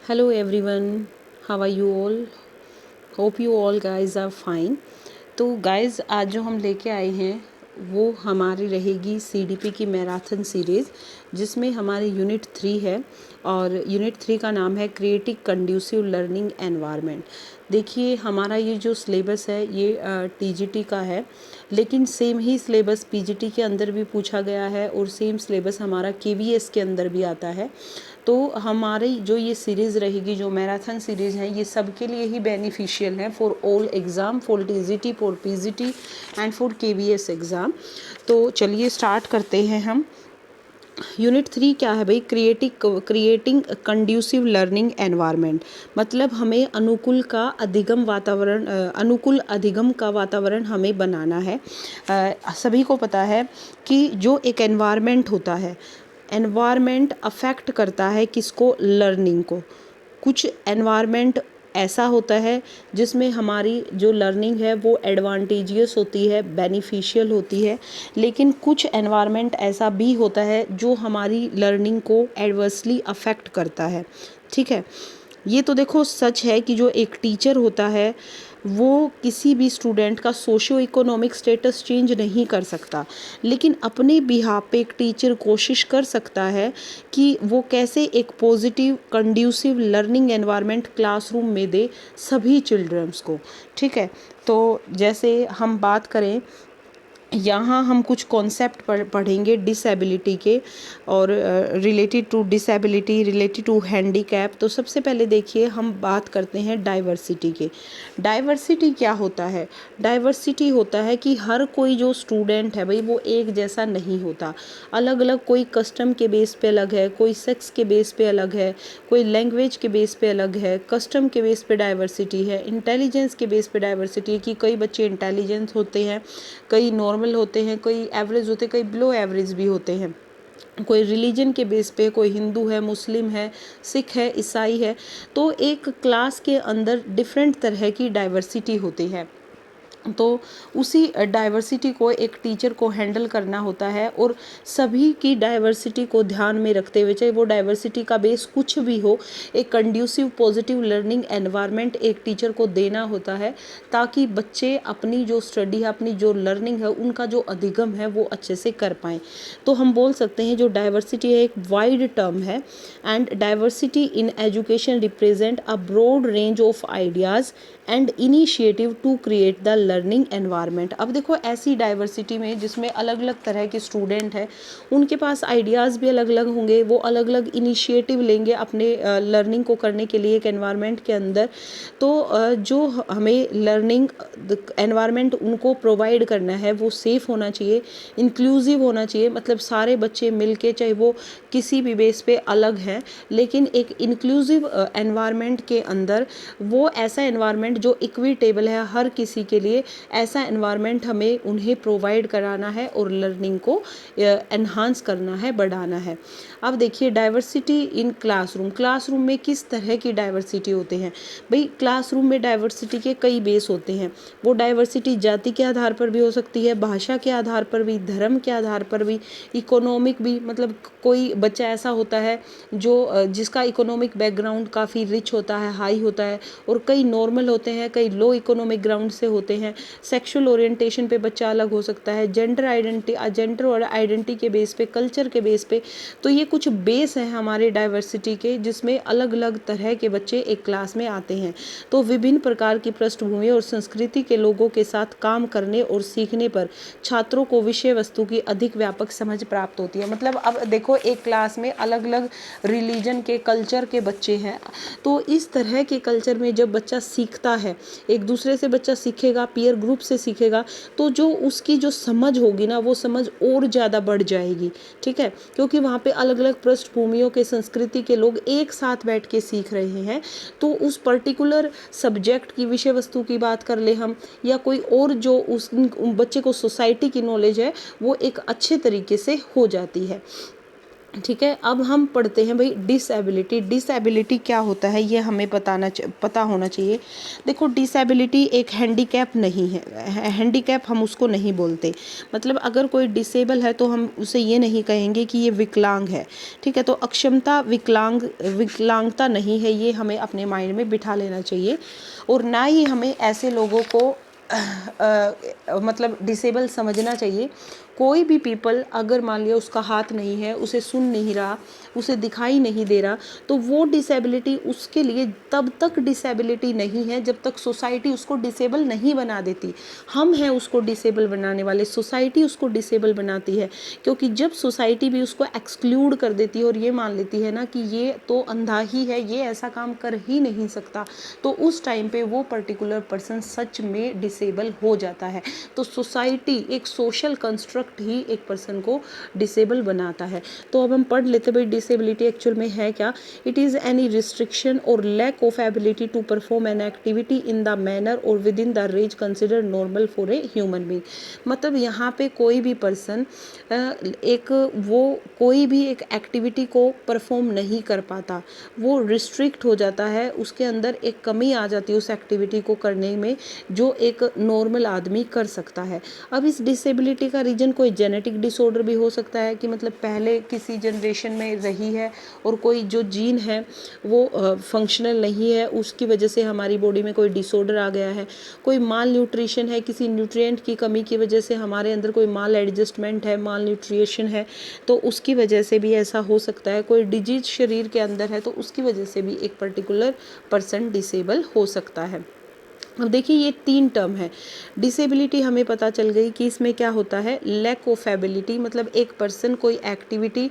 Hello everyone, how are you all? Hope you all guys are fine. तो guys आज जो हम लेके आए हैं वो हमारी रहेगी सीडीपी की मैराथन सीरीज़, जिसमें हमारी यूनिट 3 है और यूनिट 3 का नाम है क्रिएटिव कंड्यूसिव लर्निंग एनवायरनमेंट। देखिए हमारा ये जो सिलेबस है ये टीजीटी का है, लेकिन सेम ही सिलेबस पीजीटी के अंदर भी पूछा गया है और सेम सिलेबस हमारा केवीएस के अंदर भी आता है। तो हमारी जो ये सीरीज़ रहेगी, जो मैराथन सीरीज़ है, ये सबके लिए ही बेनिफिशियल है for all exam, for TGT, for PGT and for KVS exam. तो चलिए स्टार्ट करते हैं हम। यूनिट 3 क्या है भाई? Creating conducive learning environment. मतलब हमें अनुकूल अधिगम का वातावरण हमें बनाना है। सभी को पता है कि जो एक एनवायरनमेंट होता है, एनवायरनमेंट अफेक्ट करता है किसको? लर्निंग को। कुछ एनवायरनमेंट ऐसा होता है जिसमें हमारी जो लर्निंग है वो एडवांटेजियस होती है, बेनिफिशियल होती है, लेकिन कुछ एनवायरनमेंट ऐसा भी होता है जो हमारी लर्निंग को एडवर्सली अफेक्ट करता है। ठीक है, ये तो देखो सच है कि जो एक टीचर होता है वो किसी भी स्टूडेंट का सोशियो इकोनॉमिक स्टेटस चेंज नहीं कर सकता, लेकिन अपने बिहाफ पे एक टीचर कोशिश कर सकता है कि वो कैसे एक positive conducive learning environment classroom में दे सभी चिल्ड्रंस को। ठीक है, तो जैसे हम बात करें, यहाँ हम कुछ कॉन्सेप्ट पढ़ेंगे डिसेबिलिटी के और related to disability, related to handicap. तो सबसे पहले देखिए हम बात करते हैं डाइवर्सिटी के। डाइवर्सिटी क्या होता है? डाइवर्सिटी होता है कि हर कोई जो स्टूडेंट है भाई वो एक जैसा नहीं होता, अलग अलग, कोई कस्टम के बेस पे अलग है, कोई सेक्स के बेस पे अलग है, कोई लैंग्वेज के बेस पे अलग है, कस्टम के बेस पे डाइवर्सिटी है, इंटेलिजेंस के बेस पे डाइवर्सिटी है कि कई बच्चे इंटेलिजेंस होते हैं, कई नॉर्मल होते हैं, कोई एवरेज होते हैं, कई बिलो एवरेज भी होते हैं, कोई रिलीजन के बेस पे, कोई हिंदू है, मुस्लिम है, सिख है, ईसाई है। तो एक क्लास के अंदर डिफरेंट तरह की डाइवर्सिटी होती है। तो उसी डाइवर्सिटी को एक टीचर को हैंडल करना होता है और सभी की डाइवर्सिटी को ध्यान में रखते हुए, चाहे वो डाइवर्सिटी का बेस कुछ भी हो, एक कंड्यूसिव पॉजिटिव लर्निंग एनवायरनमेंट एक टीचर को देना होता है, ताकि बच्चे अपनी जो स्टडी है, अपनी जो लर्निंग है, उनका जो अधिगम है वो अच्छे से कर पाएँ। तो हम बोल सकते हैं जो डाइवर्सिटी है एक वाइड टर्म है, and diversity in education represent a broad range of ideas and initiative to create the learning environment. अब देखो ऐसी डाइवर्सिटी में जिसमें अलग अलग तरह के स्टूडेंट हैं, उनके पास आइडियाज़ भी अलग अलग होंगे, वो अलग अलग इनिशिएटिव लेंगे अपने लर्निंग को करने के लिए एक एनवायरनमेंट के अंदर। तो जो हमें लर्निंग एनवायरनमेंट उनको प्रोवाइड करना है वो सेफ़ होना चाहिए, इंक्लूसिव होना चाहिए। मतलब सारे बच्चे मिलके, चाहे वो किसी भी बेस पे अलग हैं, लेकिन एक इंक्लूसिव एनवायरनमेंट के अंदर वो ऐसा एनवायरनमेंट जो इक्विटेबल है हर किसी के लिए, ऐसा एनवायरनमेंट हमें उन्हें प्रोवाइड कराना है और लर्निंग को एनहांस करना है, बढ़ाना है। अब देखिए डाइवर्सिटी इन क्लासरूम। क्लासरूम में किस तरह की डाइवर्सिटी होते हैं भाई? क्लासरूम में डाइवर्सिटी के कई बेस होते हैं। वो डाइवर्सिटी जाति के आधार पर भी हो सकती है, भाषा के आधार पर भी, धर्म के आधार पर भी, इकोनॉमिक भी। मतलब कोई बच्चा ऐसा होता है जो जिसका इकोनॉमिक बैकग्राउंड काफ़ी रिच होता है, हाई होता है, और कई नॉर्मल होते हैं, कई लो इकोनॉमिक ग्राउंड से होते हैं। सेक्सुअल ओरिएंटेशन पे बच्चा अलग हो सकता है, जेंडर और आइडेंटिटी के बेस पे, कल्चर के बेस पे। तो ये कुछ बेस हैं हमारे डाइवर्सिटी के, जिसमें अलग अलग तरह के बच्चे एक क्लास में आते हैं। तो विभिन्न प्रकार की पृष्ठभूमि और संस्कृति के लोगों के साथ काम करने और सीखने पर छात्रों को विषय वस्तु की अधिक व्यापक समझ प्राप्त होती है। मतलब अब देखो एक क्लास में अलग अलग रिलीजन के, कल्चर के बच्चे हैं, तो इस तरह के कल्चर में जब बच्चा सीखता है, एक दूसरे से बच्चा सीखेगा, पीयर ग्रुप से सीखेगा, तो जो उसकी जो समझ होगी ना, वो समझ और ज़्यादा बढ़ जाएगी। ठीक है, क्योंकि वहाँ पे अलग अलग पृष्ठभूमियों के, संस्कृति के लोग एक साथ बैठ के सीख रहे हैं। तो उस पर्टिकुलर सब्जेक्ट की, विषय वस्तु की बात कर ले हम, या कोई और जो उस बच्चे को सोसाइटी की नॉलेज है, वो एक अच्छे तरीके से हो जाती है। ठीक है। अब हम पढ़ते हैं भाई डिसेबिलिटी। डिसेबिलिटी क्या होता है ये हमें पता होना चाहिए। देखो डिसेबिलिटी एक हैंडीकैप नहीं है, हैंडीकैप हम उसको नहीं बोलते। मतलब अगर कोई डिसेबल है तो हम उसे ये नहीं कहेंगे कि ये विकलांग है, ठीक है। तो अक्षमता विकलांगता नहीं है, ये हमें अपने माइंड में बिठा लेना चाहिए। और ना ही हमें ऐसे लोगों को मतलब डिसेबल समझना चाहिए। कोई भी पीपल अगर मान लिया उसका हाथ नहीं है, उसे सुन नहीं रहा, उसे दिखाई नहीं दे रहा, तो वो डिसेबिलिटी उसके लिए तब तक डिसेबिलिटी नहीं है जब तक सोसाइटी उसको डिसेबल नहीं बना देती। हम हैं उसको डिसेबल बनाने वाले, सोसाइटी उसको डिसेबल बनाती है। क्योंकि जब सोसाइटी भी उसको एक्सक्लूड कर देती है और ये मान लेती है ना कि ये तो अंधा ही है, ये ऐसा काम कर ही नहीं सकता, तो उस टाइम पे वो पर्टिकुलर पर्सन सच में डिसेबल हो जाता है। तो सोसाइटी एक सोशल कंस्ट्रक्ट ही एक पर्सन को डिसेबल बनाता है। तो अब हम पढ़ लेते भाई डिसेबिलिटी एक्चुअल में है क्या। इट इज़ एनी रिस्ट्रिक्शन और lack of ability to perform an activity in the manner और within the range consider normal for a human being. मतलब यहाँ पे कोई भी पर्सन कोई भी एक एक्टिविटी को परफॉर्म नहीं कर पाता, वो रिस्ट्रिक्ट हो जाता है, उसके अंदर एक कमी आ जाती है उस एक्टिविटी को करने में जो एक नॉर्मल आदमी कर सकता है। अब इस डिसेबिलिटी का रीजन कोई जेनेटिक डिसऑर्डर भी हो सकता है कि मतलब पहले किसी जनरेशन में रही है और कोई जो जीन है वो फंक्शनल नहीं है, उसकी वजह से हमारी बॉडी में कोई डिसऑर्डर आ गया है। कोई माल न्यूट्रिशन है, किसी न्यूट्रिएंट की कमी की वजह से हमारे अंदर कोई माल एडजस्टमेंट है, माल न्यूट्रिशन है, तो उसकी वजह से भी ऐसा हो सकता है। कोई डिजीज शरीर के अंदर है तो उसकी वजह से भी एक पर्टिकुलर पर्सन डिसेबल हो सकता है। अब देखिए ये 3 टर्म है। डिसेबिलिटी हमें पता चल गई कि इसमें क्या होता है, लैक ऑफ एबिलिटी, मतलब एक पर्सन कोई एक्टिविटी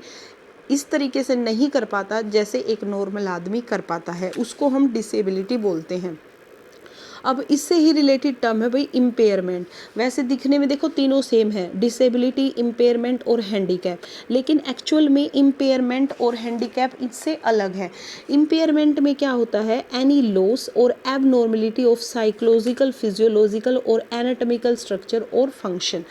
इस तरीके से नहीं कर पाता जैसे एक नॉर्मल आदमी कर पाता है, उसको हम डिसेबिलिटी बोलते हैं। अब इससे ही रिलेटेड टर्म है भाई इम्पेयरमेंट। वैसे दिखने में देखो तीनों सेम है, डिसेबिलिटी, इम्पेयरमेंट और हैंडीकैप, लेकिन एक्चुअल में इम्पेयरमेंट और हैंडीकैप इससे अलग है। इम्पेयरमेंट में क्या होता है, एनी लॉस और एबनॉर्मलिटी ऑफ साइकोलॉजिकल, फिजियोलॉजिकल और एनाटॉमिकल स्ट्रक्चर और फंक्शन।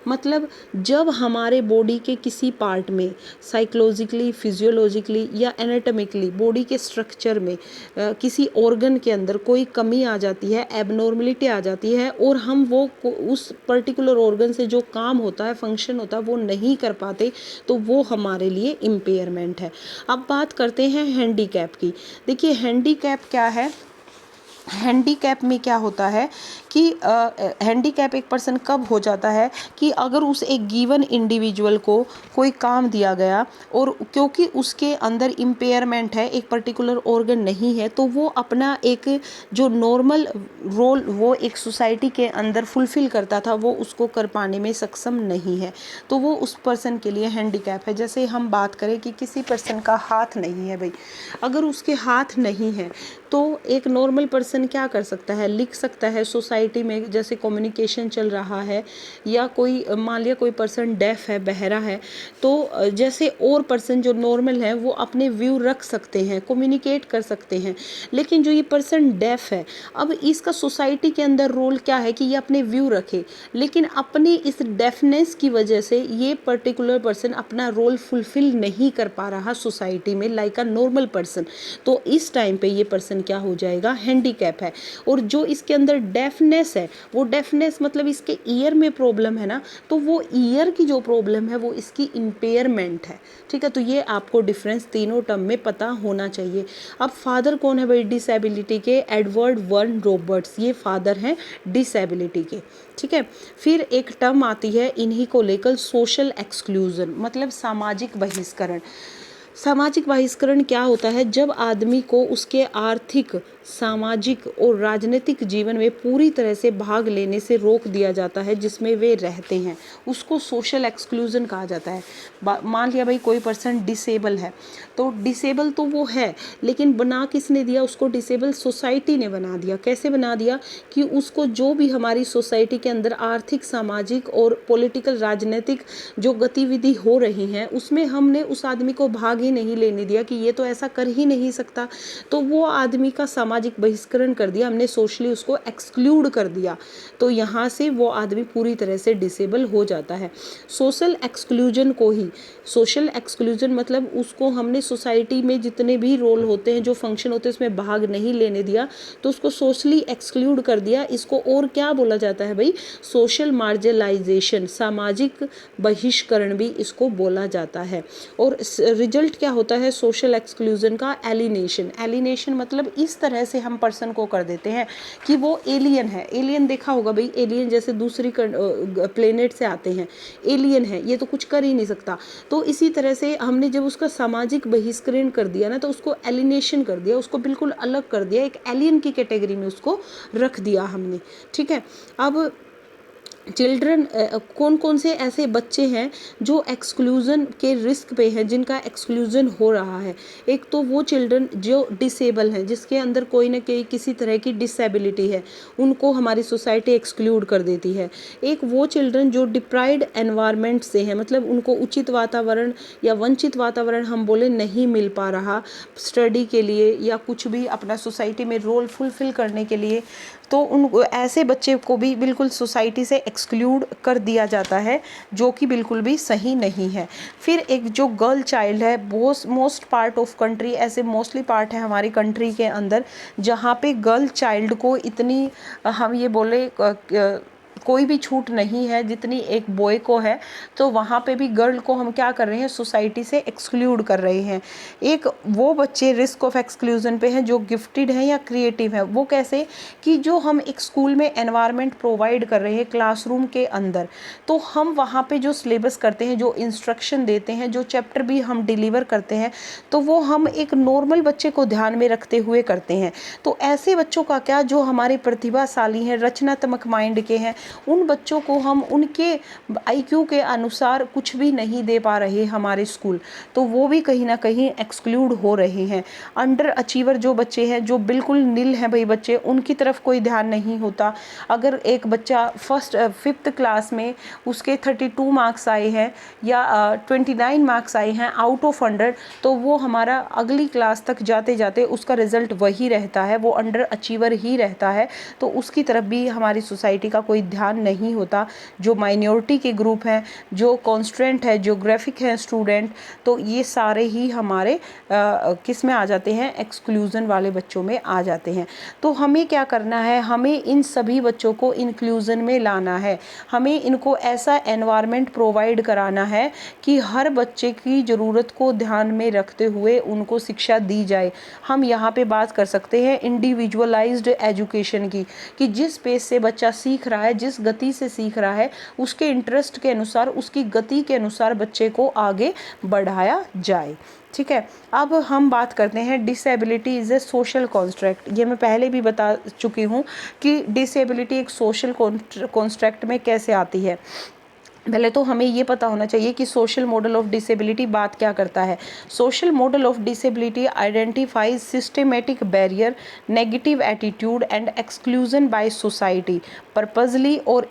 मतलब जब हमारे बॉडी के किसी पार्ट में साइकोलॉजिकली, फिजियोलॉजिकली या एनाटॉमिकली बॉडी के स्ट्रक्चर में किसी ऑर्गन के अंदर कोई कमी आ जाती है, एबनॉर्मलिटी आ जाती है और हम वो उस पर्टिकुलर ऑर्गन से जो काम होता है, फंक्शन होता है, वो नहीं कर पाते, तो वो हमारे लिए इम्पेयरमेंट है। अब बात करते हैं हैंडीकैप की। देखिए हैंडीकैप क्या है। हैंडीकैप में क्या होता है कि हैंडीकैप एक पर्सन कब हो जाता है कि अगर उस एक गिवन इंडिविजुअल को कोई काम दिया गया और क्योंकि उसके अंदर इम्पेयरमेंट है, एक पर्टिकुलर ऑर्गन नहीं है, तो वो अपना एक जो नॉर्मल रोल वो एक सोसाइटी के अंदर फुलफिल करता था, वो उसको कर पाने में सक्षम नहीं है, तो वो उस पर्सन के लिए हैंडीकैप है। जैसे हम बात करें कि किसी पर्सन का हाथ नहीं है भाई, अगर उसके हाथ नहीं है तो एक नॉर्मल पर्सन क्या कर सकता है, लिख सकता है सोसाइटी में, जैसे कम्युनिकेशन चल रहा है, या कोई मान लिया कोई पर्सन डेफ है, बहरा है, तो जैसे और पर्सन जो नॉर्मल है वो अपने व्यू रख सकते हैं, कम्युनिकेट कर सकते हैं। लेकिन जो ये पर्सन डेफ है, अब इसका सोसाइटी के अंदर रोल क्या है कि ये अपने व्यू रखे, लेकिन अपनी इस डेफनेस की वजह से ये पर्टिकुलर पर्सन अपना रोल फुलफिल नहीं कर पा रहा सोसाइटी में लाइक अ नॉर्मल पर्सन, तो इस टाइम पे ये पर्सन क्या हो जाएगा, हैंडीकैप है। और जो इसके अंदर डेफनेस है, वो डेफनेस मतलब इसके ईयर में प्रॉब्लम है ना, तो वो ईयर की जो प्रॉब्लम है वो इसकी इम्पेयरमेंट है। ठीक है, तो ये आपको डिफरेंस तीनों टर्म में पता होना चाहिए। अब फादर कौन है भाई डिसेबिलिटी के, एडवर्ड वर्न रॉबर्ट्स, ये फादर हैं डिसेबिलिटी के। ठीक है, फिर एक टर्म आती है इन्हीं को लेकर, सोशल एक्सक्लूजन, मतलब सामाजिक बहिष्करण। सामाजिक बहिष्करण क्या होता है, जब आदमी को उसके आर्थिक, सामाजिक और राजनीतिक जीवन में पूरी तरह से भाग लेने से रोक दिया जाता है जिसमें वे रहते हैं, उसको सोशल एक्सक्लूजन कहा जाता है। मान लिया भाई कोई पर्सन डिसेबल है, तो डिसेबल तो वो है, लेकिन बना किसने दिया उसको डिसेबल, सोसाइटी ने बना दिया। कैसे बना दिया कि उसको जो भी हमारी सोसाइटी के अंदर आर्थिक, सामाजिक और पॉलिटिकल, राजनीतिक जो गतिविधि हो रही हैं उसमें हमने उस आदमी को भाग ही नहीं लेने दिया कि ये तो ऐसा कर ही नहीं सकता, तो वो आदमी का सामाजिक सामाजिक बहिष्करण कर दिया, हमने सोशली उसको एक्सक्लूड कर दिया, तो यहाँ से वो आदमी पूरी तरह से डिसेबल हो जाता है। सोशल एक्सक्लूजन को ही, सोशल एक्सक्लूजन मतलब उसको हमने सोसाइटी में जितने भी रोल होते हैं, जो फंक्शन होते हैं, उसमें भाग नहीं लेने दिया, तो उसको सोशली एक्सक्लूड कर दिया। इसको और क्या बोला जाता है भाई? सोशल मार्जिनलाइजेशन, सामाजिक बहिष्करण भी इसको बोला जाता है। और रिजल्ट क्या होता है सोशल एक्सक्लूजन का? एलिनेशन। एलिनेशन मतलब इस तरह से हम पर्सन को कर देते हैं कि वो एलियन है। एलियन देखा होगा भाई, एलियन जैसे दूसरी प्लेनेट से आते हैं, एलियन है, ये तो कुछ कर ही नहीं सकता। तो इसी तरह से हमने जब उसका सामाजिक बहिष्करण कर दिया ना, तो उसको एलिनेशन कर दिया, उसको बिल्कुल अलग कर दिया, एक एलियन की कैटेगरी में उसको रख दिया हमने। ठीक है, अब चिल्ड्रन कौन कौन से ऐसे बच्चे हैं जो एक्सक्लूज़न के रिस्क पे हैं, जिनका एक्सक्लूज़न हो रहा है? एक तो वो चिल्ड्रन जो डिसेबल हैं, जिसके अंदर कोई ना कोई किसी तरह की डिसेबिलिटी है, उनको हमारी सोसाइटी एक्सक्लूड कर देती है। एक वो चिल्ड्रन जो डिप्राइव्ड एनवायरनमेंट से हैं, मतलब उनको उचित वातावरण या वंचित वातावरण हम बोले नहीं मिल पा रहा स्टडी के लिए या कुछ भी अपना सोसाइटी में रोल फुलफिल करने के लिए, तो उन ऐसे बच्चे को भी बिल्कुल सोसाइटी से एक्सक्लूड कर दिया जाता है, जो कि बिल्कुल भी सही नहीं है। फिर एक जो गर्ल चाइल्ड है, मोस्ट पार्ट ऑफ कंट्री, ऐसे मोस्टली पार्ट है हमारी कंट्री के अंदर जहाँ पे गर्ल चाइल्ड को इतनी हम ये बोले कोई भी छूट नहीं है जितनी एक बॉय को है, तो वहाँ पे भी गर्ल को हम क्या कर रहे हैं? सोसाइटी से एक्सक्लूड कर रहे हैं। एक वो बच्चे रिस्क ऑफ एक्सक्लूजन पे हैं जो गिफ्टेड हैं या क्रिएटिव हैं। वो कैसे? कि जो हम एक स्कूल में एनवायरनमेंट प्रोवाइड कर रहे हैं क्लासरूम के अंदर, तो हम वहाँ पे जो सिलेबस करते हैं, जो इंस्ट्रक्शन देते हैं, जो चैप्टर भी हम डिलीवर करते हैं, तो वो हम एक नॉर्मल बच्चे को ध्यान में रखते हुए करते हैं। तो ऐसे बच्चों का क्या, जो हमारे प्रतिभाशाली हैं, रचनात्मक माइंड के हैं, उन बच्चों को हम उनके आईक्यू के अनुसार कुछ भी नहीं दे पा रहे हमारे स्कूल, तो वो भी कहीं ना कहीं एक्सक्लूड हो रहे हैं। अंडर अचीवर जो बच्चे हैं, जो बिल्कुल नील हैं भाई बच्चे, उनकी तरफ कोई ध्यान नहीं होता। अगर एक बच्चा फिफ्थ क्लास में उसके 32 मार्क्स आए हैं या 29 मार्क्स आए हैं आउट ऑफ 100, तो वो हमारा अगली क्लास तक जाते जाते उसका रिजल्ट वही रहता है, वो अंडर अचीवर ही रहता है। तो उसकी तरफ भी हमारी सोसाइटी का कोई ध्यान नहीं होता। जो माइनॉरिटी के ग्रुप हैं, जो कॉन्स्ट्रेंट है, ज्योग्राफिक हैं स्टूडेंट, तो ये सारे ही हमारे किस में आ जाते हैं? एक्सक्लूजन वाले बच्चों में आ जाते हैं। तो हमें क्या करना है? हमें इन सभी बच्चों को इंक्लूजन में लाना है। हमें इनको ऐसा एनवायरनमेंट प्रोवाइड कराना है कि हर बच्चे की ज़रूरत को ध्यान में रखते हुए उनको शिक्षा दी जाए। हम यहाँ पे बात कर सकते हैं इंडिविजुअलाइज्ड एजुकेशन की, कि जिस पेस से बच्चा सीख रहा है, जिस गति से सीख रहा है, उसके इंटरेस्ट के अनुसार, उसकी गति के अनुसार बच्चे को आगे बढ़ाया जाए। ठीक है, अब हम बात करते हैं disability is a social construct. ये मैं पहले भी बता चुकी हूँ कि डिसेबिलिटी एक सोशल कॉन्स्ट्रैक्ट में कैसे आती है। पहले तो हमें ये पता होना चाहिए कि सोशल मॉडल ऑफ डिसेबिलिटी बात क्या करता है। Social model of disability identifies systematic barrier, negative attitude and exclusion by society purposely और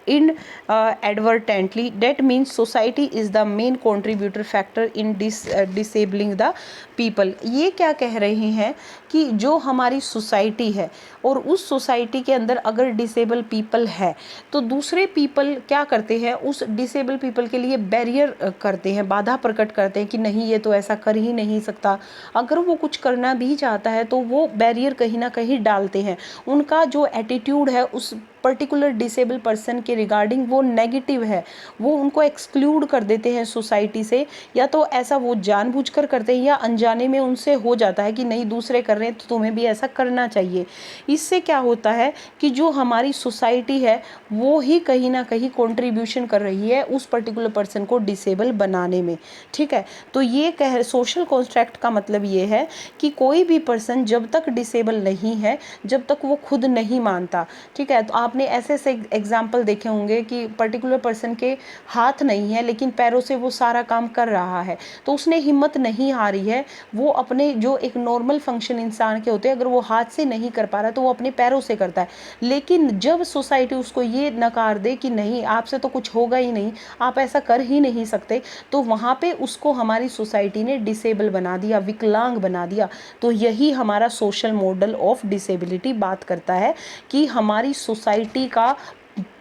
inadvertently. That means society is the main contributor factor in disabling the people. ये क्या कह रहे हैं कि जो हमारी सोसाइटी है और उस सोसाइटी के अंदर अगर डिसेबल पीपल है, तो दूसरे पीपल क्या करते हैं? उस डिसेबल पीपल के लिए बैरियर करते हैं, बाधा प्रकट करते हैं कि नहीं, ये तो ऐसा कर ही नहीं सकता। अगर वो कुछ करना भी चाहता है तो वो बैरियर कहीं ना कहीं डालते हैं। उनका जो एटीट्यूड है उस पर्टिकुलर डिसेबल पर्सन के रिगार्डिंग वो नेगेटिव है, वो उनको एक्सक्लूड कर देते हैं सोसाइटी से, या तो ऐसा वो जानबूझकर करते हैं या अनजाने में उनसे हो जाता है कि नहीं, दूसरे कर रहे हैं तो तुम्हें भी ऐसा करना चाहिए। इससे क्या होता है कि जो हमारी सोसाइटी है वो ही कहीं ना कहीं कंट्रीब्यूशन कर रही है उस पर्टिकुलर पर्सन को डिसेबल बनाने में। ठीक है, तो ये सोशल कॉन्स्ट्रैक्ट का मतलब ये है कि कोई भी पर्सन जब तक डिसेबल नहीं है, जब तक वो खुद नहीं मानता, ठीक है, तो आपने ऐसे ऐसे एग्जाम्पल देखे होंगे कि पर्टिकुलर पर्सन के हाथ नहीं है लेकिन पैरों से वो सारा काम कर रहा है, तो उसने हिम्मत नहीं हारी है। वो अपने जो एक नॉर्मल फंक्शन इंसान के होते हैं, अगर वो हाथ से नहीं कर पा रहा तो वो अपने पैरों से करता है। लेकिन जब सोसाइटी उसको ये नकार दे कि नहीं, आपसे तो कुछ होगा ही नहीं, आप ऐसा कर ही नहीं सकते, तो वहाँ पे उसको हमारी सोसाइटी ने डिसेबल बना दिया, विकलांग बना दिया। तो यही हमारा सोशल मॉडल ऑफ डिसेबिलिटी बात करता है कि हमारी सोसाइटी का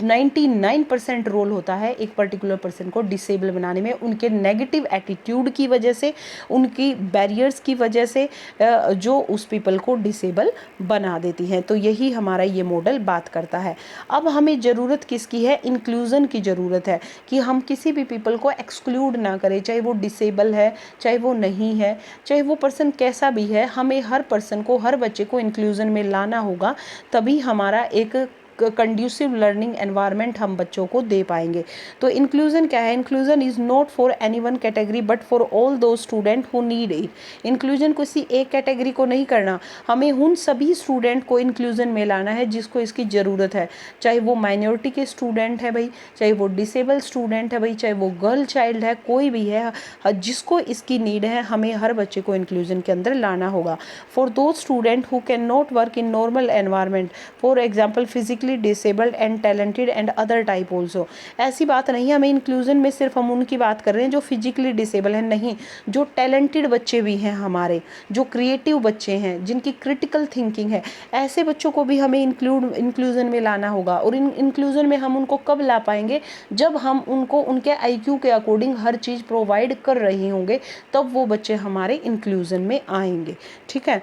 99% रोल होता है एक पर्टिकुलर पर्सन को डिसेबल बनाने में, उनके नेगेटिव एटीट्यूड की वजह से, उनकी बैरियर्स की वजह से, जो उस पीपल को डिसेबल बना देती हैं। तो यही हमारा ये मॉडल बात करता है। अब हमें ज़रूरत किसकी है? इंक्लूज़न की ज़रूरत है कि हम किसी भी पीपल को एक्सक्लूड ना करें, चाहे वो डिसेबल है, चाहे वो नहीं है, चाहे वो पर्सन कैसा भी है। हमें हर पर्सन को, हर बच्चे को इंक्लूज़न में लाना होगा, तभी हमारा एक कंड्यूसिव लर्निंग एनवायरनमेंट हम बच्चों को दे पाएंगे। तो इंक्लूजन क्या है? Inclusion is not for any one category but for all those student who need it. Inclusion किसी एक कैटेगरी को नहीं करना, हमें उन सभी स्टूडेंट को इंक्लूजन में लाना है जिसको इसकी ज़रूरत है, चाहे वो माइनॉरिटी के स्टूडेंट है भाई, चाहे वो डिसेबल स्टूडेंट है भाई, चाहे वो गर्ल चाइल्ड है, कोई भी है, जिसको इसकी नीड है, हमें हर बच्चे को इंक्लूजन के अंदर लाना होगा। फॉर दो student who can not work in normal environment, for example physically disabled and talented and other type also. ऐसी बात नहीं है हमें इंक्लूजन में सिर्फ हम उनकी बात कर रहे हैं जो फिजिकली डिसेबल हैं, नहीं, जो टैलेंटेड बच्चे भी हैं हमारे, जो क्रिएटिव बच्चे हैं, जिनकी क्रिटिकल थिंकिंग है, ऐसे बच्चों को भी हमें इंक्लूजन में लाना होगा। और इंक्लूजन में हम उनको कब ला पाएंगे? जब हम उनको उनके IQ के अकॉर्डिंग हर चीज़ प्रोवाइड कर रहे होंगे, तब वो बच्चे हमारे इंक्लूजन में आएंगे। ठीक है।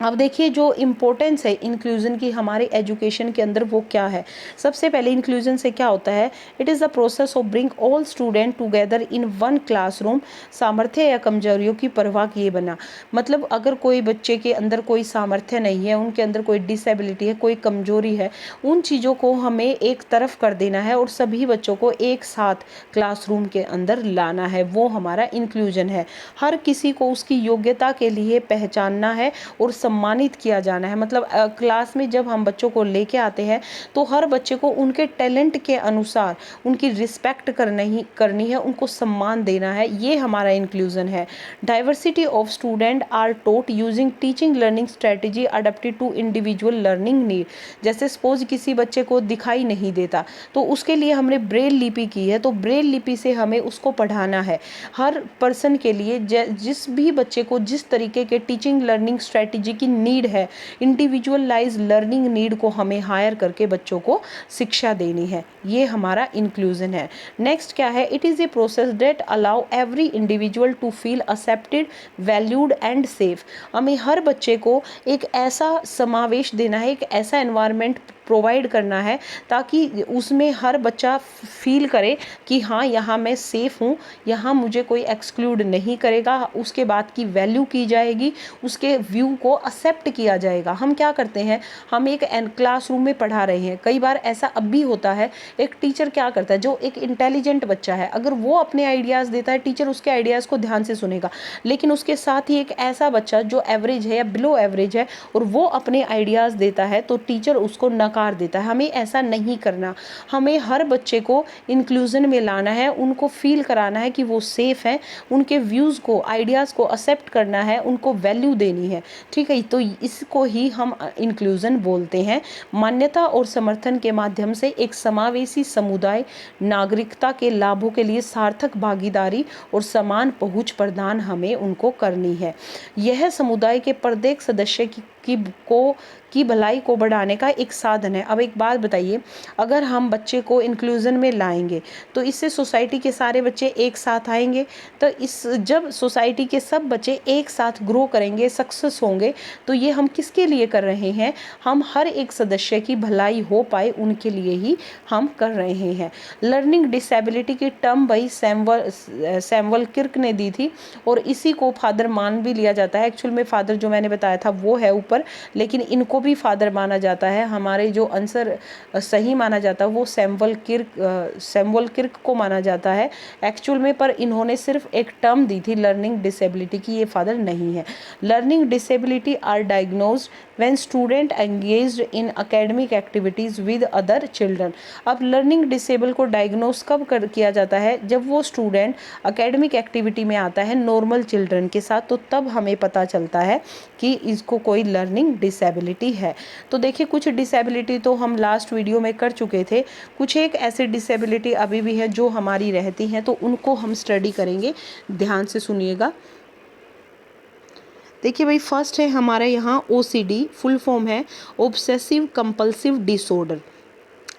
अब देखिए जो इम्पोर्टेंस है इंक्लूजन की हमारे एजुकेशन के अंदर, वो क्या है? सबसे पहले इंक्लूजन से क्या होता है? It is the process of bring all student together in one classroom, सामर्थ्य या कमजोरियों की परवाह किए बना। मतलब अगर कोई बच्चे के अंदर कोई सामर्थ्य नहीं है, उनके अंदर कोई डिसेबिलिटी है, कोई कमजोरी है, उन चीज़ों को हमें एक तरफ कर देना है और सभी बच्चों को एक साथ क्लासरूम के अंदर लाना है, वो हमारा इंक्लूजन है। हर किसी को उसकी योग्यता के लिए पहचानना है और सम्मानित किया जाना है। मतलब क्लास में जब हम बच्चों को लेके आते हैं तो हर बच्चे को उनके टैलेंट के अनुसार उनकी रिस्पेक्ट करनी है, उनको सम्मान देना है, ये हमारा इंक्लूजन है। Diversity of student are taught using teaching learning strategy adapted to individual learning need. जैसे सपोज किसी बच्चे को दिखाई नहीं देता तो उसके लिए हमने ब्रेल लिपि की है, तो ब्रेल लिपि से हमें उसको पढ़ाना है। हर पर्सन के लिए जिस भी बच्चे को जिस तरीके के टीचिंग लर्निंग स्ट्रेटजी की नीड है, इंडिविजुअलाइज लर्निंग नीड को हमें हायर करके बच्चों को शिक्षा देनी है, ये हमारा इंक्लूजन है। नेक्स्ट क्या है? It is a process that allow every individual to feel accepted, valued and safe. हमें हर बच्चे को एक ऐसा समावेश देना है, एक ऐसा एनवायरनमेंट प्रोवाइड करना है ताकि उसमें हर बच्चा फील करे कि हाँ, यहाँ मैं सेफ़ हूँ, यहाँ मुझे कोई एक्सक्लूड नहीं करेगा, उसके बात की वैल्यू की जाएगी, उसके व्यू को एक्सेप्ट किया जाएगा। हम क्या करते हैं, हम एक क्लासरूम में पढ़ा रहे हैं, कई बार ऐसा अब भी होता है, एक टीचर क्या करता है, जो एक इंटेलिजेंट बच्चा है, अगर वो अपने आइडियाज़ देता है, टीचर उसके आइडियाज़ को ध्यान से सुनेगा। लेकिन उसके साथ ही एक ऐसा बच्चा जो एवरेज है या बिलो एवरेज है और वो अपने आइडियाज़ देता है, तो टीचर उसको नकार देता है। हमें ऐसा नहीं करना, हमें हर बच्चे को इंक्लूजन में लाना है, उनको फील कराना है कि वो सेफ है, उनके व्यूज़ को, आइडियाज़ को एक्सेप्ट करना है, उनको वैल्यू देनी है। ठीक है, तो इसको ही हम इंक्लूजन बोलते हैं। मान्यता और समर्थन के माध्यम से एक समावेशी समुदाय नागरिकता के लाभों के लिए सार्थक भागीदारी और समान पहुंच प्रदान हमें उनको करनी है। यह समुदाय के प्रत्येक सदस्य की भलाई को बढ़ाने का एक साधन है। अब एक बात बताइए, अगर हम बच्चे को इंक्लूजन में लाएंगे तो इससे सोसाइटी के सारे बच्चे एक साथ आएंगे, तो जब सोसाइटी के सब बच्चे एक साथ ग्रो करेंगे, सक्सेस होंगे, तो ये हम किसके लिए कर रहे हैं? हम हर एक सदस्य की भलाई हो पाए उनके लिए ही हम कर रहे हैं। लर्निंग डिसेबिलिटी की टर्म भाई सैमुअल किर्क ने दी थी और इसी को फादर मान भी लिया जाता है। एक्चुअल में फादर जो मैंने बताया था वो है ऊपर, ऊपर, लेकिन इनको भी फादर माना जाता है। हमारे जो आंसर सही माना जाता है वो सैमुअल किर्क को माना जाता है एक्चुअल में, पर इन्होंने सिर्फ एक टर्म दी थी लर्निंग डिसेबिलिटी की, ये फादर नहीं है। Learning disability are diagnosed when student engaged in academic activities with other children. अब लर्निंग डिसेबल को डायग्नोज कब किया जाता है? जब वो स्टूडेंट एकेडमिक एक्टिविटी में आता है नॉर्मल चिल्ड्रन के साथ, तो तब हमें पता चलता है कि इसको कोई लर्निंग डिसेबिलिटी है। तो देखिए, कुछ डिसेबिलिटी तो हम लास्ट वीडियो में कर चुके थे, कुछ एक ऐसी डिसेबिलिटी अभी भी है जो हमारी रहती हैं, तो उनको हम स्टडी करेंगे। ध्यान से सुनिएगा। देखिए भाई, फर्स्ट है हमारा यहाँ OCD, फुल फॉर्म है ऑब्सेसिव कंपल्सिव डिसऑर्डर।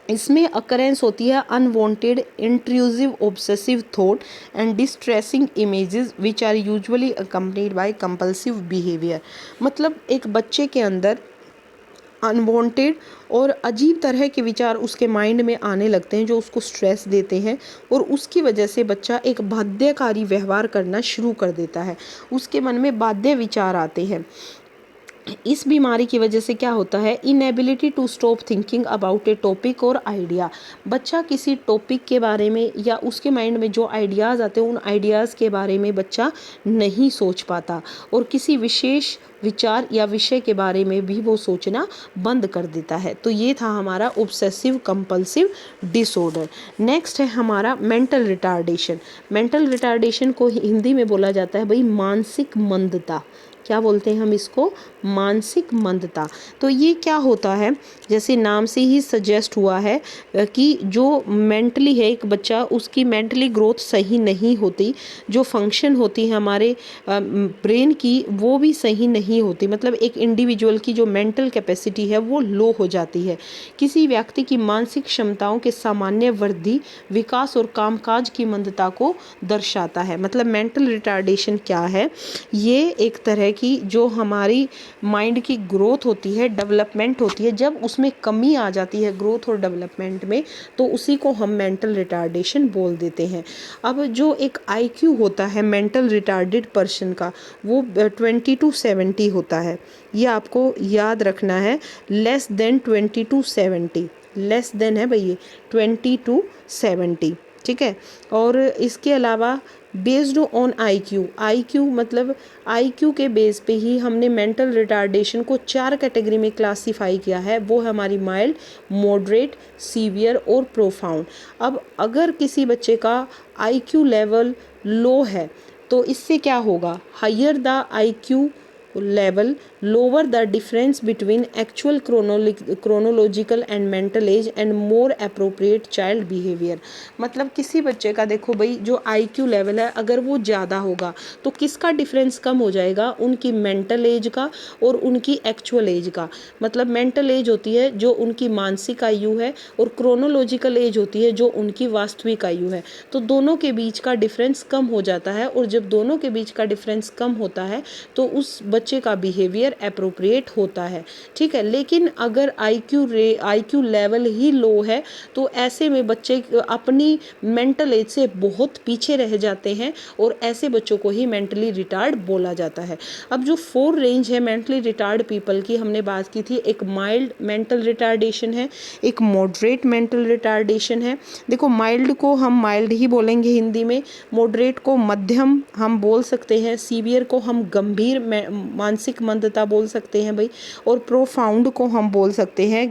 इसमें अकरेंस होती है unwanted intrusive obsessive thought and distressing images which are usually accompanied by compulsive behaviour. मतलब एक बच्चे के अंदर अनवांटेड और अजीब तरह के विचार उसके माइंड में आने लगते हैं जो उसको स्ट्रेस देते हैं, और उसकी वजह से बच्चा एक बाध्यकारी व्यवहार करना शुरू कर देता है, उसके मन में बाध्य विचार आते हैं। इस बीमारी की वजह से क्या होता है? Inability to stop thinking about a topic और आइडिया। बच्चा किसी टॉपिक के बारे में या उसके माइंड में जो आइडियाज़ आते हैं उन आइडियाज़ के बारे में बच्चा नहीं सोच पाता, और किसी विशेष विचार या विषय के बारे में भी वो सोचना बंद कर देता है। तो ये था हमारा ऑब्सेसिव कंपल्सिव डिसऑर्डर। नेक्स्ट है हमारा मेंटल रिटार्डेशन। मेंटल रिटार्डेशन को हिंदी में बोला जाता है भाई मानसिक मंदता। क्या बोलते हैं हम इसको? मानसिक मंदता। तो ये क्या होता है? जैसे नाम से ही सजेस्ट हुआ है कि जो मेंटली है एक बच्चा, उसकी मेंटली ग्रोथ सही नहीं होती, जो फंक्शन होती है हमारे ब्रेन की वो भी सही नहीं होती। मतलब एक इंडिविजुअल की जो मेंटल कैपेसिटी है वो लो हो जाती है। किसी व्यक्ति की मानसिक क्षमताओं के सामान्य वृद्धि, विकास और कामकाज की मंदता को दर्शाता है। मतलब मेंटल रिटार्डेशन क्या है? ये एक तरह की जो हमारी माइंड की ग्रोथ होती है, डेवलपमेंट होती है, जब उसमें कमी आ जाती है ग्रोथ और डेवलपमेंट में, तो उसी को हम मेंटल रिटार्डेशन बोल देते हैं। अब जो एक IQ होता है मेंटल रिटार्डेड पर्सन का, वो 20 to 70 होता है। ये आपको याद रखना है, less than 20 to 70, less than है भैया 20 to 70, ठीक है। और इसके अलावा बेस्ड ऑन IQ मतलब IQ के बेस पे ही हमने मेंटल रिटार्डेशन को 4 कैटेगरी में क्लासीफाई किया है। वो है हमारी माइल्ड, मॉडरेट, सीवियर और प्रोफाउंड। अब अगर किसी बच्चे का IQ लेवल लो है तो इससे क्या होगा? Higher the IQ level, lower the difference between actual chronological and mental age and more appropriate child behavior। मतलब किसी बच्चे का देखो भाई जो IQ लेवल है अगर वो ज़्यादा होगा तो किसका डिफरेंस कम हो जाएगा? उनकी मेंटल एज का और उनकी एक्चुअल एज का। मतलब मेंटल एज होती है जो उनकी मानसिक आयु है, और क्रोनोलॉजिकल एज होती है जो उनकी वास्तविक आयु है। तो दोनों के बीच का डिफरेंस कम हो जाता है, और जब दोनों के बीच का डिफरेंस कम होता है तो उस बच्चे का बिहेवियर एप्रोप्रिएट होता है, ठीक है। लेकिन अगर IQ लेवल ही लो है तो ऐसे में बच्चे अपनी मेंटल एज से बहुत पीछे रह जाते हैं, और ऐसे बच्चों को ही मेंटली रिटार्ड बोला जाता है। अब जो 4 रेंज है मेंटली रिटार्ड पीपल की, हमने बात की थी, एक माइल्ड मेंटल रिटार्डेशन है, एक मॉडरेट मेंटल रिटार्डेशन है। देखो माइल्ड को हम माइल्ड ही बोलेंगे हिंदी में, मॉडरेट को मध्यम हम बोल सकते हैं, सीवियर को हम गंभीर मानसिक मंदता बोल सकते हैं भाई, और प्रोफाउंड को हम बोल सकते हैं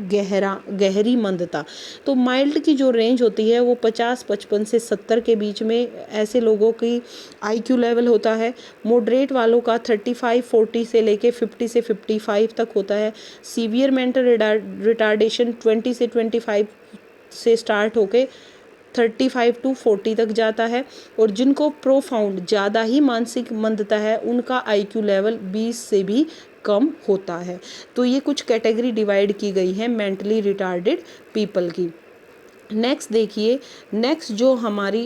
गहरी मंदता। तो माइल्ड की जो रेंज होती है वो 50-55 से 70 के बीच में ऐसे लोगों की IQ लेवल होता है। मॉडरेट वालों का 35-40 से लेके 50 से 55 तक होता है। सीवियर मेंटल रिटार्डेशन 20 से 25 से स्टार्ट होके 35 to 40 तक जाता है, और जिनको प्रोफाउंड ज़्यादा ही मानसिक मंदता है उनका IQ लेवल 20 से भी कम होता है। तो ये कुछ कैटेगरी डिवाइड की गई है मेंटली रिटार्डेड पीपल की। नेक्स्ट देखिए, नेक्स्ट जो हमारी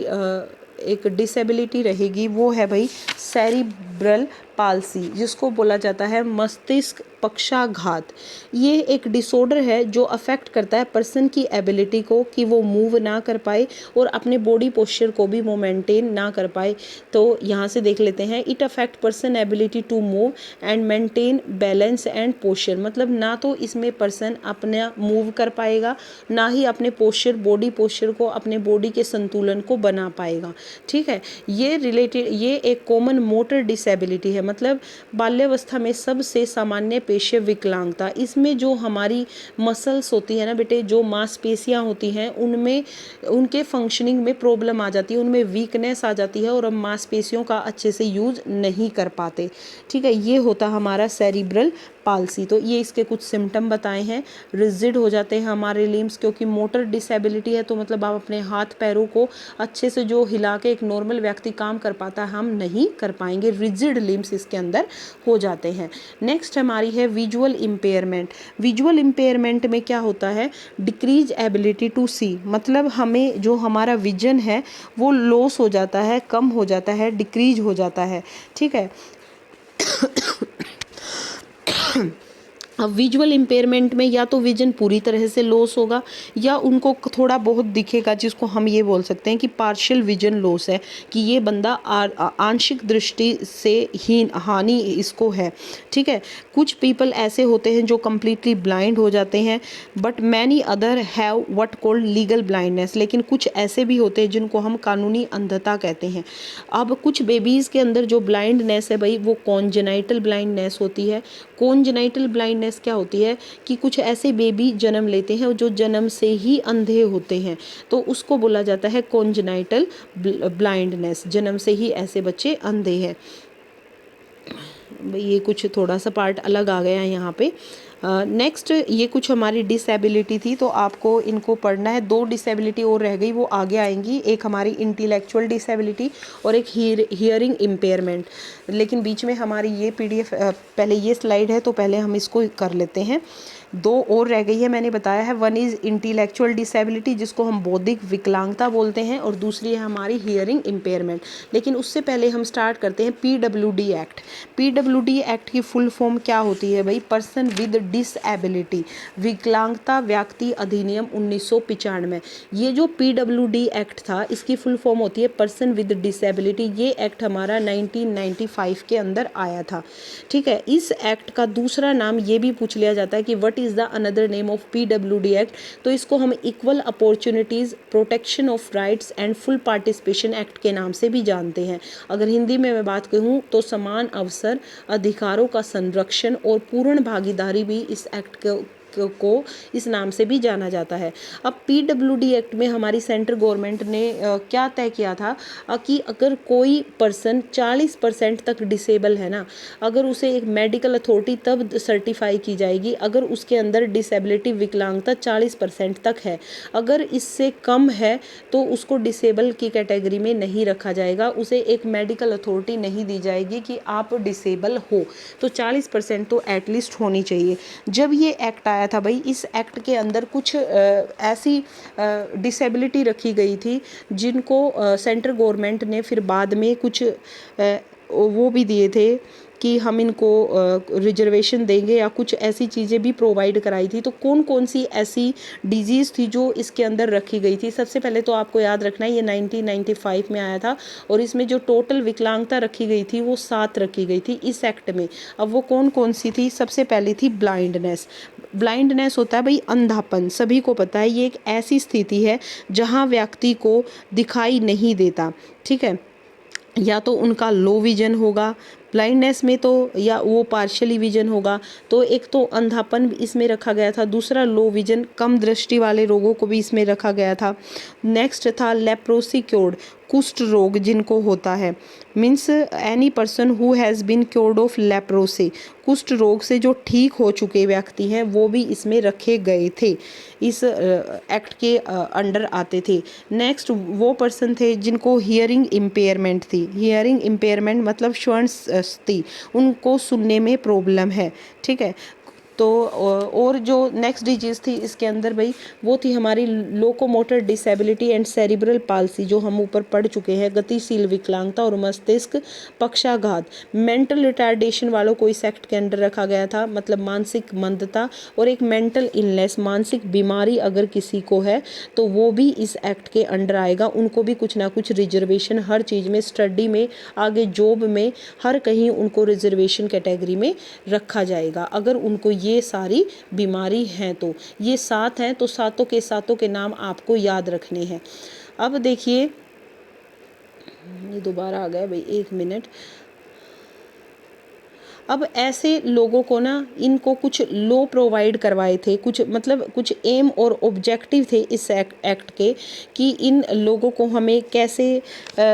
एक डिसेबिलिटी रहेगी वो है भाई सेरिब्रल पाल्सी, जिसको बोला जाता है मस्तिष्क पक्षाघात। ये एक डिसऑर्डर है जो अफेक्ट करता है पर्सन की एबिलिटी को कि वो मूव ना कर पाए और अपने बॉडी पोस्चर को भी वो मेंटेन ना कर पाए। तो यहाँ से देख लेते हैं, it affect person ability to move and maintain balance and posture. मतलब ना तो इसमें पर्सन अपना मूव कर पाएगा, ना ही अपने पोस्चर, बॉडी पोस्चर को, अपने बॉडी के संतुलन को बना पाएगा। ठीक है, ये एक कॉमन मोटर डिसेबिलिटी है, मतलब बाल्यावस्था में सबसे सामान्य पेशीय विकलांगता। इसमें जो हमारी मसल्स होती है ना बेटे, जो मांसपेशियां होती हैं, उनमें उनके फंक्शनिंग में प्रॉब्लम आ जाती है, उनमें वीकनेस आ जाती है और हम मांसपेशियों का अच्छे से यूज नहीं कर पाते। ठीक है, ये होता हमारा सेरिब्रल पाल्सी। तो ये इसके कुछ सिम्टम बताए हैं। रिजिड हो जाते हैं हमारे लिम्स, क्योंकि मोटर डिसेबिलिटी है तो मतलब आप अपने हाथ पैरों को अच्छे से जो हिला के एक नॉर्मल व्यक्ति काम कर पाता है, हम नहीं कर पाएंगे। रिजिड लिम्स इसके अंदर हो जाते हैं। नेक्स्ट हमारी है विजुअल इम्पेयरमेंट। विजुअल इम्पेयरमेंट में क्या होता है, डिक्रीज एबिलिटी टू सी, मतलब हमें जो हमारा विजन है वो लॉस हो जाता है, कम हो जाता है, डिक्रीज हो जाता है। ठीक है, अब विजुअल इम्पेयरमेंट में या तो विजन पूरी तरह से लॉस होगा या उनको थोड़ा बहुत दिखेगा, जिसको हम ये बोल सकते हैं कि पार्शियल विजन लॉस है, कि ये बंदा आंशिक दृष्टि से ही हानि इसको है। ठीक है, कुछ पीपल ऐसे होते हैं जो कम्प्लीटली ब्लाइंड हो जाते हैं, but many other have what called legal blindness. लेकिन कुछ ऐसे भी होते हैं जिनको हम कानूनी अंधता कहते हैं। अब कुछ बेबीज़ के अंदर जो ब्लाइंडनेस है भाई, वो कॉन्जेनाइटल ब्लाइंडनेस होती है। कॉन्जेनाइटल ब्लाइंडनेस क्या होती है कि कुछ ऐसे बेबी जन्म लेते हैं जो जन्म से ही अंधे होते हैं, तो उसको बोला जाता है कॉन्जेनाइटल ब्लाइंडनेस। जन्म से ही ऐसे बच्चे अंधे हैं। ये कुछ थोड़ा सा पार्ट अलग आ गया है यहाँ पे। नेक्स्ट ये कुछ हमारी डिसेबिलिटी थी, तो आपको इनको पढ़ना है। 2 डिसेबिलिटी और रह गई, वो आगे आएंगी। एक हमारी इंटेलेक्चुअल डिसेबिलिटी और एक हियरिंग इम्पेयरमेंट। लेकिन बीच में हमारी ये PDF पहले ये स्लाइड है, तो पहले हम इसको कर लेते हैं। 2 और रह गई है, मैंने बताया है। 1 इज़ इंटेलेक्चुअल डिसेबिलिटी, जिसको हम बौद्धिक विकलांगता बोलते हैं, और दूसरी है हमारी हियरिंग इम्पेयरमेंट। लेकिन उससे पहले हम स्टार्ट करते हैं PWD एक्ट। PWD एक्ट की फुल फॉर्म क्या होती है भाई, पर्सन विद डिसएबिलिटी, विकलांगता व्यक्ति अधिनियम 1995। ये जो PWD एक्ट था, इसकी फुल फॉर्म होती है पर्सन विद डिसेबिलिटी। ये एक्ट हमारा 1995 के अंदर आया था। ठीक है, इस एक्ट का दूसरा नाम ये भी पूछ लिया जाता है कि what is the another name of PWD act, तो इसको हम equal opportunities protection of rights and full participation act के नाम से भी जानते हैं। अगर हिंदी में मैं बात कहूँ तो समान अवसर, अधिकारों का संरक्षण और पूर्ण भागीदारी भी इस एक्ट को इस नाम से भी जाना जाता है। अब PWD एक्ट में हमारी सेंट्रल गवर्नमेंट ने क्या तय किया था कि अगर कोई पर्सन 40% तक डिसेबल है ना, अगर उसे एक मेडिकल अथॉरिटी तब सर्टिफाई की जाएगी अगर उसके अंदर डिसेबिलिटी, विकलांगता 40% तक है। अगर इससे कम है तो उसको डिसेबल की कैटेगरी में नहीं रखा जाएगा, उसे एक मेडिकल अथॉरिटी नहीं दी जाएगी कि आप डिसेबल हो। तो 40% तो एटलीस्ट होनी चाहिए। जब ये एक्ट आया था भाई, इस एक्ट के अंदर कुछ ऐसी डिसेबिलिटी रखी गई थी जिनको सेंट्रल गवर्नमेंट ने फिर बाद में कुछ वो भी दिए थे कि हम इनको रिजर्वेशन देंगे या कुछ ऐसी चीज़ें भी प्रोवाइड कराई थी। तो कौन कौन सी ऐसी डिजीज़ थी जो इसके अंदर रखी गई थी? सबसे पहले तो आपको याद रखना है ये 1995 में आया था और इसमें जो टोटल विकलांगता रखी गई थी वो 7 रखी गई थी इस एक्ट में। अब वो कौन कौन सी थी? सबसे पहली थी ब्लाइंडनेस। ब्लाइंडनेस होता है भाई अंधापन, सभी को पता है। ये एक ऐसी स्थिति है जहाँ व्यक्ति को दिखाई नहीं देता। ठीक है, या तो उनका लो विजन होगा ब्लाइंडनेस में, तो या वो पार्शियली विजन होगा। तो एक तो अंधापन इसमें रखा गया था, दूसरा लो विजन, कम दृष्टि वाले रोगों को भी इसमें रखा गया था। नेक्स्ट था लेप्रोसी क्योर्ड, कुष्ठ रोग जिनको होता है, means any person who has been cured of leprosy, कुष्ठ रोग से जो ठीक हो चुके व्यक्ति हैं वो भी इसमें रखे गए थे, इस एक्ट के अंडर आते थे। नेक्स्ट वो पर्सन थे जिनको हियरिंग इम्पेयरमेंट थी। हियरिंग इम्पेयरमेंट मतलब श्रवण स्थिति, उनको सुनने में प्रॉब्लम है। ठीक है, तो और जो नेक्स्ट डिजीज़ थी इसके अंदर भाई वो थी हमारी locomotor disability and cerebral palsy, जो हम ऊपर पढ़ चुके हैं, गतिशील विकलांगता और मस्तिष्क पक्षाघात। मेंटल रिटार्डेशन वालों को इस एक्ट के अंदर रखा गया था, मतलब मानसिक मंदता और एक मेंटल इलनेस, मानसिक बीमारी अगर किसी को है तो वो भी इस एक्ट के अंडर आएगा। उनको भी कुछ ना कुछ रिजर्वेशन हर चीज़ में, स्टडी में, आगे जॉब में, हर कहीं उनको रिजर्वेशन कैटेगरी में रखा जाएगा अगर उनको ये सारी बीमारी हैं। तो ये 7 हैं, तो सातों के नाम आपको याद रखने हैं। अब देखिए, ये दोबारा आ गया भाई, 1 मिनट। अब ऐसे लोगों को ना, इनको कुछ लॉ प्रोवाइड करवाए थे, कुछ मतलब कुछ एम और ऑब्जेक्टिव थे इस एक्ट के, कि इन लोगों को हमें कैसे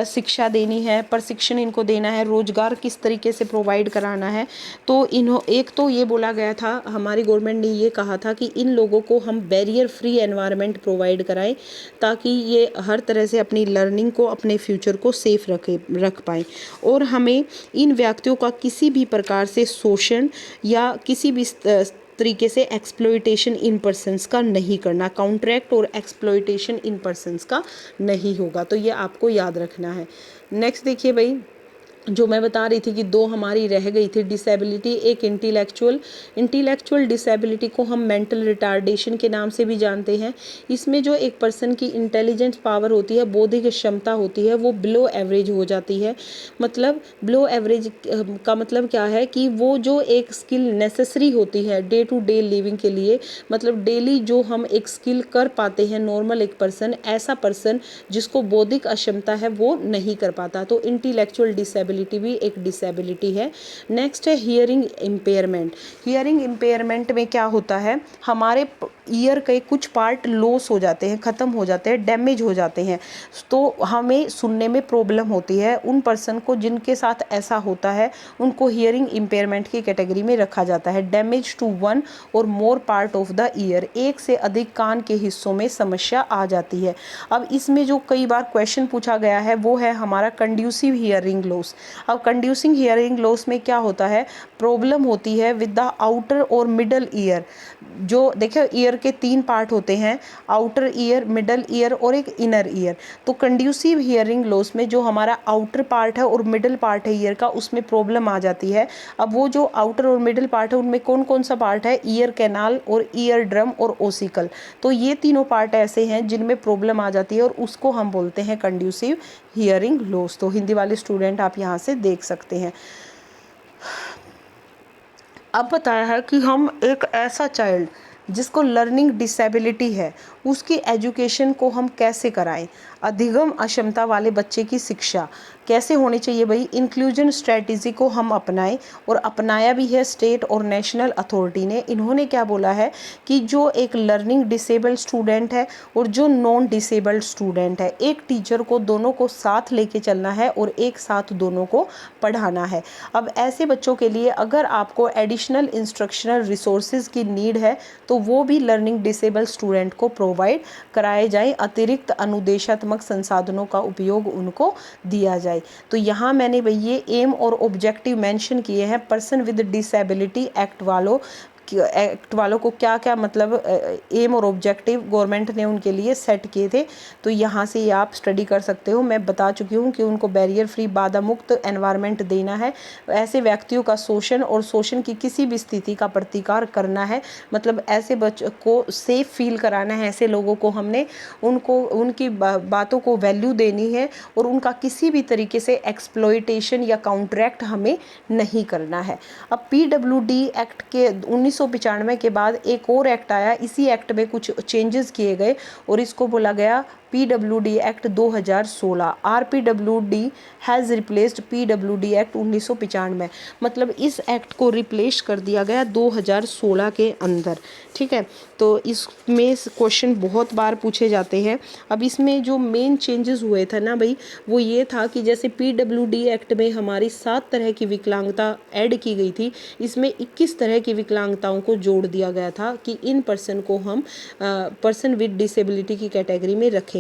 शिक्षा देनी है, प्रशिक्षण इनको देना है, रोजगार किस तरीके से प्रोवाइड कराना है। तो एक तो ये बोला गया था, हमारी गवर्नमेंट ने ये कहा था कि इन लोगों को हम बैरियर फ्री एनवायरनमेंट प्रोवाइड कराएं, ताकि ये हर तरह से अपनी लर्निंग को, अपने फ्यूचर को सेफ रख पाएँ। और हमें इन व्यक्तियों का किसी भी प्रकार से शोषण या किसी भी तरीके से एक्सप्लॉयटेशन इन पर्सन्स का नहीं करना, कॉन्ट्रैक्ट और एक्सप्लॉयटेशन इन पर्सन्स का नहीं होगा। तो ये आपको याद रखना है। नेक्स्ट देखिए भाई, जो मैं बता रही थी कि 2 हमारी रह गई थी डिसेबिलिटी, एक इंटेलेक्चुअल डिसेबिलिटी को हम मेंटल रिटार्डेशन के नाम से भी जानते हैं। इसमें जो एक पर्सन की इंटेलिजेंस पावर होती है, बौद्धिक क्षमता होती है, वो बिलो एवरेज हो जाती है। मतलब बिलो एवरेज का मतलब क्या है कि वो जो एक स्किल नेसेसरी होती है डे टू डे लिविंग के लिए, मतलब डेली जो हम एक स्किल कर पाते हैं नॉर्मल एक पर्सन, ऐसा पर्सन जिसको बौद्धिक अक्षमता है वो नहीं कर पाता। तो इंटेलेक्चुअल डिसेबिलिटी भी एक डिसेबिलिटी है। नेक्स्ट है हियरिंग इम्पेयरमेंट। हियरिंग इम्पेयरमेंट में क्या होता है, हमारे ईयर के कुछ पार्ट लॉस हो जाते हैं, ख़त्म हो जाते हैं, डैमेज हो जाते हैं, तो हमें सुनने में प्रॉब्लम होती है। उन पर्सन को जिनके साथ ऐसा होता है उनको हियरिंग इम्पेयरमेंट की कैटेगरी में रखा जाता है। डैमेज टू 1 और more part of the year, एक से अधिक कान के हिस्सों में समस्या आ जाती है। अब इसमें जो कई बार क्वेश्चन पूछा गया है वो है हमारा कंड्यूसिव हियरिंग लॉस। अब कंड्यूसिंग हियरिंग लॉस में क्या होता है, प्रॉब्लम होती है विद द आउटर और मिडल ईयर। जो देखिए ईयर के 3 पार्ट होते हैं, आउटर ईयर, मिडल ईयर और एक इनर ईयर। तो कंड्यूसिव हियरिंग लॉस में जो हमारा आउटर पार्ट है और मिडल पार्ट है ईयर का, उसमें प्रॉब्लम आ जाती है। अब वो जो आउटर और मिडल पार्ट है उनमें कौन कौन सा पार्ट है, ईयर कैनाल और ईयर ड्रम और ओसिकल। तो ये तीनों पार्ट ऐसे हैं जिनमें प्रॉब्लम आ जाती है और उसको हम बोलते हैं कंड्यूसिव हियरिंग लॉस। तो हिंदी वाले स्टूडेंट आप यहाँ से देख सकते हैं। अब बताया है कि हम एक ऐसा चाइल्ड जिसको लर्निंग डिसेबिलिटी है उसकी एजुकेशन को हम कैसे कराएं, अधिगम अक्षमता वाले बच्चे की शिक्षा कैसे होनी चाहिए भाई, इंक्लूजन स्ट्रेटजी को हम अपनाएं, और अपनाया भी है स्टेट और नेशनल अथॉरिटी ने। इन्होंने क्या बोला है कि जो एक लर्निंग डिसेबल्ड स्टूडेंट है और जो नॉन डिसेबल्ड स्टूडेंट है, एक टीचर को दोनों को साथ लेके चलना है और एक साथ दोनों को पढ़ाना है। अब ऐसे बच्चों के लिए अगर आपको एडिशनल इंस्ट्रक्शनल रिसोर्सेज की नीड है तो वो भी लर्निंग डिसेबल्ड स्टूडेंट को प्रोवाइड कराए जाए, अतिरिक्त अनुदेशात्मक संसाधनों का उपयोग उनको दिया जाए। तो यहाँ मैंने भाई ये एम और ऑब्जेक्टिव मेंशन किए हैं। पर्सन विद डिसेबिलिटी एक्ट वालों को क्या क्या मतलब एम और ऑब्जेक्टिव गवर्नमेंट ने उनके लिए सेट किए थे। तो यहाँ से ये आप स्टडी कर सकते हो। मैं बता चुकी हूँ कि उनको बैरियर फ्री, बाधा मुक्त एनवायरनमेंट देना है, ऐसे व्यक्तियों का शोषण और शोषण की किसी भी स्थिति का प्रतिकार करना है, मतलब ऐसे बच्चों को सेफ फील कराना है। ऐसे लोगों को हमने उनकी बातों को वैल्यू देनी है और उनका किसी भी तरीके से एक्सप्लॉयटेशन या कॉन्ट्रैक्ट हमें नहीं करना है। अब PWD एक्ट के 1995 के बाद एक और एक्ट आया, इसी एक्ट में कुछ चेंजेस किए गए और इसको बोला गया PWD act 2016। RPWD has replaced PWD act 1995। मतलब इस एक्ट को रिप्लेस कर दिया गया 2016 के अंदर। ठीक है, तो इसमें क्वेश्चन बहुत बार पूछे जाते हैं। अब इसमें जो मेन चेंजेस हुए थे ना भाई, वो ये था कि जैसे PWD एक्ट में हमारी 7 तरह की विकलांगता ऐड की गई थी, इसमें 21 तरह की विकलांगताओं को जोड़ दिया गया था कि इन पर्सन को हम पर्सन विद डिसेबिलिटी की कैटेगरी में रखेंगे।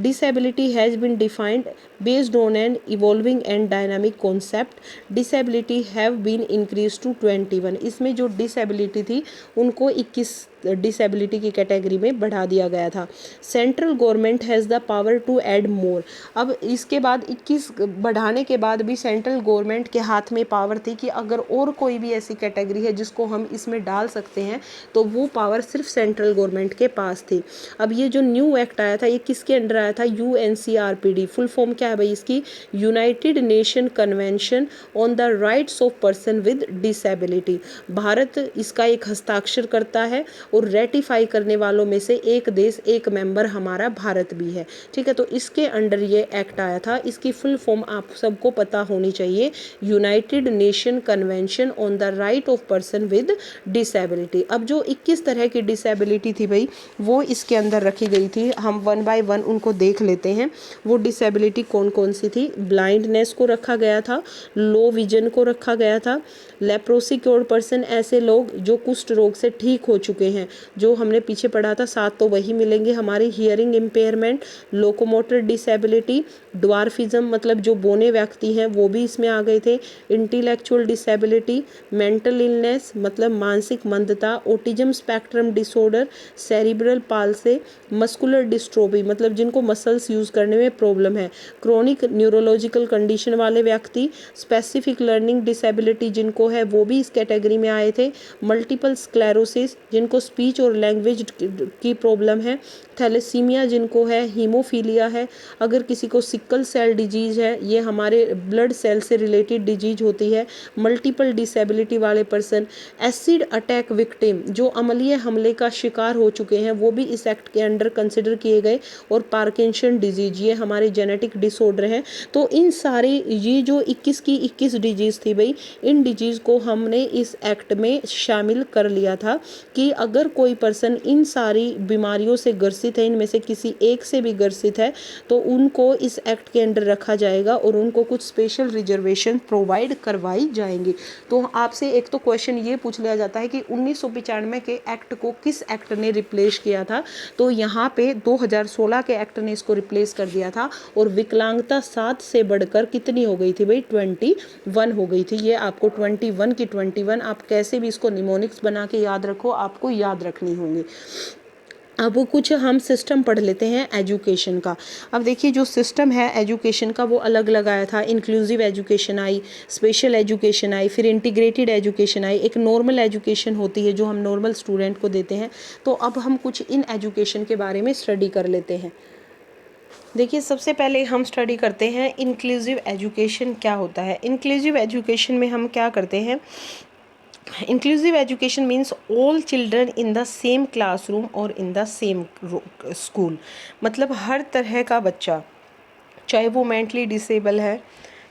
Disability has been defined based on an evolving and dynamic concept disability have been increase to 21। इसमें जो डिसेबिलिटी थी उनको 21 डिसेबिलिटी की कैटेगरी में बढ़ा दिया गया था। Central government has the power to add more. अब इसके बाद 21 बढ़ाने के बाद भी सेंट्रल गवर्नमेंट के हाथ में पावर थी कि अगर और कोई भी ऐसी कैटेगरी है जिसको हम इसमें डाल सकते हैं तो वो पावर सिर्फ सेंट्रल गवर्नमेंट के पास थी। अब ये जो न्यू एक्ट आया था ये किसके अंडर आया था? UNCRPD। फुल फॉर्म क्या है भाई इसकी? United nation convention on the rights of person with disability. Bharat इसका एक हस्ताक्षर करता है और रेटिफाई करने वालों में से एक देश, एक मेंबर हमारा भारत भी है। ठीक है, तो इसके अंडर ये एक्ट आया था। इसकी फुल फॉर्म आप सबको पता होनी चाहिए, United nation convention on the right of person with disability. अब जो 21 तरह की डिसेबिलिटी थी भाई वो इसके अंदर रखी गई थी। हम वन बाय वन उनको देख लेते हैं। वो डिसेबिलिटी कौन कौन सी थी? ब्लाइंडनेस को रखा गया था, लो विजन को रखा गया था, लेप्रोसी क्योर्ड पर्सन, ऐसे लोग जो कुष्ठ रोग से ठीक हो चुके हैं, जो हमने पीछे पढ़ा था 7 तो वही मिलेंगे हमारे। Hearing impairment, locomotor disability, dwarfism मतलब जो बोने व्यक्ति हैं वो भी इसमें आ गए थे, इंटेलेक्चुअल डिसेबिलिटी, मेंटल इलनेस मतलब मानसिक मंदता, autism spectrum disorder, cerebral palsy, muscular dystrophy मतलब जिनको मसल्स यूज करने में प्रॉब्लम है, क्रोनिक न्यूरोलॉजिकल कंडीशन वाले व्यक्ति, स्पेसिफिक लर्निंग डिसेबिलिटी जिनको है वो भी इस कैटेगरी में आए थे, मल्टीपल स्क्लेरोसिस जिनको स्पीच और लैंग्वेज की प्रॉब्लम है, थैलेसीमिया जिनको है, हीमोफीलिया है, अगर किसी को सिकल सेल डिजीज है, ये हमारे ब्लड सेल से रिलेटेड डिजीज होती है, मल्टीपल डिसेबिलिटी वाले पर्सन, एसिड अटैक विक्टिम जो अम्लीय हमले का शिकार हो चुके हैं वो भी इस एक्ट के अंडर कंसिडर किए गए, और पार्किंसन डिजीज ये हमारे जेनेटिक डिसऑर्डर हैं। तो इन सारे ये जो 21 की 21 डिजीज थी भाई, इन डिजीज को हमने इस एक्ट में शामिल कर लिया था कि अगर कोई पर्सन इन सारी बीमारियों से ग्रसित है, इनमें से किसी एक से भी ग्रसित है तो उनको इस एक्ट के अंडर रखा जाएगा और उनको कुछ स्पेशल रिजर्वेशन प्रोवाइड करवाई जाएंगी। तो आपसे एक तो क्वेश्चन ये पूछ लिया जाता है कि 1995 के एक्ट को किस एक्ट ने रिप्लेस किया था? तो यहाँ पे 2016 के एक्ट ने इसको रिप्लेस कर दिया था, और विकलांगता 7 से बढ़कर कितनी हो गई थी भाई? 21 हो गई थी। ये आपको 21 की 21 आप कैसे भी इसको निमोनिक्स बना के याद रखो, आपको याद रखनी होंगी। अब कुछ हम सिस्टम पढ़ लेते हैं एजुकेशन का। अब देखिए जो सिस्टम है एजुकेशन का वो अलग अलग आया था। Inclusive education I, special education I, फिर इंटीग्रेटेड एजुकेशन आई, एक नॉर्मल एजुकेशन होती है जो हम नॉर्मल स्टूडेंट को देते हैं। तो अब हम कुछ इन एजुकेशन के बारे में स्टडी कर लेते हैं। देखिए सबसे पहले हम स्टडी करते हैं इंक्लूसिव एजुकेशन क्या होता है। इंक्लूसिव एजुकेशन में हम क्या करते हैं? Inclusive education means all children in the same classroom or in the same school। मतलब हर तरह का बच्चा, चाहे वो मेंटली डिसेबल है,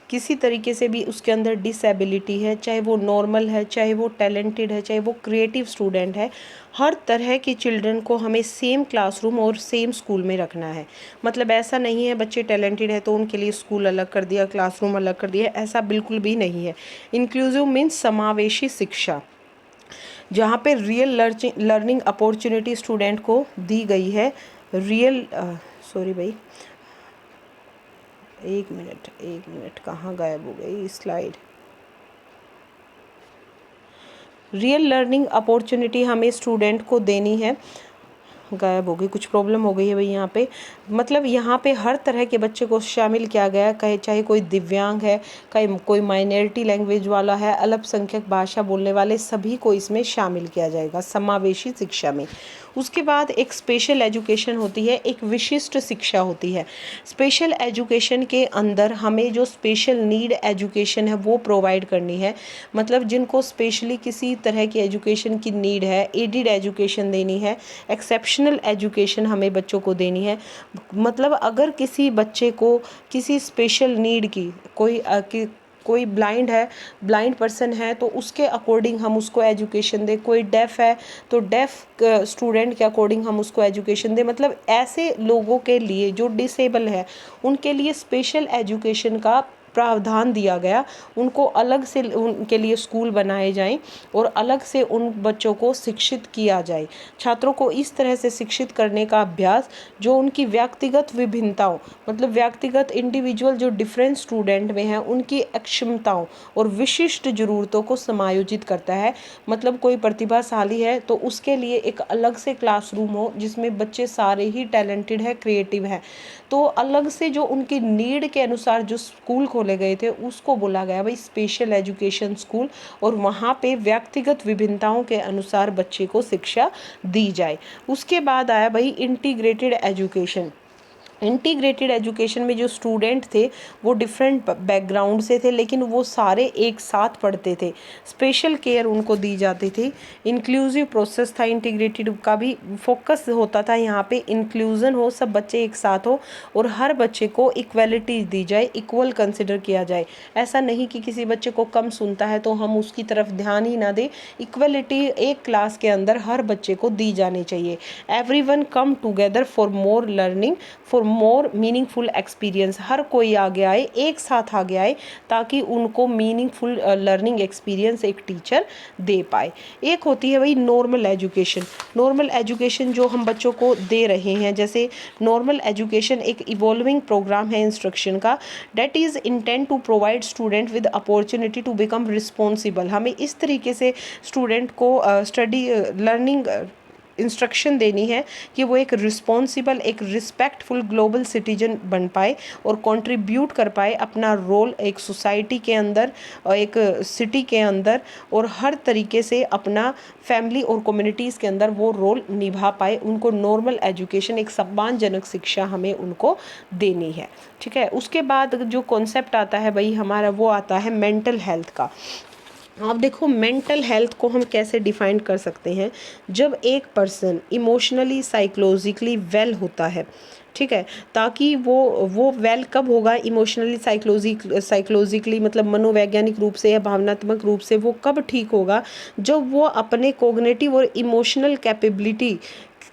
किसी तरीके से भी उसके अंदर डिसेबिलिटी है, चाहे वो नॉर्मल है, चाहे वो टैलेंटेड है, चाहे वो क्रिएटिव स्टूडेंट है, हर तरह के चिल्ड्रन को हमें सेम क्लासरूम और सेम स्कूल में रखना है। मतलब ऐसा नहीं है बच्चे टैलेंटेड है तो उनके लिए स्कूल अलग कर दिया, क्लासरूम अलग कर दिया, ऐसा बिल्कुल भी नहीं है। इंक्लूसिव मीन्स समावेशी शिक्षा, जहाँ पे रियल लर्निंग अपॉर्चुनिटी स्टूडेंट को दी गई है। सॉरी भाई, एक मिनट कहाँ गायब हो गई स्लाइड। रियल लर्निंग अपॉर्चुनिटी हमें स्टूडेंट को देनी है, गायब हो गई, कुछ प्रॉब्लम हो गई है भाई यहाँ पे। मतलब यहाँ पे हर तरह के बच्चे को शामिल किया गया है, चाहे कोई दिव्यांग है, कोई माइनॉरिटी लैंग्वेज वाला है, अल्पसंख्यक भाषा बोलने वाले, सभी को इसमें शामिल किया जाएगा समावेशी शिक्षा में। उसके बाद एक स्पेशल एजुकेशन होती है, एक विशिष्ट शिक्षा होती है। स्पेशल एजुकेशन के अंदर हमें जो स्पेशल नीड एजुकेशन है वो प्रोवाइड करनी है। मतलब जिनको स्पेशली किसी तरह की एजुकेशन की नीड है, एडिड एजुकेशन देनी है, एक्सेप्शनल एजुकेशन हमें बच्चों को देनी है। मतलब अगर किसी बच्चे को किसी स्पेशल नीड की कोई ब्लाइंड है, ब्लाइंड पर्सन है तो उसके अकॉर्डिंग हम उसको एजुकेशन दें, कोई डेफ है तो डेफ स्टूडेंट के अकॉर्डिंग हम उसको एजुकेशन दें। मतलब ऐसे लोगों के लिए जो डिसेबल है उनके लिए स्पेशल एजुकेशन का प्रावधान दिया गया, उनको अलग से उनके लिए स्कूल बनाए जाएं और अलग से उन बच्चों को शिक्षित किया जाए। छात्रों को इस तरह से शिक्षित करने का अभ्यास जो उनकी व्यक्तिगत विभिन्नताओं, मतलब व्यक्तिगत इंडिविजुअल जो डिफरेंट स्टूडेंट में है, उनकी अक्षमताओं और विशिष्ट ज़रूरतों को समायोजित करता है। मतलब कोई प्रतिभाशाली है तो उसके लिए एक अलग से क्लासरूम हो जिसमें बच्चे सारे ही टैलेंटेड है, क्रिएटिव है, तो अलग से जो उनकी नीड के अनुसार जो स्कूल खोले गए थे उसको बोला गया भाई स्पेशल एजुकेशन स्कूल, और वहाँ पे व्यक्तिगत विभिन्नताओं के अनुसार बच्चे को शिक्षा दी जाए। उसके बाद आया भाई इंटीग्रेटेड एजुकेशन। इंटीग्रेटेड एजुकेशन में जो स्टूडेंट थे वो डिफरेंट बैकग्राउंड से थे, लेकिन वो सारे एक साथ पढ़ते थे, स्पेशल केयर उनको दी जाती थी। इंक्लूसिव प्रोसेस था, इंटीग्रेटेड का भी फोकस होता था यहाँ पे इंक्लूजन हो, सब बच्चे एक साथ हो और हर बच्चे को इक्वलिटी दी जाए, इक्वल कंसिडर किया जाए। ऐसा नहीं कि किसी बच्चे को कम सुनता है तो हम उसकी तरफ ध्यान ही ना दें, इक्वलिटी एक क्लास के अंदर हर बच्चे को दी जानी चाहिए। Everyone come together for more learning, for more meaningful experience, हर कोई आगे आए, एक साथ आगे आए ताकि उनको मीनिंगफुल लर्निंग एक्सपीरियंस एक टीचर दे पाए। एक होती है भाई नॉर्मल एजुकेशन। नॉर्मल एजुकेशन जो हम बच्चों को दे रहे हैं, जैसे नॉर्मल एजुकेशन एक इवॉल्विंग प्रोग्राम है इंस्ट्रक्शन का, that is intend to provide student with opportunity to become responsible. हमें इस तरीके से स्टूडेंट को स्टडी लर्निंग इंस्ट्रक्शन देनी है कि वो एक रिस्पॉन्सिबल, एक रिस्पेक्टफुल ग्लोबल सिटीजन बन पाए और कंट्रीब्यूट कर पाए अपना रोल एक सोसाइटी के अंदर और एक सिटी के अंदर, और हर तरीके से अपना फैमिली और कम्युनिटीज़ के अंदर वो रोल निभा पाए। उनको नॉर्मल एजुकेशन, एक सम्मानजनक शिक्षा हमें उनको देनी है। ठीक है, उसके बाद जो कॉन्सेप्ट आता है भाई हमारा, वो आता है मेंटल हेल्थ का। आप देखो मेंटल हेल्थ को हम कैसे डिफाइन कर सकते हैं, जब एक पर्सन इमोशनली साइकोलॉजिकली वेल होता है, ठीक है, ताकि वो वेल कब होगा, इमोशनली साइकोलॉजिकली मतलब मनोवैज्ञानिक रूप से या भावनात्मक रूप से वो कब ठीक होगा, जब वो अपने कॉग्निटिव और इमोशनल कैपेबिलिटी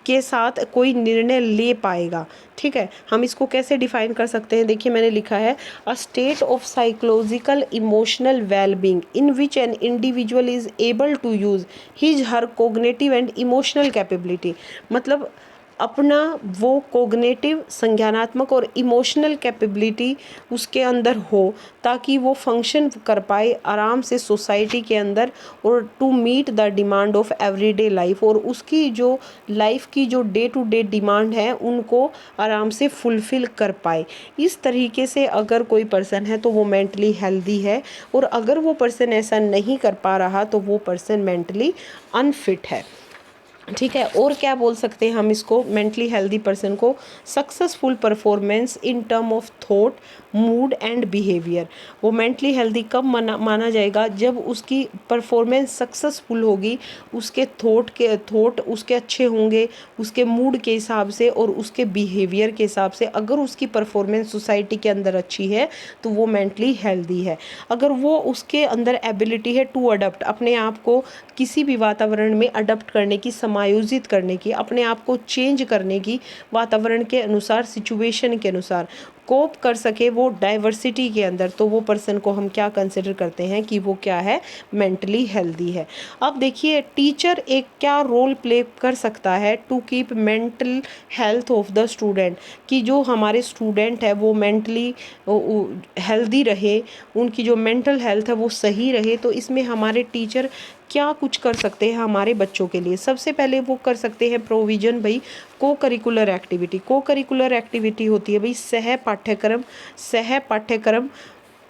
के साथ कोई निर्णय ले पाएगा। ठीक है, हम इसको कैसे डिफाइन कर सकते हैं, देखिए मैंने लिखा है a state of psychological emotional wellbeing in which an individual is able to use his her cognitive and emotional capability. मतलब अपना वो कोग्निटिव, संज्ञानात्मक और इमोशनल कैपेबिलिटी उसके अंदर हो ताकि वो फंक्शन कर पाए आराम से सोसाइटी के अंदर और to meet the demand of everyday life, और उसकी जो लाइफ की जो डे टू डे डिमांड है उनको आराम से फुलफ़िल कर पाए। इस तरीके से अगर कोई पर्सन है तो वो मेंटली हेल्दी है, और अगर वो पर्सन ऐसा नहीं कर पा रहा तो वो पर्सन मेंटली अनफिट है। ठीक है, और क्या बोल सकते हैं हम इसको, मेंटली हेल्दी पर्सन को successful performance in term of thought, mood and behaviour. वो मेंटली हेल्दी कब माना जाएगा, जब उसकी परफॉर्मेंस सक्सेसफुल होगी, उसके थॉट उसके अच्छे होंगे, उसके मूड के हिसाब से और उसके बिहेवियर के हिसाब से। अगर उसकी परफॉर्मेंस सोसाइटी के अंदर अच्छी है तो वो मेंटली हेल्दी है। अगर वो उसके अंदर एबिलिटी है टू अडप्ट, अपने आप को किसी भी वातावरण में अडप्ट करने की, समायोजित करने की, अपने आप को चेंज करने की, वातावरण के अनुसार, सिचुएशन के अनुसार कोप कर सके वो डाइवर्सिटी के अंदर, तो वो पर्सन को हम क्या कंसिडर करते हैं कि वो क्या है, मेंटली हेल्दी है। अब देखिए टीचर एक क्या रोल प्ले कर सकता है to keep mental health of the student, कि जो हमारे स्टूडेंट है वो मेंटली हेल्दी रहे, उनकी जो मेंटल हेल्थ है वो सही रहे। तो इसमें हमारे टीचर क्या कुछ कर सकते हैं हमारे बच्चों के लिए। सबसे पहले वो कर सकते हैं प्रोविज़न भाई को करिकुलर एक्टिविटी। को करिकुलर एक्टिविटी होती है भाई सह पाठ्यक्रम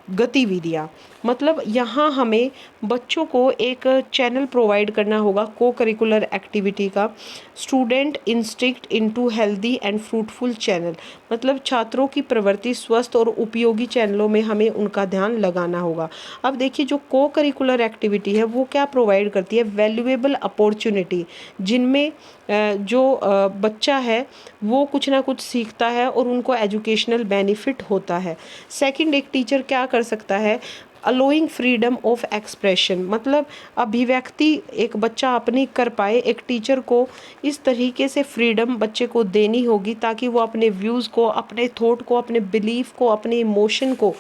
गतिविधियाँ। मतलब यहाँ हमें बच्चों को एक चैनल प्रोवाइड करना होगा को करिकुलर एक्टिविटी का, student instinct into healthy and fruitful channel. मतलब छात्रों की प्रवृत्ति स्वस्थ और उपयोगी चैनलों में हमें उनका ध्यान लगाना होगा। अब देखिए जो को करिकुलर एक्टिविटी है वो क्या प्रोवाइड करती है, वैल्यूएबल अपॉर्चुनिटी, जिनमें जो बच्चा है वो कुछ ना कुछ सीखता है और उनको एजुकेशनल बेनिफिट होता है। सेकंड, एक टीचर क्या कर सकता है, अलोइंग फ्रीडम ऑफ एक्सप्रेशन। मतलब अभिव्यक्ति एक बच्चा अपनी कर पाए, एक टीचर को इस तरीके से फ्रीडम बच्चे को देनी होगी ताकि वो अपने व्यूज़ को, अपने थॉट को, अपने बिलीफ को, अपने इमोशन को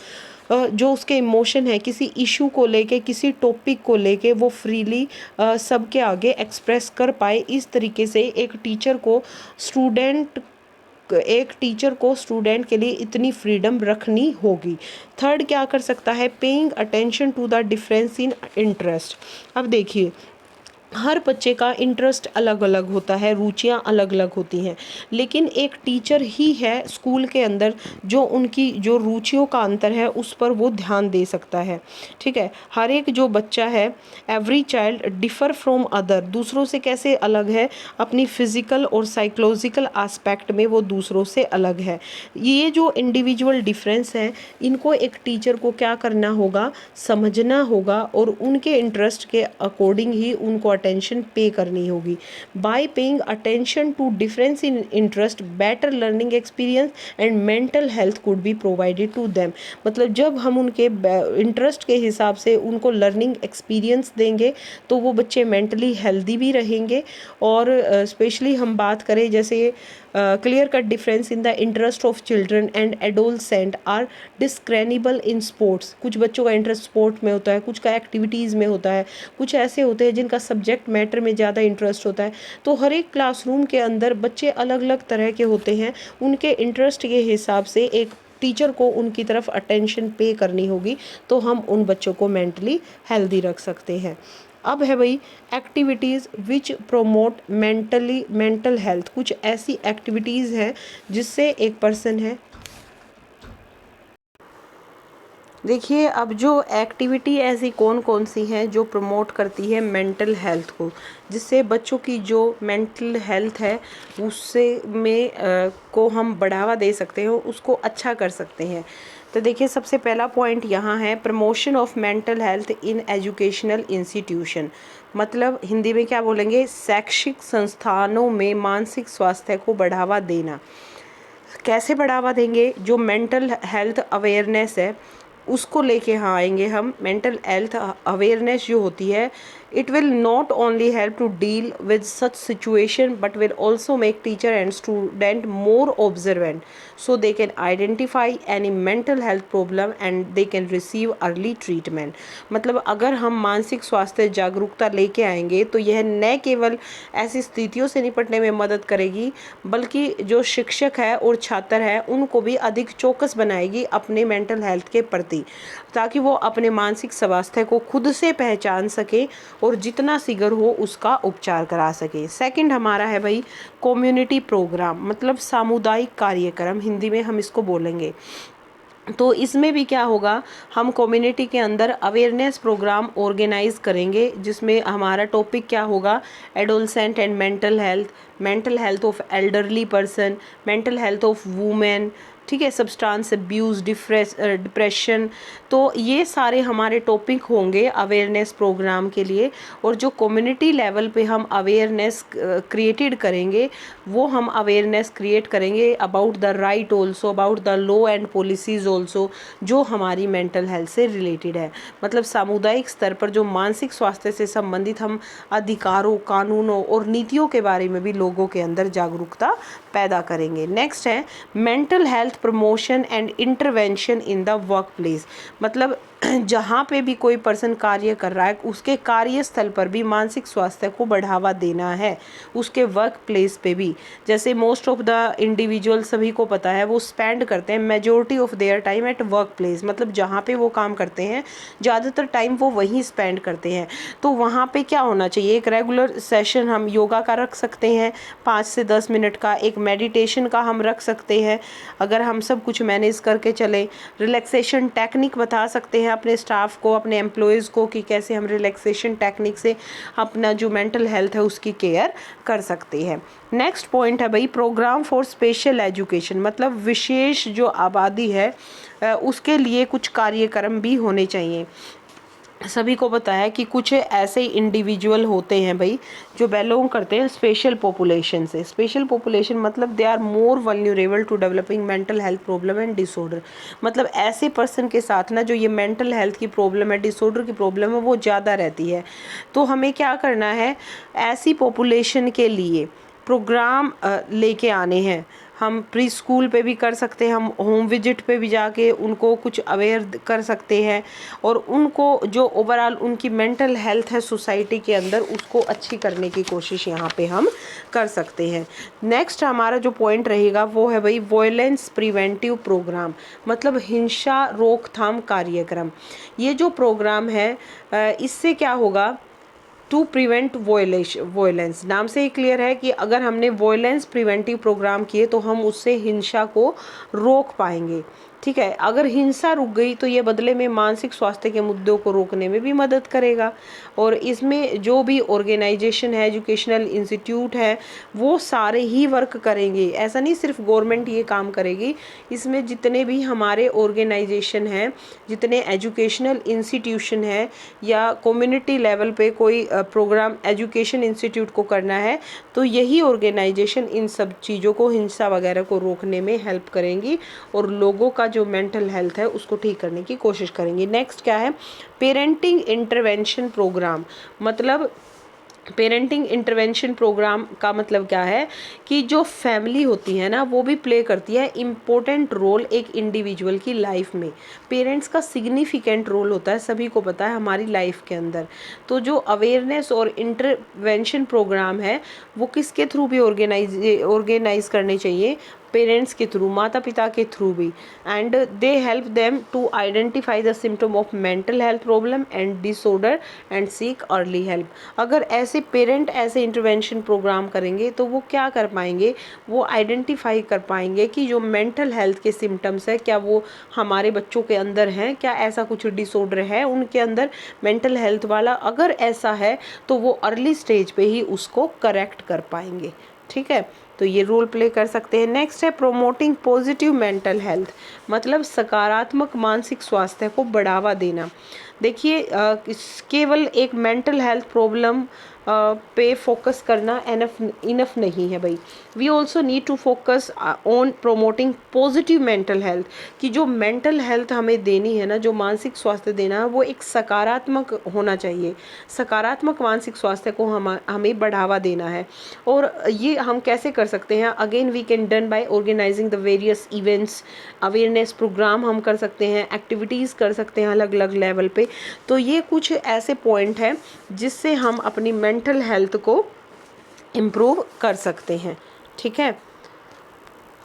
जो उसके इमोशन है किसी इशू को लेके, किसी टॉपिक को लेके, वो फ्रीली सबके आगे एक्सप्रेस कर पाए। इस तरीके से एक टीचर को स्टूडेंट के लिए इतनी फ्रीडम रखनी होगी। थर्ड क्या कर सकता है, paying attention to the difference in interest. अब देखिए, हर बच्चे का इंटरेस्ट अलग अलग होता है, रुचियाँ अलग अलग होती हैं, लेकिन एक टीचर ही है स्कूल के अंदर जो उनकी जो रुचियों का अंतर है उस पर वो ध्यान दे सकता है। ठीक है, हर एक जो बच्चा है, every child differ from other, दूसरों से कैसे अलग है, अपनी फिज़िकल और साइकोलॉजिकल एस्पेक्ट में वो दूसरों से अलग है। ये जो इंडिविजुअल डिफरेंस है, इनको एक टीचर को क्या करना होगा, समझना होगा और उनके इंटरेस्ट के अकॉर्डिंग ही उनको अटेंशन पे करनी होगी। By paying attention to difference in interest, better learning experience and mental health could be provided to them. मतलब जब हम उनके इंटरेस्ट के हिसाब से उनको लर्निंग एक्सपीरियंस देंगे तो वो बच्चे मेंटली हेल्दी भी रहेंगे। और स्पेशली हम बात करें जैसे clear cut difference in the interest of children and adolescent are discernible in sports. कुछ बच्चों का इंटरेस्ट स्पोर्ट में होता है, कुछ का एक्टिविटीज़ में होता है, कुछ ऐसे होते हैं जिनका सब्जेक्ट मैटर में ज़्यादा इंटरेस्ट होता है। तो हर एक क्लासरूम के अंदर बच्चे अलग अलग तरह के होते हैं, उनके इंटरेस्ट के हिसाब से एक टीचर को उनकी तरफ अटेंशन पे करनी होगी, तो हम उन बच्चों को मेंटली हेल्दी रख सकते हैं। अब है भाई एक्टिविटीज़ विच प्रोमोट मेंटल हेल्थ। कुछ ऐसी एक्टिविटीज़ हैं जिससे एक पर्सन है, देखिए अब जो एक्टिविटी ऐसी कौन कौन सी हैं जो प्रमोट करती है मेंटल हेल्थ को, जिससे बच्चों की जो मेंटल हेल्थ है उससे को हम बढ़ावा दे सकते हैं, उसको अच्छा कर सकते हैं। तो देखिए सबसे पहला पॉइंट यहाँ है, promotion of mental health in educational institution. मतलब हिंदी में क्या बोलेंगे, शैक्षिक संस्थानों में मानसिक स्वास्थ्य को बढ़ावा देना। कैसे बढ़ावा देंगे, जो मेंटल हेल्थ अवेयरनेस है उसको लेके हाँ आएंगे हम। मेंटल हेल्थ अवेयरनेस जो होती है, it will not only help to deal with such situation but will also make teacher and student more observant, so they can identify any mental health problem and they can receive early treatment. मतलब अगर हम मानसिक स्वास्थ्य जागरूकता लेके आएंगे तो यह न केवल ऐसी स्थितियों से निपटने में मदद करेगी, बल्कि जो शिक्षक है और छात्र है उनको भी अधिक चौकस बनाएगी अपने मेंटल हेल्थ के प्रति, ताकि वो अपने मानसिक स्वास्थ्य को खुद से पहचान सके और जितना शीघ्र हो उसका उपचार करा सके। सेकंड हमारा है भाई कम्युनिटी प्रोग्राम, मतलब सामुदायिक कार्यक्रम, हिंदी में हम इसको बोलेंगे। तो इसमें भी क्या होगा, हम कम्युनिटी के अंदर अवेयरनेस प्रोग्राम ऑर्गेनाइज करेंगे, जिसमें हमारा टॉपिक क्या होगा, adolescent and mental health of elderly person, mental health of women, ठीक है, सब्सटेंस अब्यूज़, डिप्रेशन। तो ये सारे हमारे टॉपिक होंगे अवेयरनेस प्रोग्राम के लिए। और जो कम्युनिटी लेवल पे हम अवेयरनेस क्रिएटेड करेंगे, वो हम अवेयरनेस क्रिएट करेंगे about the right also, about the law and policies also, जो हमारी मेंटल हेल्थ से रिलेटेड है। मतलब सामुदायिक स्तर पर जो मानसिक स्वास्थ्य से संबंधित हम अधिकारों, कानूनों और नीतियों के बारे में भी लोगों के अंदर जागरूकता पैदा करेंगे। नेक्स्ट है mental health promotion and intervention in the work place. मतलब जहाँ पे भी कोई पर्सन कार्य कर रहा है उसके कार्यस्थल पर भी मानसिक स्वास्थ्य को बढ़ावा देना है, उसके वर्क प्लेस पे भी। जैसे मोस्ट ऑफ द इंडिविजुअल, सभी को पता है, वो स्पेंड करते हैं majority of their time at work place. मतलब जहाँ पे वो काम करते हैं ज़्यादातर टाइम वो वहीं स्पेंड करते हैं। तो वहाँ पे क्या होना चाहिए, एक रेगुलर सेशन हम योगा का रख सकते हैं, 5 से 10 मिनट का, एक मेडिटेशन का हम रख सकते हैं। अगर हम सब कुछ मैनेज करके चलें, रिलैक्सेशन टेक्निक बता सकते हैं अपने स्टाफ को, अपने एम्प्लॉयज़ को, कि कैसे हम रिलैक्सेशन टेक्निक से अपना जो मेंटल हेल्थ है उसकी केयर कर सकते हैं। नेक्स्ट पॉइंट है भाई प्रोग्राम फॉर स्पेशल एजुकेशन। मतलब विशेष जो आबादी है उसके लिए कुछ कार्यक्रम भी होने चाहिए। सभी को पता है कि कुछ ऐसे इंडिविजुअल होते हैं भाई जो बिलोंग करते हैं स्पेशल पॉपुलेशन से। स्पेशल पॉपुलेशन मतलब they are more vulnerable to developing mental health problem and disorder. मतलब ऐसे पर्सन के साथ ना जो ये मेंटल हेल्थ की प्रॉब्लम है, डिसऑर्डर की प्रॉब्लम है, वो ज़्यादा रहती है। तो हमें क्या करना है, ऐसी पॉपुलेशन के लिए प्रोग्राम लेके आने हैं। हम प्री स्कूल पे भी कर सकते हैं, हम होम विजिट पे भी जाके उनको कुछ अवेयर कर सकते हैं और उनको जो ओवरऑल उनकी मेंटल हेल्थ है सोसाइटी के अंदर उसको अच्छी करने की कोशिश यहाँ पे हम कर सकते हैं। नेक्स्ट हमारा जो पॉइंट रहेगा वो है भाई वॉयलेंस प्रिवेंटिव प्रोग्राम, मतलब हिंसा रोकथाम कार्यक्रम। ये जो प्रोग्राम है इससे क्या होगा, टू प्रिवेंट वॉयलेंस, नाम से ही क्लियर है कि अगर हमने वॉयलेंस प्रिवेंटिव प्रोग्राम किए तो हम उससे हिंसा को रोक पाएंगे। ठीक है, अगर हिंसा रुक गई तो ये बदले में मानसिक स्वास्थ्य के मुद्दों को रोकने में भी मदद करेगा। और इसमें जो भी ऑर्गेनाइजेशन है, एजुकेशनल इंस्टीट्यूट है, वो सारे ही वर्क करेंगे। ऐसा नहीं सिर्फ गवर्नमेंट ये काम करेगी, इसमें जितने भी हमारे ऑर्गेनाइजेशन हैं, जितने एजुकेशनल इंस्टीट्यूशन है या कम्युनिटी लेवल पे कोई प्रोग्राम एजुकेशन इंस्टीट्यूट को करना है तो यही ऑर्गेनाइजेशन इन सब चीज़ों को, हिंसा वगैरह को रोकने में हेल्प करेंगी और लोगों का जो मेंटल हेल्थ है उसको ठीक करने की कोशिश करेंगी। नेक्स्ट क्या है, पेरेंटिंग इंटरवेंशन प्रोग्राम। मतलब पेरेंटिंग इंटरवेंशन प्रोग्राम का मतलब क्या है कि जो फैमिली होती है ना वो भी प्ले करती है इम्पोर्टेंट रोल एक इंडिविजुअल की लाइफ में। पेरेंट्स का सिग्निफिकेंट रोल होता है, सभी को पता है, हमारी लाइफ के अंदर। तो जो अवेयरनेस और इंटरवेंशन प्रोग्राम है वो किसके थ्रू भी ऑर्गेनाइज करने चाहिए, पेरेंट्स के थ्रू, माता पिता के थ्रू भी। And they help them to identify the symptom of mental health problem and disorder and seek early help. अगर ऐसे पेरेंट ऐसे इंटरवेंशन प्रोग्राम करेंगे तो वो क्या कर पाएंगे, वो आइडेंटिफाई कर पाएंगे कि जो मेंटल हेल्थ के सिम्टम्स है क्या वो हमारे बच्चों के अंदर हैं, क्या ऐसा कुछ डिसऑर्डर है उनके अंदर मेंटल हेल्थ वाला। अगर ऐसा है तो वो अर्ली स्टेज पे ही उसको करेक्ट कर पाएंगे। ठीक है, तो ये रोल प्ले कर सकते हैं। नेक्स्ट है प्रोमोटिंग पॉजिटिव मेंटल हेल्थ, मतलब सकारात्मक मानसिक स्वास्थ्य को बढ़ावा देना। देखिए केवल एक मेंटल हेल्थ प्रॉब्लम पे फोकस करना इनफ नहीं है भाई। We also need to focus on promoting positive mental health, कि जो मेंटल हेल्थ हमें देनी है ना, जो मानसिक स्वास्थ्य देना है वो एक सकारात्मक होना चाहिए। सकारात्मक मानसिक स्वास्थ्य को हमें बढ़ावा देना है। और ये हम कैसे कर सकते हैं, again we can done by organising the various events, awareness programme हम कर सकते हैं, एक्टिविटीज़ कर सकते हैं अलग अलग लेवल पे। तो ये कुछ ऐसे पॉइंट हैं जिससे हम अपनी मेंटल हेल्थ को इम्प्रूव कर सकते हैं। ठीक है,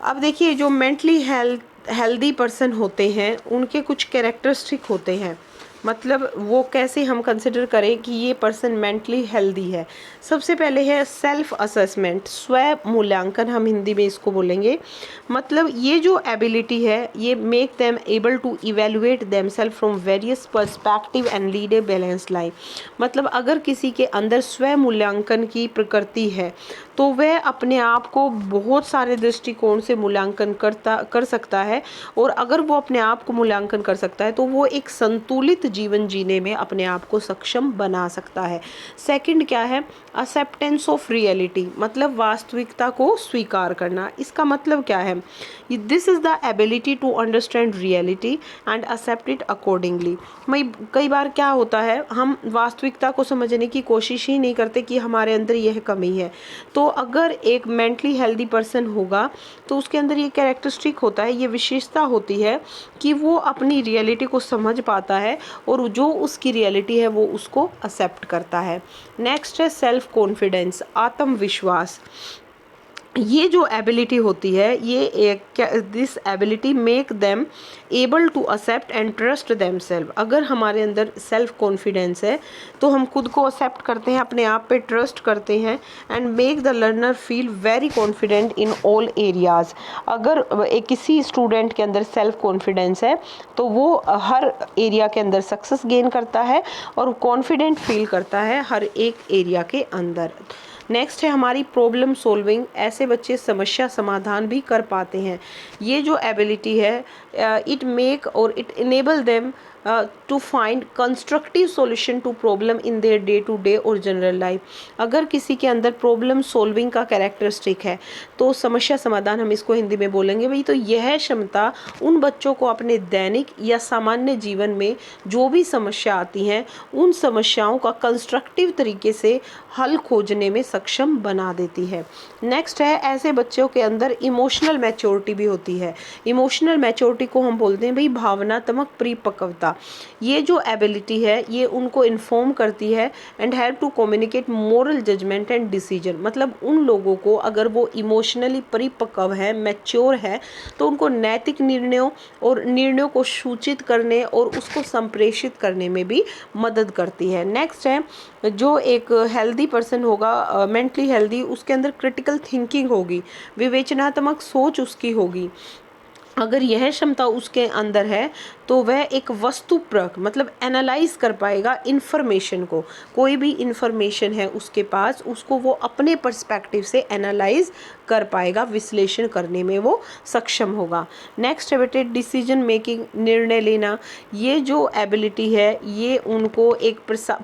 अब देखिए जो मेंटली हेल्दी पर्सन होते हैं उनके कुछ कैरेक्टरिस्टिक होते हैं, मतलब वो कैसे हम कंसिडर करें कि ये पर्सन मेंटली हेल्दी है। सबसे पहले है सेल्फ असेसमेंट, स्व मूल्यांकन हम हिंदी में इसको बोलेंगे। मतलब ये जो एबिलिटी है ये make them able to evaluate themselves from various perspective and lead a balance life. मतलब अगर किसी के अंदर स्व मूल्यांकन की प्रकृति है तो वह अपने आप को बहुत सारे दृष्टिकोण से मूल्यांकन कर सकता है। और अगर वो अपने आप को मूल्यांकन कर सकता है तो वो एक संतुलित जीवन जीने में अपने आप को सक्षम बना सकता है। सेकंड क्या है, एक्सेप्टेंस ऑफ रियलिटी, मतलब वास्तविकता को स्वीकार करना। इसका मतलब क्या है, this is the ability to understand reality and accept it accordingly. कई बार क्या होता है, हम वास्तविकता को समझने की कोशिश ही नहीं करते कि हमारे अंदर यह कमी है। तो अगर एक मेंटली हेल्दी पर्सन होगा तो उसके अंदर ये कैरेक्टरिस्टिक होता है, ये विशेषता होती है कि वो अपनी रियलिटी को समझ पाता है और जो उसकी रियलिटी है वो उसको एक्सेप्ट करता है। नेक्स्ट है सेल्फ कॉन्फिडेंस, आत्मविश्वास। ये जो एबिलिटी होती है ये this ability make them able to accept and trust them self. अगर हमारे अंदर सेल्फ कॉन्फिडेंस है तो हम खुद को एक्सेप्ट करते हैं, अपने आप पे ट्रस्ट करते हैं and make the learner feel very confident in all areas. अगर एक किसी स्टूडेंट के अंदर सेल्फ कॉन्फिडेंस है तो वो हर एरिया के अंदर सक्सेस गेन करता है और कॉन्फिडेंट फील करता है हर एक एरिया के अंदर। नेक्स्ट है हमारी प्रॉब्लम सॉल्विंग, ऐसे बच्चे समस्या समाधान भी कर पाते हैं। ये जो एबिलिटी है इट मेक और it enable them to find constructive solution to problem in their day to day और जनरल लाइफ। अगर किसी के अंदर प्रॉब्लम सॉल्विंग का कैरेक्टरिस्टिक है तो समस्या समाधान हम इसको हिंदी में बोलेंगे भाई, तो यह क्षमता उन बच्चों को अपने दैनिक या सामान्य जीवन में जो भी समस्या आती हैं उन समस्याओं का कंस्ट्रक्टिव तरीके से हल खोजने में सक्षम बना देती है। नेक्स्ट है, ऐसे बच्चों के अंदर इमोशनल मैच्योरिटी भी होती है। इमोशनल मैच्योरिटी को हम बोलते हैं भाई भावनात्मक परिपक्वता। ये जो एबिलिटी है ये उनको इन्फॉर्म करती है and help to communicate moral judgement and decision. मतलब उन लोगों को अगर वो इमोशनली परिपक्व है, मैच्योर है, तो उनको नैतिक निर्णयों और निर्णयों को सूचित करने और उसको संप्रेषित करने में भी मदद करती है। नेक्स्ट है, जो एक हेल्दी पर्सन होगा, मेंटली हेल्दी, उसके अंदर क्रिटिकल थिंकिंग होगी, विवेचनात्मक सोच उसकी होगी। अगर यह क्षमता उसके अंदर है तो वह एक वस्तुपरक मतलब एनालाइज कर पाएगा इन्फॉर्मेशन को। कोई भी इन्फॉर्मेशन है उसके पास, उसको वो अपने पर्सपेक्टिव से एनालाइज कर पाएगा, विश्लेषण करने में वो सक्षम होगा। नेक्स्ट है बेटे डिसीजन मेकिंग, निर्णय लेना। ये जो एबिलिटी है ये उनको एक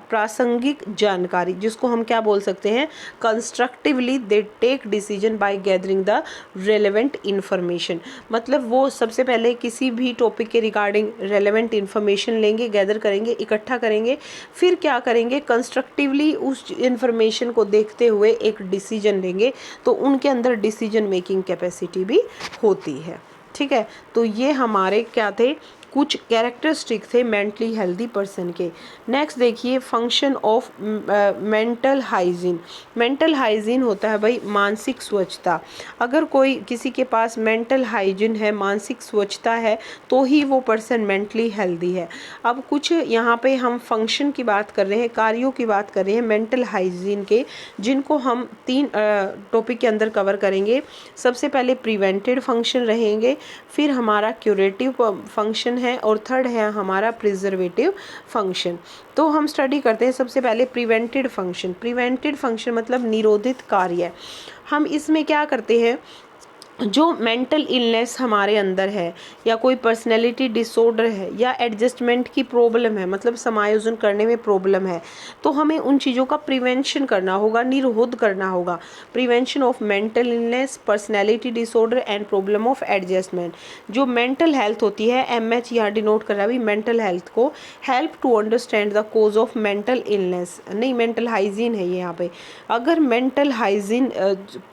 प्रासंगिक जानकारी, जिसको हम क्या बोल सकते हैं, constructively they take decision by gathering the relevant information. मतलब वो सबसे पहले किसी भी टॉपिक के रिगार्डिंग रेलेवेंट इन्फॉर्मेशन लेंगे, गैदर करेंगे, इकट्ठा करेंगे, फिर क्या करेंगे, कंस्ट्रक्टिवली उस इन्फॉर्मेशन को देखते हुए एक डिसीजन लेंगे, तो उनके अंदर डिसीजन मेकिंग कैपेसिटी भी होती है। ठीक है, तो ये हमारे क्या थे, कुछ कैरेक्टरिस्टिक थे मेंटली हेल्दी पर्सन के। नेक्स्ट देखिए function of mental hygiene. Mental hygiene होता है भाई मानसिक स्वच्छता। अगर कोई किसी के पास मेंटल हाइजीन है, मानसिक स्वच्छता है, तो ही वो पर्सन मेंटली हेल्दी है। अब कुछ यहाँ पे हम फंक्शन की बात कर रहे हैं, कार्यों की बात कर रहे हैं मेंटल हाइजीन के, जिनको हम 3 टॉपिक के अंदर कवर करेंगे। सबसे पहले प्रिवेंटिव फंक्शन रहेंगे, फिर हमारा क्यूरेटिव फंक्शन है और थर्ड है हमारा प्रिजर्वेटिव फंक्शन। तो हम स्टडी करते हैं सबसे पहले प्रिवेंटिव फंक्शन। प्रिवेंटिव फंक्शन मतलब निरोधित कार्य। हम इसमें क्या करते हैं, जो मेंटल इलनेस हमारे अंदर है या कोई पर्सनैलिटी डिसऑर्डर है या एडजस्टमेंट की प्रॉब्लम है, मतलब समायोजन करने में प्रॉब्लम है, तो हमें उन चीज़ों का प्रिवेंशन करना होगा, निरोध करना होगा। Prevention of mental illness, personality disorder and problem of adjustment. जो मेंटल हेल्थ होती है, एमएच यहाँ डिनोट कर रहा है भी मेंटल हेल्थ को, help to understand the cause of mental illness, नहीं मेंटल हाइजीन है ये यहाँ पे। अगर मेंटल हाइजीन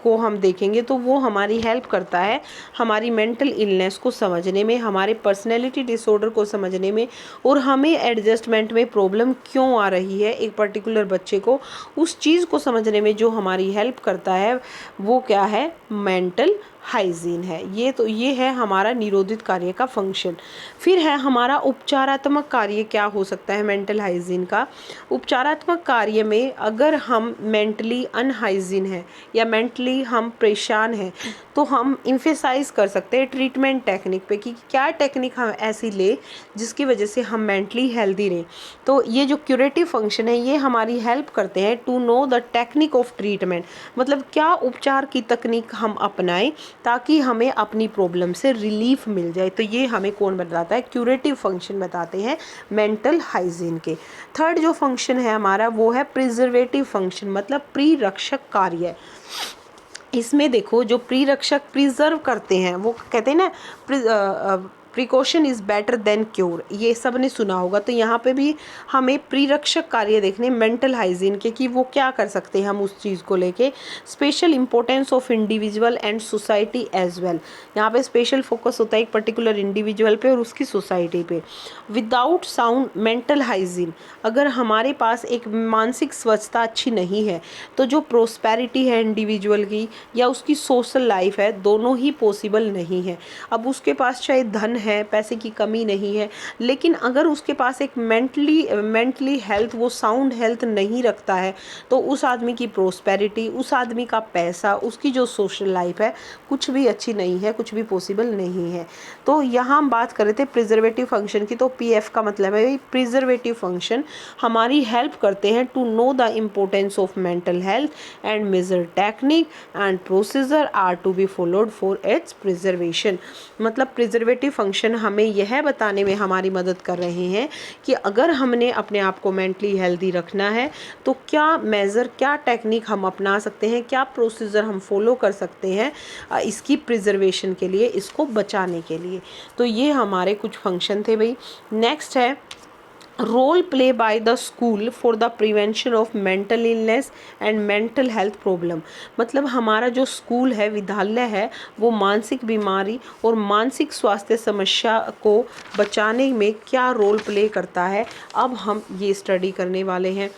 को हम देखेंगे तो वो हमारी हेल्प करता है हमारी मेंटल इलनेस को समझने में, हमारे पर्सनैलिटी डिसऑर्डर को समझने में, और हमें एडजस्टमेंट में प्रॉब्लम क्यों आ रही है एक पर्टिकुलर बच्चे को, उस चीज़ को समझने में जो हमारी हेल्प करता है वो क्या है, मेंटल हाइजीन है। ये है हमारा निरोधित कार्य का फंक्शन। फिर है हमारा उपचारात्मक कार्य क्या हो सकता है मेंटल हाइजीन का। उपचारात्मक कार्य में अगर हम मेंटली अनहाइजीन है या मेंटली हम परेशान हैं तो हम इम्फेसाइज कर सकते हैं ट्रीटमेंट टेक्निक पे कि क्या टेक्निक हम ऐसी ले जिसकी वजह से हम मेंटली हेल्दी रहें। तो ये जो क्यूरेटिव फंक्शन है ये हमारी हेल्प करते हैं to know the technique of treatment, मतलब क्या उपचार की तकनीक हम अपनाएं ताकि हमें अपनी प्रॉब्लम से रिलीफ मिल जाए। तो ये हमें कौन बताता है, क्यूरेटिव फंक्शन बताते हैं मेंटल हाइजीन के। थर्ड जो फंक्शन है हमारा वो है प्रिजर्वेटिव फंक्शन, मतलब प्रिरक्षक कार्य। इसमें देखो जो प्रिरक्षक प्रिजर्व करते हैं, वो कहते हैं ना precaution is better than cure, ये सब ने सुना होगा। तो यहाँ पे भी हमें प्रिरक्षक कार्य देखने मेंटल हाइजीन के कि वो क्या कर सकते हैं हम उस चीज़ को लेके। Special importance of individual and society as well, यहाँ पे स्पेशल फोकस होता है एक पर्टिकुलर इंडिविजुअल पे और उसकी सोसाइटी पे। विदाउट साउंड मेंटल हाइजीन, अगर हमारे पास एक मानसिक स्वच्छता अच्छी नहीं है तो जो प्रोस्पेरिटी है इंडिविजुअल की या उसकी सोशल लाइफ है, दोनों ही पॉसिबल नहीं है। अब उसके पास चाहे धन है, पैसे की कमी नहीं है, लेकिन अगर उसके पास एक मेंटली हेल्थ, वो साउंड हेल्थ नहीं रखता है, तो उस आदमी की प्रोस्पेरिटी, उस आदमी का पैसा, उसकी जो सोशल लाइफ है, कुछ भी अच्छी नहीं है, कुछ भी पॉसिबल नहीं है। तो यहाँ हम बात कर रहे थे प्रिजर्वेटिव फंक्शन की, तो पीएफ का मतलब है प्रिजर्वेटिव फंक्शन हमारी हेल्प करते हैं to know the importance of mental health and major technique and procedure are to be followed for its preservation. मतलब प्रिजर्वेटिव फंक्शन हमें यह बताने में हमारी मदद कर रहे हैं कि अगर हमने अपने आप को मेंटली हेल्दी रखना है तो क्या मेज़र, क्या टेक्निक हम अपना सकते हैं, क्या प्रोसीजर हम फॉलो कर सकते हैं इसकी प्रिजर्वेशन के लिए, इसको बचाने के लिए। तो ये हमारे कुछ फंक्शन थे भाई। नेक्स्ट है role play by the school for the prevention of mental illness and mental health problem. मतलब हमारा जो स्कूल है, विद्यालय है, वो मानसिक बीमारी और मानसिक स्वास्थ्य समस्या को बचाने में क्या रोल प्ले करता है, अब हम ये स्टडी करने वाले हैं,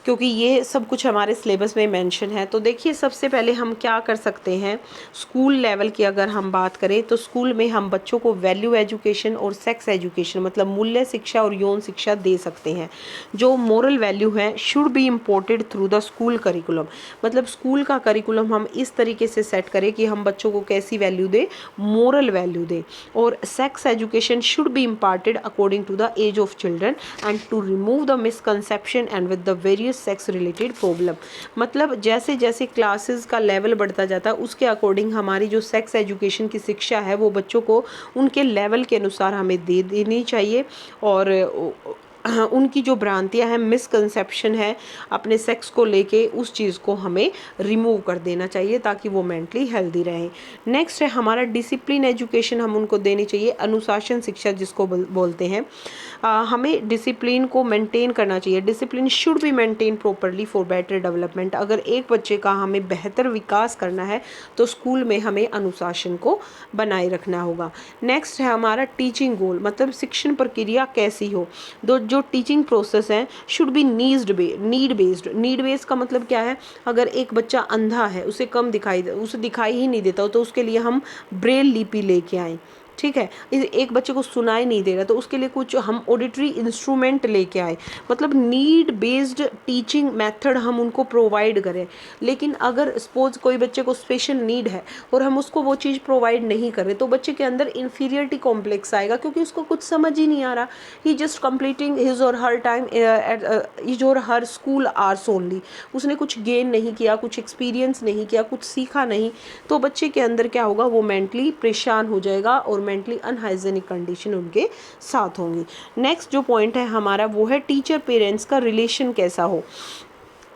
क्योंकि ये सब कुछ हमारे सिलेबस में मेंशन है। तो देखिए सबसे पहले हम क्या कर सकते हैं, स्कूल लेवल की अगर हम बात करें तो स्कूल में हम बच्चों को वैल्यू एजुकेशन और सेक्स एजुकेशन, मतलब मूल्य शिक्षा और यौन शिक्षा दे सकते हैं। जो मोरल वैल्यू है should be imported through the school curriculum. मतलब स्कूल का करिकुलम हम इस तरीके से सेट करें कि हम बच्चों को कैसी वैल्यू दें, मोरल वैल्यू दें। और sex education should be imparted according to the age of children and to remove the misconception and with the various sex related problem. मतलब जैसे जैसे क्लासेस का लेवल बढ़ता जाता है उसके अकॉर्डिंग हमारी जो सेक्स एजुकेशन की शिक्षा है वो बच्चों को उनके लेवल के अनुसार हमें दे देनी चाहिए। और उनकी जो भ्रांतियां हैं, मिसकंसेप्शन है अपने सेक्स को लेके, उस चीज़ को हमें रिमूव कर देना चाहिए ताकि वो मेंटली हेल्दी रहें। नेक्स्ट है हमारा डिसिप्लिन एजुकेशन हम उनको देनी चाहिए, अनुशासन शिक्षा जिसको बोलते हैं। हमें डिसिप्लिन को मेंटेन करना चाहिए। Discipline should be maintain properly for better development. अगर एक बच्चे का हमें बेहतर विकास करना है तो स्कूल में हमें अनुशासन को बनाए रखना होगा। नेक्स्ट है हमारा टीचिंग गोल, मतलब शिक्षण प्रक्रिया कैसी हो। जो टीचिंग प्रोसेस है should be need based. Need based का मतलब क्या है, अगर एक बच्चा अंधा है, उसे उसे दिखाई ही नहीं देता तो उसके लिए हम ब्रेल लिपि लेके आए, ठीक है। एक बच्चे को सुनाई नहीं दे रहा तो उसके लिए कुछ हम ऑडिटरी इंस्ट्रूमेंट लेके आए। मतलब नीड बेस्ड टीचिंग मेथड हम उनको प्रोवाइड करें। लेकिन अगर सपोज कोई बच्चे को स्पेशल नीड है और हम उसको वो चीज़ प्रोवाइड नहीं कर रहे तो बच्चे के अंदर इन्फीरियरिटी कॉम्प्लेक्स आएगा, क्योंकि उसको कुछ समझ ही नहीं आ रहा। ही जस्ट कंप्लीटिंग हिज और हर टाइम हिज और हर स्कूल आवर्स ओनली। उसने कुछ गेन नहीं किया, कुछ एक्सपीरियंस नहीं किया, कुछ सीखा नहीं। तो बच्चे के अंदर क्या होगा, वो मेंटली परेशान हो जाएगा और मेंटली अनहाइजेनिक कंडीशन उनके साथ होंगी। नेक्स्ट जो पॉइंट है हमारा वो है टीचर पेरेंट्स का रिलेशन कैसा हो।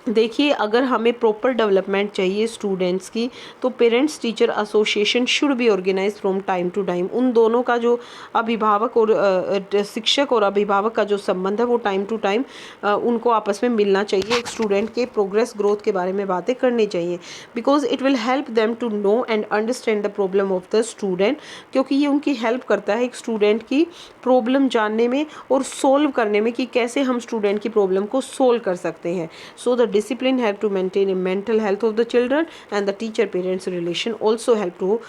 देखिए अगर हमें प्रॉपर डेवलपमेंट चाहिए स्टूडेंट्स की तो parents teacher association should be organise from time to time. उन दोनों का जो अभिभावक और शिक्षक और अभिभावक का जो संबंध है वो टाइम टू टाइम उनको आपस में मिलना चाहिए। एक स्टूडेंट के प्रोग्रेस ग्रोथ के बारे में बातें करनी चाहिए, because it will help them to know and understand the problem of the student. क्योंकि ये उनकी हेल्प करता है एक स्टूडेंट की प्रॉब्लम जानने में और सोल्व करने में कि कैसे हम स्टूडेंट की प्रॉब्लम को सोल्व कर सकते हैं। So the discipline help to maintain a mental health of the children, and the teacher parents relation also help to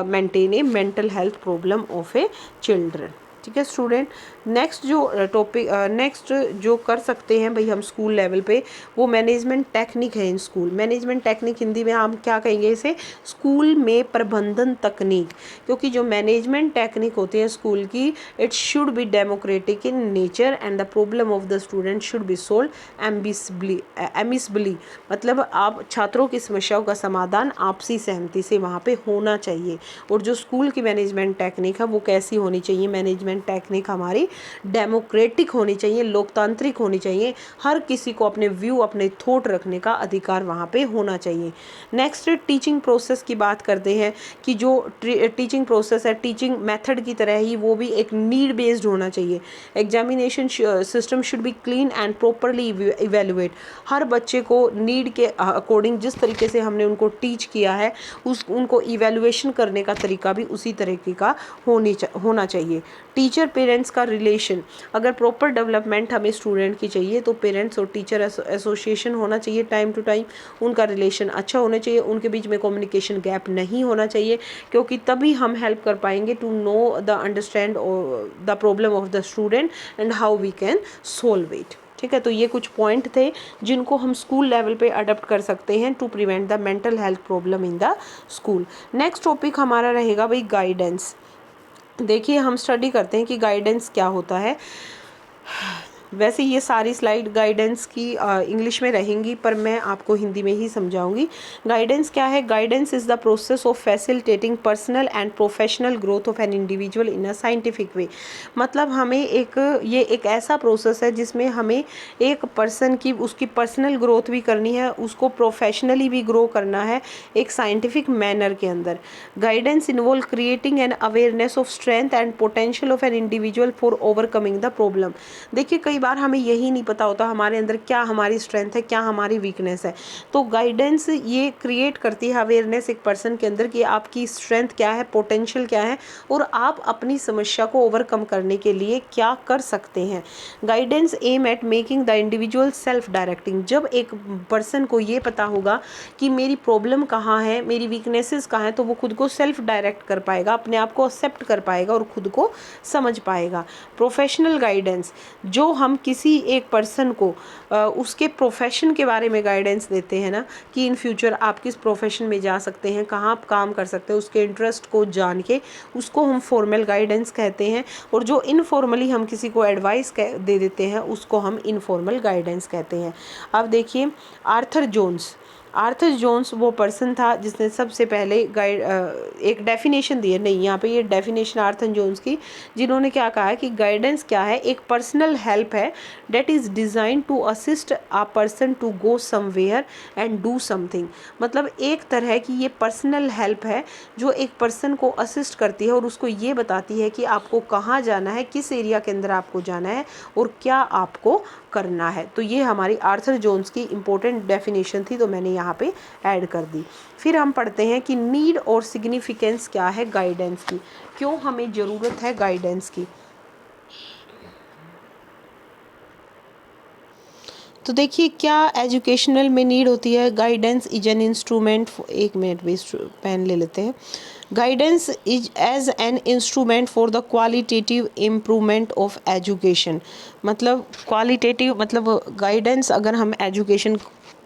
maintain a mental health problem of a children। ठीक है student. Next जो topic next जो कर सकते हैं भाई हम school level पे, वो मैनेजमेंट टेक्निक है in school. Management technique Hindi में हम क्या कहेंगे इसे, स्कूल में प्रबंधन तकनीक। क्योंकि जो मैनेजमेंट टेक्निक होती है स्कूल की, it should be democratic in nature and the problem of the student should be solve amicably. मतलब आप छात्रों की समस्याओं का समाधान आपसी सहमति से वहाँ पे होना चाहिए। और जो स्कूल की मैनेजमेंट टेक्निक है वो कैसी होनी चाहिए, मैनेजमेंट टेक्निक हमारी डेमोक्रेटिक होनी चाहिए, लोकतांत्रिक होनी चाहिए। हर किसी को अपने व्यू, अपने थॉट रखने का अधिकार वहाँ पे होना चाहिए। नेक्स्ट टीचिंग प्रोसेस की बात करते हैं कि जो टीचिंग प्रोसेस है टीचिंग मेथड की तरह ही वो भी एक नीड बेस्ड होना चाहिए। Examination system should be clean and properly evaluate. हर बच्चे को नीड के अकॉर्डिंग जिस तरीके से हमने उनको टीच किया है उनको इवेल्युएशन करने का तरीका भी उसी तरीके का होना चाहिए। टीचर पेरेंट्स का रिलेशन, अगर प्रॉपर डेवलपमेंट हमें स्टूडेंट की चाहिए तो पेरेंट्स और टीचर एसोसिएशन होना चाहिए टाइम टू टाइम। उनका रिलेशन अच्छा होना चाहिए, उनके बीच में कम्युनिकेशन गैप नहीं होना चाहिए, क्योंकि तभी हम हेल्प कर पाएंगे to know the understand the problem of the student and how we can solve it. ठीक है, तो ये कुछ पॉइंट थे जिनको हम स्कूल लेवल पे अडॉप्ट कर सकते हैं to prevent the mental health problem in the school. Next topic हमारा रहेगा भाई गाइडेंस। देखिए हम स्टडी करते हैं कि गाइडेंस क्या होता है। वैसे ये सारी स्लाइड गाइडेंस की इंग्लिश में रहेंगी, पर मैं आपको हिंदी में ही समझाऊंगी। गाइडेंस क्या है? Guidance is the process of facilitating personal and professional growth of an individual in a scientific way. मतलब हमें ये एक ऐसा प्रोसेस है जिसमें हमें एक पर्सन की उसकी पर्सनल ग्रोथ भी करनी है, उसको प्रोफेशनली भी ग्रो करना है एक साइंटिफिक मैनर के अंदर। Guidance involve creating an awareness of strength and potential of an individual for overcoming the problem. देखिए कई बार हमें यही नहीं पता होता हमारे अंदर क्या हमारी स्ट्रेंथ है, क्या हमारी वीकनेस है। तो गाइडेंस ये क्रिएट करती है अवेयरनेस एक पर्सन के अंदर कि आपकी स्ट्रेंथ क्या है, पोटेंशियल क्या है, और आप अपनी समस्या को ओवरकम करने के लिए क्या कर सकते हैं। Guidance aim at making the individual self directing. जब एक पर्सन को ये पता होगा कि मेरी प्रॉब्लम कहाँ है, मेरी वीकनेसेस कहाँ हैं, तो वो खुद को सेल्फ डायरेक्ट कर पाएगा, अपने आप को एक्सेप्ट कर पाएगा और खुद को समझ पाएगा। प्रोफेशनल गाइडेंस, जो हम किसी एक पर्सन को उसके प्रोफेशन के बारे में गाइडेंस देते हैं ना, कि इन फ्यूचर आप किस प्रोफेशन में जा सकते हैं, कहाँ आप काम कर सकते हैं, उसके इंटरेस्ट को जान के उसको हम फॉर्मल गाइडेंस कहते हैं। और जो इनफॉर्मली हम किसी को एडवाइस दे देते हैं उसको हम इनफॉर्मल गाइडेंस कहते हैं। अब देखिए आर्थर जोन्स वो पर्सन था जिसने सबसे पहले एक डेफिनेशन दी है, नहीं यहाँ पे ये डेफिनेशन आर्थर जोन्स की, जिन्होंने क्या कहा है कि गाइडेंस क्या है? एक पर्सनल हेल्प है that is design to assist a person to go somewhere and do something. मतलब एक तरह की ये पर्सनल हेल्प है जो एक पर्सन को असिस्ट करती है और उसको ये बताती है कि आपको कहाँ जाना है, किस एरिया के अंदर आपको जाना है और क्या आपको करना है। तो ये हमारी आर्थर जोन्स की इम्पोर्टेंट डेफिनेशन थी, तो मैंने यहाँ पे ऐड कर दी। फिर हम पढ़ते हैं कि नीड और सिग्निफिकेंस क्या है गाइडेंस की, क्यों हमें ज़रूरत है गाइडेंस की। तो देखिए क्या एजुकेशनल में नीड होती है। गाइडेंस इज एन इंस्ट्रूमेंट, एक मिनट भी पेन ले लेते हैं। Guidance is as an instrument for the qualitative improvement of education. मतलब क्वालिटेटिव मतलब गाइडेंस अगर हम एजुकेशन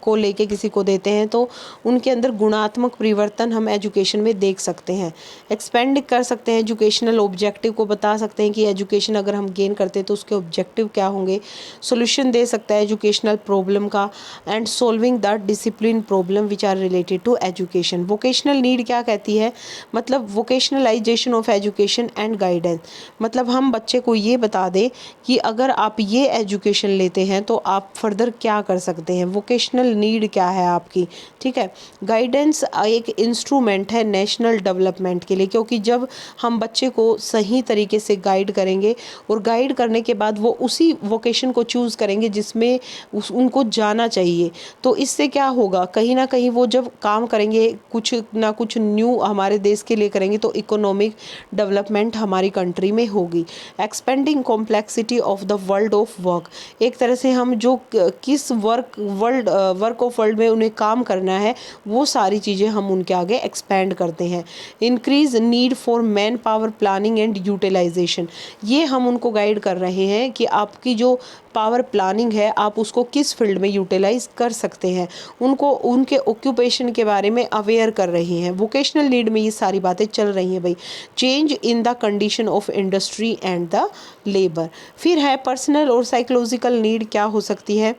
को लेके किसी को देते हैं तो उनके अंदर गुणात्मक परिवर्तन हम एजुकेशन में देख सकते हैं। एक्सपेंड कर सकते हैं एजुकेशनल ऑब्जेक्टिव को, बता सकते हैं कि एजुकेशन अगर हम गेन करते हैं तो उसके ऑब्जेक्टिव क्या होंगे। सोल्यूशन दे सकता है एजुकेशनल प्रॉब्लम का, and solving the discipline problem which are related to education. Vocational need क्या कहती है? मतलब vocationalisation of education and guidance. मतलब हम बच्चे को ये बता दें कि अगर आप ये एजुकेशन लेते हैं तो आप फर्दर क्या कर सकते हैं, वोकेशनल नीड क्या है आपकी। ठीक है, गाइडेंस एक इंस्ट्रूमेंट है नेशनल डेवलपमेंट के लिए, क्योंकि जब हम बच्चे को सही तरीके से गाइड करेंगे और गाइड करने के बाद वो उसी वोकेशन को चूज़ करेंगे जिसमें उनको जाना चाहिए, तो इससे क्या होगा, कहीं ना कहीं वो जब काम करेंगे कुछ ना कुछ न्यू हमारे देश के लिए करेंगे तो इकोनॉमिक डेवलपमेंट हमारी कंट्री में होगी। Expanding complexity of the world of work, एक तरह से हम जो किस वर्क ऑफ वर्ल्ड में उन्हें काम करना है वो सारी चीज़ें हम उनके आगे एक्सपेंड करते हैं। Increase need for man power planning and utilisation, ये हम उनको गाइड कर रहे हैं कि आपकी जो पावर प्लानिंग है आप उसको किस फील्ड में यूटिलाइज कर सकते हैं, उनको उनके ऑक्यूपेशन के बारे में अवेयर कर रहे हैं। वोकेशनल नीड में ये सारी बातें चल रही हैं भाई। Change in the condition of industry and the labour. फिर है पर्सनल और साइकोलॉजिकल नीड क्या हो सकती है।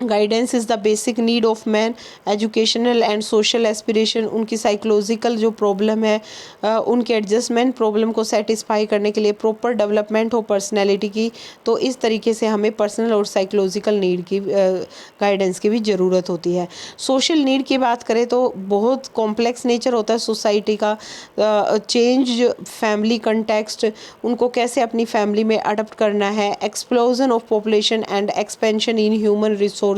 Guidance is the basic need of man, educational and social aspiration, उनकी साइकोलॉजिकल जो प्रॉब्लम है उनके एडजस्टमेंट प्रॉब्लम को सेटिस्फाई करने के लिए, प्रॉपर डेवलपमेंट हो पर्सनैलिटी की, तो इस तरीके से हमें पर्सनल और साइकोलॉजिकल नीड की गाइडेंस की भी ज़रूरत होती है। सोशल नीड की बात करें तो बहुत कॉम्प्लेक्स नेचर होता है सोसाइटी का। चेंज फैमिली कंटेक्स्ट, उनको कैसे अपनी फैमिली में अडप्ट करना है। Explosion of population and expansion in human resources,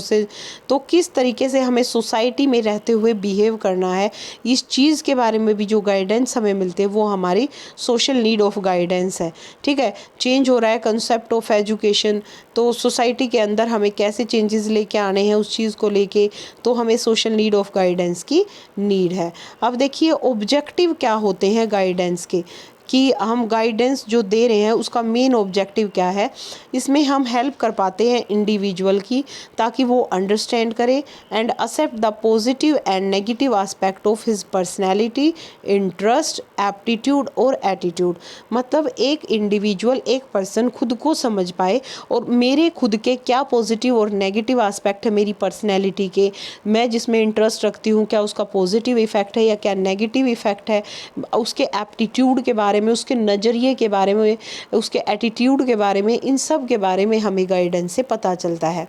तो किस तरीके से हमें सोसाइटी में रहते हुए बिहेव करना है, इस चीज़ के बारे में भी जो गाइडेंस हमें मिलते हैं वो हमारी सोशल नीड ऑफ गाइडेंस है। ठीक है, चेंज हो रहा है कंसेप्ट ऑफ एजुकेशन, तो सोसाइटी के अंदर हमें कैसे चेंजेस लेके आने हैं उस चीज़ को लेके, तो हमें सोशल नीड ऑफ गाइडेंस की नीड है। अब देखिए ऑब्जेक्टिव क्या होते हैं गाइडेंस के, कि हम गाइडेंस जो दे रहे हैं उसका मेन ऑब्जेक्टिव क्या है। इसमें हम हेल्प कर पाते हैं इंडिविजुअल की, ताकि वो अंडरस्टैंड करे and accept the positive and negative aspect of his personality, interest, aptitude और एटीट्यूड। मतलब एक इंडिविजुअल, एक पर्सन खुद को समझ पाए और मेरे खुद के क्या पॉजिटिव और नेगेटिव एस्पेक्ट है मेरी पर्सनैलिटी के, मैं जिसमें इंटरेस्ट रखती हूँ क्या उसका पॉजिटिव इफ़ेक्ट है या क्या नेगेटिव इफ़ेक्ट है, उसके एप्टीट्यूड के बारे में, उसके नज़रिए के बारे में, उसके एटीट्यूड के बारे में, इन सब के बारे में हमें गाइडेंस से पता चलता है।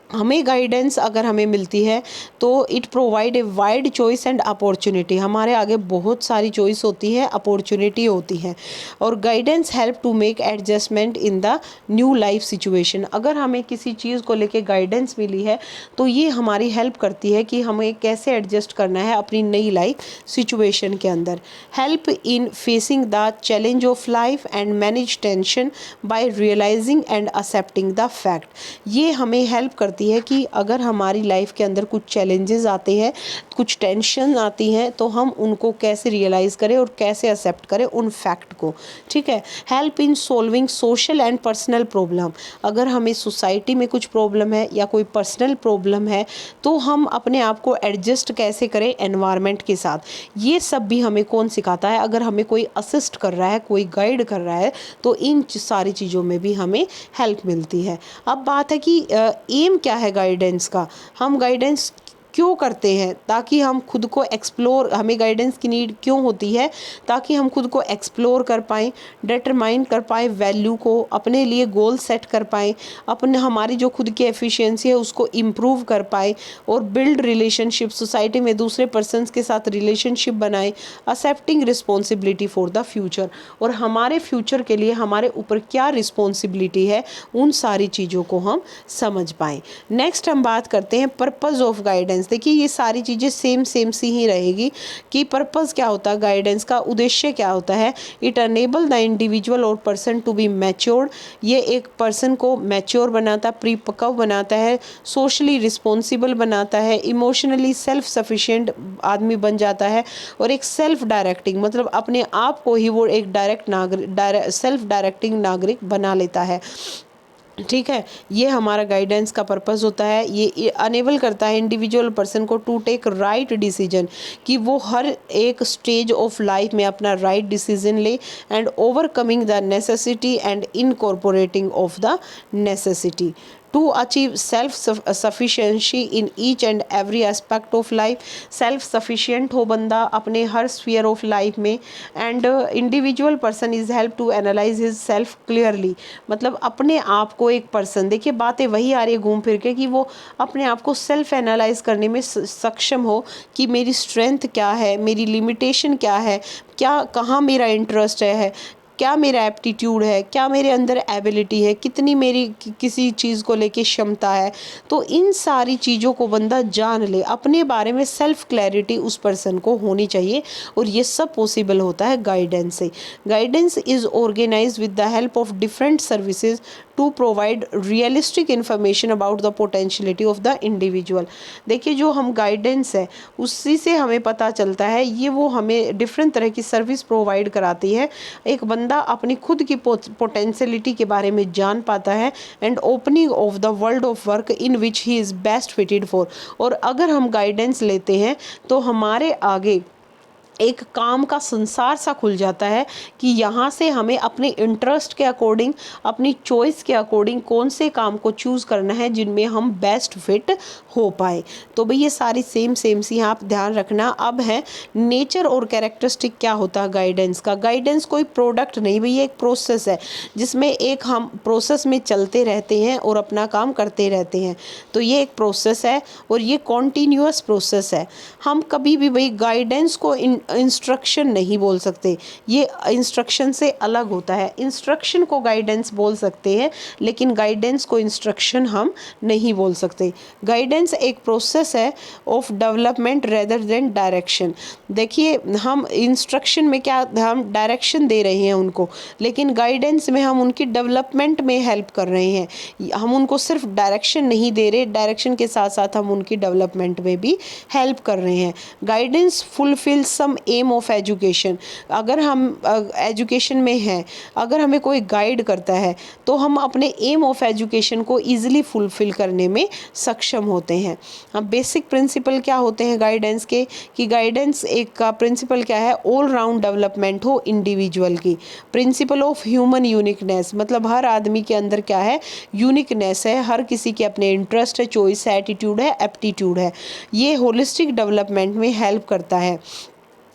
हमें गाइडेंस अगर हमें मिलती है तो it provide a wide choice and opportunity. हमारे आगे बहुत सारी चॉइस होती है, अपॉर्चुनिटी होती है। और guidance help to make adjustment in the new life situation. अगर हमें किसी चीज़ को लेके गाइडेंस मिली है तो ये हमारी हेल्प करती है कि हमें कैसे एडजस्ट करना है अपनी नई लाइफ सिचुएशन के अंदर। Help in facing the challenge of life and manage tension by realising and accepting the fact. ये हमें हेल्प करती है कि अगर हमारी लाइफ के अंदर कुछ चैलेंजेस आते हैं, कुछ टेंशन आती हैं, तो हम उनको कैसे रियलाइज़ करें और कैसे एक्सेप्ट करें उन फैक्ट को। ठीक है। Help in solving social and personal problem. अगर हमें सोसाइटी में कुछ प्रॉब्लम है या कोई पर्सनल प्रॉब्लम है तो हम अपने आप को एडजस्ट कैसे करें एनवायरनमेंट के साथ, ये सब भी हमें कौन सिखाता है। अगर हमें कोई असिस्ट कर रहा है, कोई गाइड कर रहा है, तो इन सारी चीज़ों में भी हमें हेल्प मिलती है। अब बात है कि एम क्या है गाइडेंस का, हम गाइडेंस क्यों करते हैं, ताकि हम खुद को एक्सप्लोर, हमें गाइडेंस की नीड क्यों होती है, ताकि हम खुद को एक्सप्लोर कर पाएँ, डिटरमाइन कर पाएँ वैल्यू को, अपने लिए गोल सेट कर पाएँ, अपने हमारी जो खुद की एफिशिएंसी है उसको इम्प्रूव कर पाएँ और बिल्ड रिलेशनशिप, सोसाइटी में दूसरे पर्सनस के साथ रिलेशनशिप बनाएं, accepting responsibility for the future. और हमारे फ्यूचर के लिए हमारे ऊपर क्या रिस्पॉन्सिबिलिटी है, उन सारी चीज़ों को हम समझ पाएँ। नेक्स्ट हम बात करते हैं पर्पज़ ऑफ गाइडेंस। देखिए ये सारी चीज़ें सेम सी ही रहेगी कि पर्पज़ क्या होता है गाइडेंस का, उद्देश्य क्या होता है। इट अनेबल द इंडिविजुअल और पर्सन टू बी मैच्योर्ड। ये एक पर्सन को मैच्योर बनाता है, परिपक्व बनाता है, सोशली रिस्पॉन्सिबल बनाता है, इमोशनली सेल्फ सफिशिएंट आदमी बन जाता है और एक सेल्फ डायरेक्टिंग, मतलब अपने आप को ही वो एक सेल्फ डायरेक्टिंग नागरिक बना लेता है। ठीक है। ये हमारा गाइडेंस का पर्पस होता है। ये अनेबल करता है इंडिविजुअल पर्सन को टू टेक राइट डिसीजन, कि वो हर एक स्टेज ऑफ लाइफ में अपना राइट डिसीजन ले, and overcoming the necessity and incorporating of the necessity to achieve self sufficiency in each and every aspect of life. Self sufficient हो बंदा अपने हर स्फीयर ऑफ लाइफ में, and individual person is help to analyse his self clearly. मतलब अपने आप को एक पर्सन, देखिए बातें वही आ रही है घूम फिर के, कि वो अपने आप को सेल्फ एनालाइज करने में सक्षम हो कि मेरी स्ट्रेंथ क्या है, मेरी लिमिटेशन क्या है, क्या कहाँ मेरा इंटरेस्ट है, क्या मेरा एप्टीट्यूड है, क्या मेरे अंदर एबिलिटी है, कितनी मेरी किसी चीज़ को लेके क्षमता है। तो इन सारी चीज़ों को बंदा जान ले, अपने बारे में सेल्फ क्लैरिटी उस पर्सन को होनी चाहिए, और ये सब पॉसिबल होता है गाइडेंस से। Guidance is organised with the help of different services to provide realistic information about the potentiality of the individual. देखिए जो हम गाइडेंस है उसी से हमें पता चलता है, ये वो हमें डिफरेंट तरह की सर्विस प्रोवाइड कराती है। एक बंदा अपनी खुद की पोटेंशियलिटी के बारे में जान पाता है, and opening of the world of work in which he is best fitted for. और अगर हम गाइडेंस लेते हैं तो हमारे आगे एक काम का संसार सा खुल जाता है, कि यहाँ से हमें अपने इंटरेस्ट के अकॉर्डिंग, अपनी चॉइस के अकॉर्डिंग कौन से काम को चूज़ करना है जिनमें हम बेस्ट फिट हो पाए। तो भाई ये सारी सेम सी आप ध्यान रखना। अब है नेचर और कैरेक्टरिस्टिक क्या होता है गाइडेंस का। गाइडेंस कोई प्रोडक्ट नहीं भाई, ये एक प्रोसेस है जिसमें एक हम प्रोसेस में चलते रहते हैं और अपना काम करते रहते हैं। तो ये एक प्रोसेस है और ये कॉन्टीन्यूअस प्रोसेस है। हम कभी भी भाई गाइडेंस को इंस्ट्रक्शन नहीं बोल सकते, ये इंस्ट्रक्शन से अलग होता है। इंस्ट्रक्शन को गाइडेंस बोल सकते हैं, लेकिन गाइडेंस को इंस्ट्रक्शन हम नहीं बोल सकते। गाइडेंस एक प्रोसेस है of development rather than direction. देखिए हम इंस्ट्रक्शन में क्या, हम डायरेक्शन दे रहे हैं उनको, लेकिन गाइडेंस में हम उनकी डेवलपमेंट में हेल्प कर रहे हैं। हम उनको सिर्फ डायरेक्शन नहीं दे रहे, डायरेक्शन के साथ साथ हम उनकी डेवलपमेंट में भी हेल्प कर रहे हैं। गाइडेंस फुलफिल सम हम एम ऑफ एजुकेशन, अगर हम एजुकेशन में हैं, अगर हमें कोई गाइड करता है तो हम अपने एम ऑफ एजुकेशन को ईजिली फुलफ़िल करने में सक्षम होते हैं। अब बेसिक प्रिंसिपल क्या होते हैं गाइडेंस के, कि गाइडेंस एक का प्रिंसिपल क्या है, ऑल राउंड डेवलपमेंट हो इंडिविजुअल की। प्रिंसिपल ऑफ ह्यूमन यूनिकनेस, मतलब हर आदमी के अंदर क्या है, यूनिकनेस है, हर किसी के अपने इंटरेस्ट है, चॉइस है, एटीट्यूड है, एप्टीट्यूड है। ये होलिस्टिक डेवलपमेंट में हेल्प करता है।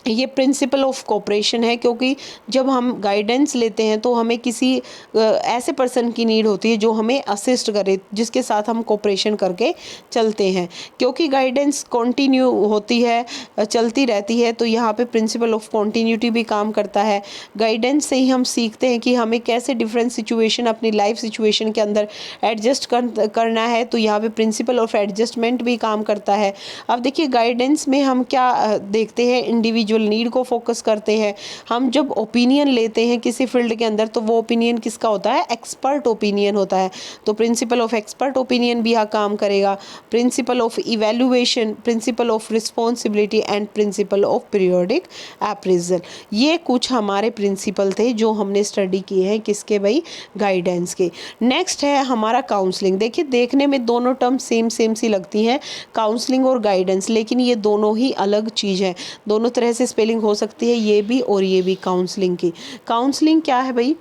ये प्रिंसिपल ऑफ कोऑपरेशन है, क्योंकि जब हम गाइडेंस लेते हैं तो हमें किसी ऐसे पर्सन की नीड होती है जो हमें असिस्ट करे, जिसके साथ हम कोऑपरेशन करके चलते हैं। क्योंकि गाइडेंस कंटिन्यू होती है, चलती रहती है, तो यहाँ पे प्रिंसिपल ऑफ कंटिन्यूटी भी काम करता है। गाइडेंस से ही हम सीखते हैं कि हमें कैसे डिफरेंट सिचुएशन अपनी लाइफ सिचुएशन के अंदर एडजस्ट करना है, तो यहाँ पे प्रिंसिपल ऑफ एडजस्टमेंट भी काम करता है। अब देखिए गाइडेंस में हम क्या देखते हैं, इंडिविजुअल नीड को फोकस करते हैं। हम जब ओपिनियन लेते हैं किसी फील्ड के अंदर तो वो ओपिनियन किसका होता है, एक्सपर्ट ओपिनियन होता है, तो प्रिंसिपल ऑफ एक्सपर्ट ओपिनियन भी यहाँ काम करेगा। Principle of evaluation, principle of responsibility and principle of periodic appraisal, ये कुछ हमारे प्रिंसिपल थे जो हमने स्टडी किए हैं, किसके भाई, गाइडेंस के। नेक्स्ट है हमारा काउंसलिंग। देखिए देखने में दोनों टर्म सेम सी लगती हैं, काउंसलिंग और गाइडेंस, लेकिन ये दोनों ही अलग चीज़ है, दोनों तरह से स्पेलिंग हो सकती है, ये भी और ये भी काउंसलिंग की। काउंसलिंग क्या है भाई,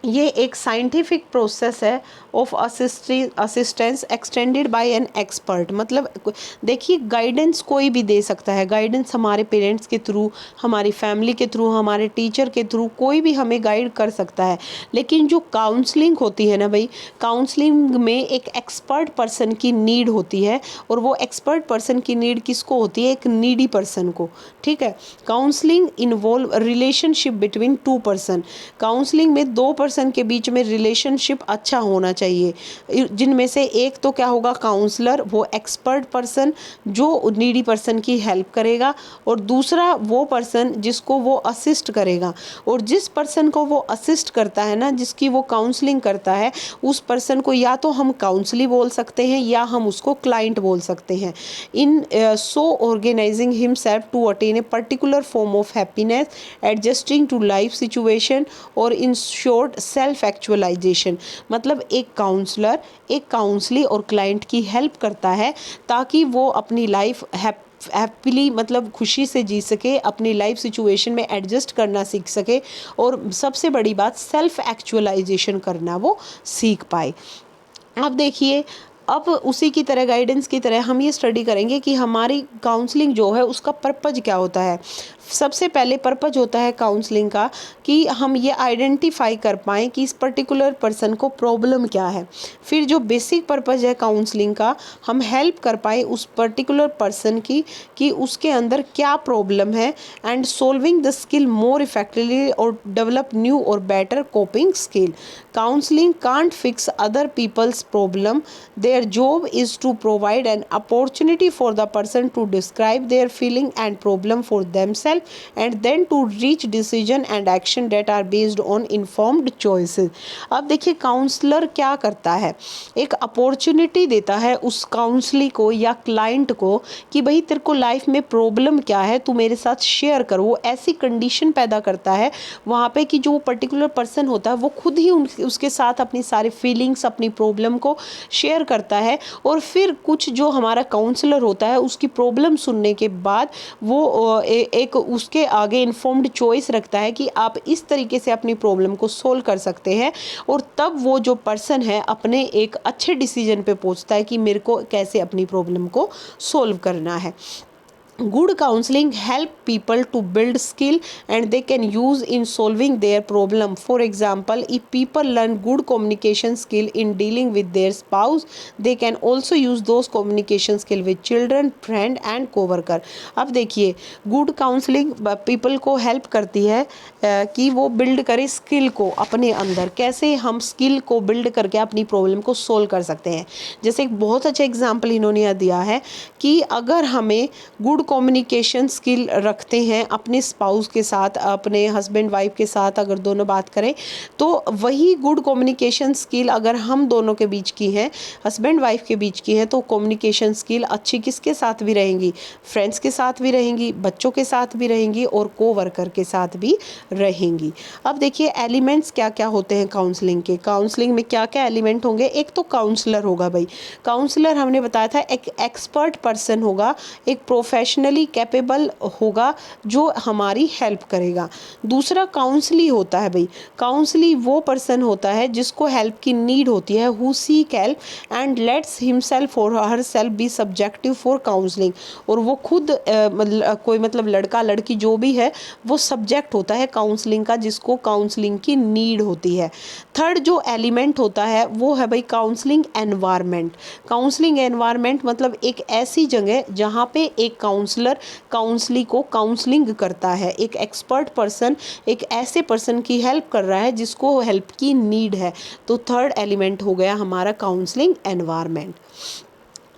ये एक साइंटिफिक प्रोसेस है of assistance extended by an expert. मतलब देखिए गाइडेंस कोई भी दे सकता है, गाइडेंस हमारे पेरेंट्स के थ्रू, हमारी फैमिली के थ्रू, हमारे टीचर के थ्रू, कोई भी हमें गाइड कर सकता है। लेकिन जो काउंसलिंग होती है ना भाई, काउंसलिंग में एक एक्सपर्ट पर्सन की नीड होती है, और वो एक्सपर्ट पर्सन की नीड किसको होती है, एक नीडी पर्सन को। ठीक है, counselling involve relationship between two person. Counselling में दो पर्सन के बीच में रिलेशनशिप अच्छा होना चाहिए, जिनमें से एक तो क्या होगा, काउंसलर, वो एक्सपर्ट पर्सन जो नीडी पर्सन की हेल्प करेगा, और दूसरा वो पर्सन जिसको वो असिस्ट करेगा। और जिस पर्सन को वो असिस्ट करता है ना, जिसकी वो काउंसलिंग करता है, उस पर्सन को या तो हम काउंसली बोल सकते हैं या हम उसको क्लाइंट बोल सकते हैं। In so organizing himself to attain a particular form of happiness, adjusting to life situation, और इन शॉर्ट सेल्फ एक्चुअलाइजेशन। मतलब एक काउंसलर एक काउंसली और क्लाइंट की हेल्प करता है ताकि वो अपनी लाइफ हैप्पीली, मतलब खुशी से जी सके, अपनी लाइफ सिचुएशन में एडजस्ट करना सीख सके, और सबसे बड़ी बात सेल्फ एक्चुअलाइजेशन करना वो सीख पाए। अब देखिए, अब उसी की तरह गाइडेंस की तरह हम ये स्टडी करेंगे कि हमारी काउंसलिंग जो है उसका पर्पज़ क्या होता है। सबसे पहले पर्पज़ होता है काउंसलिंग का कि हम ये आइडेंटिफाई कर पाएँ कि इस पर्टिकुलर पर्सन को प्रॉब्लम क्या है। फिर जो बेसिक पर्पज़ है काउंसलिंग का, हम हेल्प कर पाएँ उस पर्टिकुलर पर्सन की कि उसके अंदर क्या प्रॉब्लम है, and solving the skill more effectively और डेवलप न्यू और better coping skill. Counselling can't fix other peoples problem, their job is to provide an opportunity for the person to describe their feeling and problem for themselves, and then to reach decision and action that are based on informed choices। अब देखिए counsellor क्या करता है, एक opportunity देता है उस counsellee को या क्लाइंट को कि भाई तेरे को लाइफ में प्रॉब्लम क्या है, तू मेरे साथ शेयर कर। वो ऐसी कंडीशन पैदा करता है वहाँ पे कि जो पर्टिकुलर पर्सन होता है वो खुद ही उसके साथ अपनी सारी फीलिंग्स, अपनी प्रॉब्लम को शेयर करता है, और फिर कुछ जो हमारा काउंसलर होता है उसकी प्रॉब्लम सुनने के बाद वो एक उसके आगे इन्फॉर्म्ड चॉइस रखता है कि आप इस तरीके से अपनी प्रॉब्लम को सोल्व कर सकते हैं, और तब वो जो पर्सन है अपने एक अच्छे डिसीजन पे पहुंचता है कि मेरे को कैसे अपनी प्रॉब्लम को सोल्व करना है। Good counseling help people to build skill and they can use in solving their problem. For example, if people learn good communication skill in dealing with their spouse, they can also use those communication skill with children, friend and coworker। अब देखिए good counseling people को help करती है कि वो build करे skill को अपने अंदर, कैसे हम skill को build करके अपनी प्रॉब्लम को solve कर सकते हैं। जैसे एक बहुत अच्छा एग्जाम्पल इन्होंने दिया है कि अगर हमें good कम्युनिकेशन स्किल रखते हैं अपने स्पाउस के साथ, अपने हस्बैंड वाइफ के साथ अगर दोनों बात करें, तो वही गुड कम्युनिकेशन स्किल अगर हम दोनों के बीच की हैं, हस्बैंड वाइफ के बीच की है, तो कम्युनिकेशन स्किल अच्छी किसके साथ भी रहेंगी, फ्रेंड्स के साथ भी रहेंगी, बच्चों के साथ भी रहेंगी और कोवर्कर के साथ भी रहेंगी। अब देखिए एलिमेंट्स क्या क्या होते हैं काउंसलिंग के। काउंसलिंग में क्या क्या एलिमेंट होंगे। एक तो काउंसलर होगा भाई, काउंसलर हमने बताया था एक एक्सपर्ट पर्सन होगा, एक प्रोफेशनली कैपेबल होगा जो हमारी हेल्प करेगा। दूसरा काउंसली होता है भाई, काउंसली वो पर्सन होता है जिसको हेल्प की नीड होती है, who seek help and lets himself और herself be subjective for counselling, और वो खुद कोई मतलब लड़का लड़की जो भी है वो सब्जेक्ट होता है काउंसलिंग का, जिसको काउंसलिंग की नीड होती है। थर्ड जो एलिमेंट होता है वो है भाई काउंसलिंग एनवायरनमेंट। काउंसलिंग एनवायरनमेंट मतलब एक ऐसी जगह जहाँ पे एक काउंसलर काउंसली को काउंसलिंग करता है, एक एक्सपर्ट पर्सन एक ऐसे पर्सन की हेल्प कर रहा है जिसको हेल्प की नीड है। तो थर्ड एलिमेंट हो गया हमारा काउंसलिंग एनवायरनमेंट।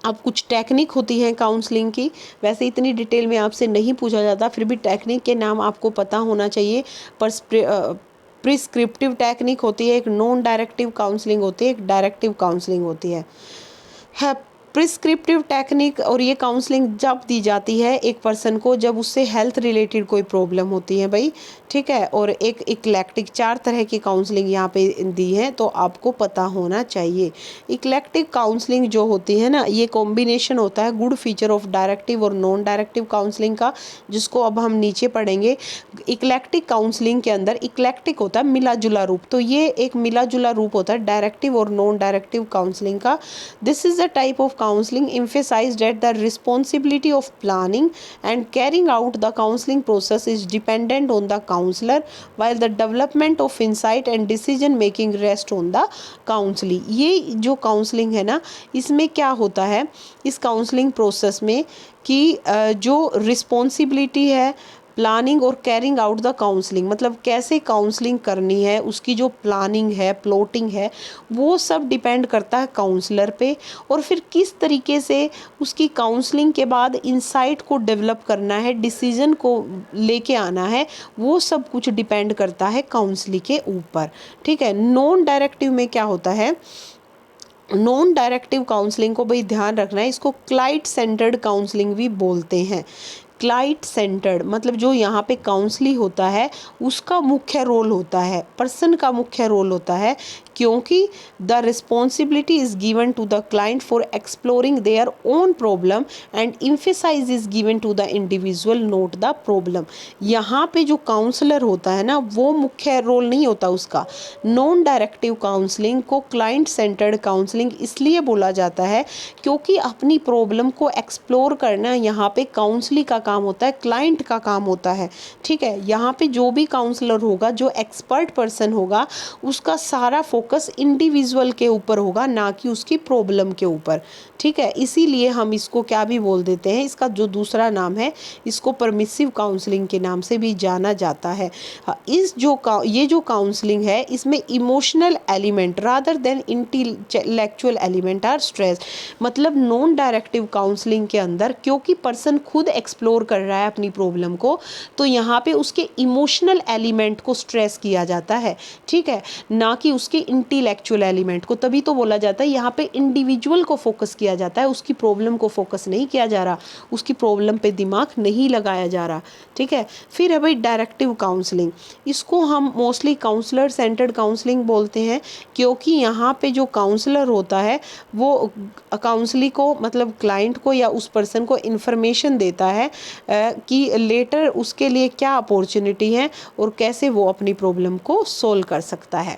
अब कुछ टेक्निक होती है काउंसलिंग की, वैसे इतनी डिटेल में आपसे नहीं पूछा जाता, फिर भी टेक्निक के नाम आपको पता होना चाहिए। प्रिस्क्रिप्टिव टेक्निक होती है, एक नॉन डायरेक्टिव काउंसलिंग होती है, एक डायरेक्टिव काउंसलिंग होती है। प्रिस्क्रिप्टिव टेक्निक और ये काउंसलिंग जब दी जाती है एक पर्सन को जब उससे हेल्थ रिलेटेड कोई प्रॉब्लम होती है भाई, ठीक है। और एक इक्लेक्टिक, 4 तरह की काउंसलिंग यहाँ पे दी है तो आपको पता होना चाहिए। इक्लेक्टिक काउंसलिंग जो होती है ना, ये कॉम्बिनेशन होता है गुड फीचर ऑफ डायरेक्टिव और नॉन डायरेक्टिव काउंसलिंग का, जिसको अब हम नीचे पढ़ेंगे। इक्लेक्टिक काउंसलिंग के अंदर इक्लेक्टिक होता है मिला जुला रूप, तो ये एक मिला जुला रूप होता है डायरेक्टिव और नॉन डायरेक्टिव काउंसलिंग का। This is the type of counseling emphasized that the responsibility of planning and carrying out the counseling process is dependent on the counselor while the development of insight and decision making rest on the counselee। ये जो counselling है ना, इसमें क्या होता है इस counselling process में कि जो रिस्पॉन्सिबिलिटी है प्लानिंग और कैरिंग आउट द काउंसलिंग, मतलब कैसे काउंसलिंग करनी है, उसकी जो प्लानिंग है प्लॉटिंग है वो सब डिपेंड करता है काउंसलर पे। और फिर किस तरीके से उसकी काउंसलिंग के बाद इंसाइट को डेवलप करना है, डिसीजन को लेके आना है, वो सब कुछ डिपेंड करता है काउंसलिंग के ऊपर, ठीक है। नॉन डायरेक्टिव में क्या होता है, नॉन डायरेक्टिव काउंसलिंग को भाई ध्यान रखना है, इसको क्लाइंट सेंटर्ड काउंसलिंग भी बोलते हैं। क्लाइंट सेंटर्ड मतलब जो यहाँ पे काउंसली होता है उसका मुख्य रोल होता है, पर्सन का मुख्य रोल होता है, क्योंकि the responsibility is given to the client for exploring their own problem and emphasise is given to the individual not the problem. यहाँ पे जो काउंसलर होता है ना वो मुख्य रोल नहीं होता उसका। नॉन डायरेक्टिव काउंसलिंग को क्लाइंट सेंटर्ड काउंसलिंग इसलिए बोला जाता है क्योंकि अपनी प्रॉब्लम को एक्सप्लोर करना यहाँ पे काउंसली का काम होता है, क्लाइंट का काम होता है, ठीक है। यहाँ पे जो भी काउंसलर होगा, जो एक्सपर्ट पर्सन होगा, उसका सारा फोकस इंडिविजुअल के ऊपर होगा, ना कि उसकी प्रॉब्लम के ऊपर, ठीक है। इसीलिए हम इसको क्या भी बोल देते हैं, इसका जो दूसरा नाम है इसको परमिसिव काउंसलिंग के नाम से भी जाना जाता है। ये जो काउंसलिंग है इसमें emotional element rather than intellectual element are stress. मतलब नॉन डायरेक्टिव काउंसलिंग के अंदर क्योंकि पर्सन खुद एक्सप्लोर कर रहा है अपनी प्रॉब्लम को, तो यहाँ पे उसके इमोशनल एलिमेंट को स्ट्रेस किया जाता है, ठीक है, ना कि उसके इंटेलेक्चुअल एलिमेंट को। तभी तो बोला जाता है यहाँ पे इंडिविजुअल को फोकस किया जाता है, उसकी प्रॉब्लम को फोकस नहीं किया जा रहा, उसकी प्रॉब्लम पे दिमाग नहीं लगाया जा रहा, ठीक है। फिर है भाई डायरेक्टिव काउंसलिंग, इसको हम मोस्टली काउंसलर सेंटर्ड काउंसलिंग बोलते हैं, क्योंकि यहाँ पे जो काउंसलर होता है वो काउंसली को मतलब क्लाइंट को या उस पर्सन को इन्फॉर्मेशन देता है कि लेटर उसके लिए क्या अपॉर्चुनिटी है और कैसे वो अपनी प्रॉब्लम को सोल्व कर सकता है।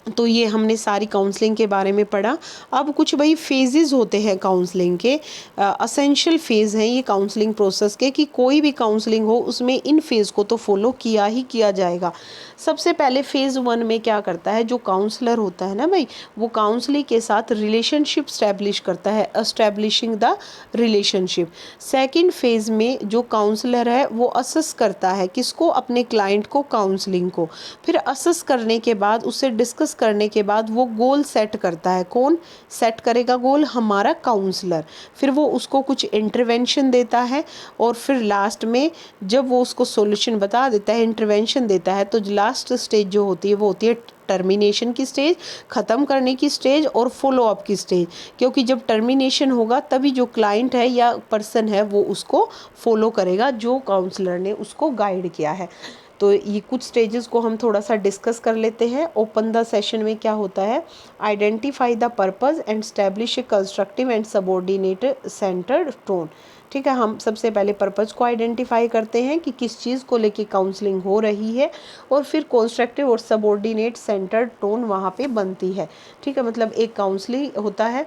तो ये हमने सारी काउंसलिंग के बारे में पढ़ा। अब कुछ भाई फेजेस होते हैं काउंसलिंग के, असेंशियल फेज़ हैं ये काउंसलिंग प्रोसेस के, कि कोई भी काउंसलिंग हो उसमें इन फेज़ को तो फॉलो किया ही किया जाएगा। सबसे पहले फ़ेज़ 1 में क्या करता है, जो काउंसलर होता है ना भाई, वो काउंसली के साथ रिलेशनशिप स्टैब्लिश करता है, establishing the relationship. Second phase में जो काउंसलर है वो असेस करता है किसको, अपने क्लाइंट को, काउंसलिंग को। फिर असेस करने के बाद उससे डिस्कस करने के बाद वो गोल सेट करता है। कौन सेट करेगा गोल? हमारा काउंसलर। फिर वो उसको कुछ इंटरवेंशन देता है और फिर लास्ट में जब वो उसको सॉल्यूशन बता देता है, इंटरवेंशन देता है, तो लास्ट स्टेज जो होती है वो होती है टर्मिनेशन की स्टेज, ख़त्म करने की स्टेज और फॉलो अप की स्टेज। क्योंकि जब टर्मिनेशन होगा तभी जो क्लाइंट है या पर्सन है वो उसको फॉलो करेगा जो काउंसलर ने उसको गाइड किया है। तो ये कुछ स्टेजेस को हम थोड़ा सा डिस्कस कर लेते हैं। ओपन द सेशन में क्या होता है? Identify the purpose and establish A constructive and subordinate centred tone. ठीक है, हम सबसे पहले पर्पस को आइडेंटिफाई करते हैं कि किस चीज़ को लेके काउंसलिंग हो रही है, और फिर कंस्ट्रक्टिव और सबऑर्डिनेट सेंटर्ड टोन वहाँ पे बनती है। ठीक है, मतलब एक काउंसलिंग होता है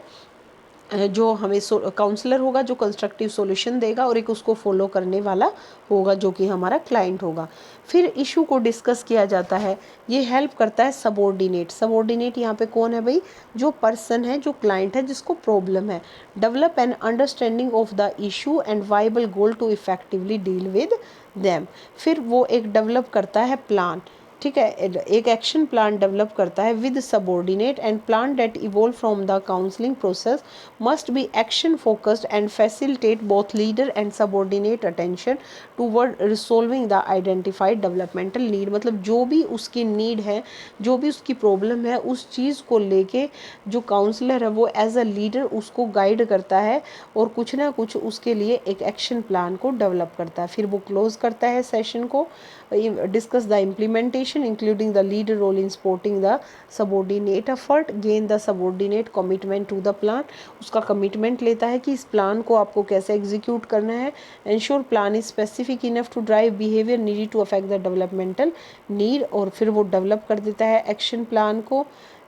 जो हमें काउंसलर होगा जो कंस्ट्रक्टिव सॉल्यूशन देगा, और एक उसको फॉलो करने वाला होगा जो कि हमारा क्लाइंट होगा। फिर इशू को डिस्कस किया जाता है। ये हेल्प करता है सबऑर्डिनेट। सबऑर्डिनेट यहाँ पे कौन है भाई? जो पर्सन है, जो क्लाइंट है, जिसको प्रॉब्लम है। Develop an understanding of the issue and viable goal to effectively deal with them. फिर वो एक डेवलप करता है प्लान। ठीक है, एक एक्शन प्लान डेवलप करता है with subordinate, and plan that evolve from the counselling process must be action focused and facilitate both leader and subordinate attention toward resolving the identified developmental need. मतलब जो भी उसकी need है, जो भी उसकी प्रॉब्लम है, उस चीज़ को लेके जो काउंसलर है वो एज अ लीडर उसको गाइड करता है और कुछ ना कुछ उसके लिए एक एक्शन प्लान को डेवलप करता है। फिर वो क्लोज करता है सेशन को, discuss the implementation including the leader role in supporting the subordinate effort, gain the subordinate commitment to the plan. उसका कमिटमेंट लेता है कि इस प्लान को आपको कैसे एग्जीक्यूट करना है। Ensure plan is specific enough to drive behaviour needed to affect the developmental need, और फिर वो डेवलप कर देता है एक्शन प्लान को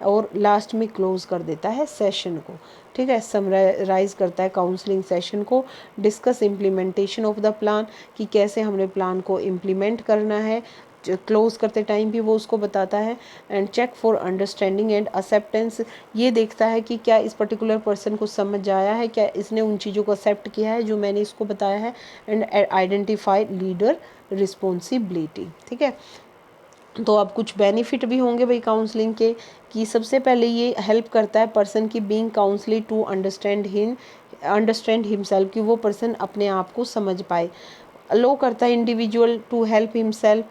और लास्ट में क्लोज कर देता है सेशन को। ठीक है, समराइज करता है काउंसलिंग सेशन को। Discuss implementation of the plan, कि कैसे हमने प्लान को इम्प्लीमेंट करना है। क्लोज करते टाइम भी वो उसको बताता है। And check for understanding and acceptance, ये देखता है कि क्या इस पर्टिकुलर पर्सन को समझ आया है, क्या इसने उन चीज़ों को एक्सेप्ट किया है जो मैंने इसको बताया है। And identify leader responsibility. ठीक है, तो अब कुछ बेनिफिट भी होंगे भाई काउंसलिंग के, कि सबसे पहले ये हेल्प करता है पर्सन की being counselee to understand himself, कि वो पर्सन अपने आप को समझ पाए। अलो करता है इंडिविजुअल टू हेल्प हिमसेल्फ,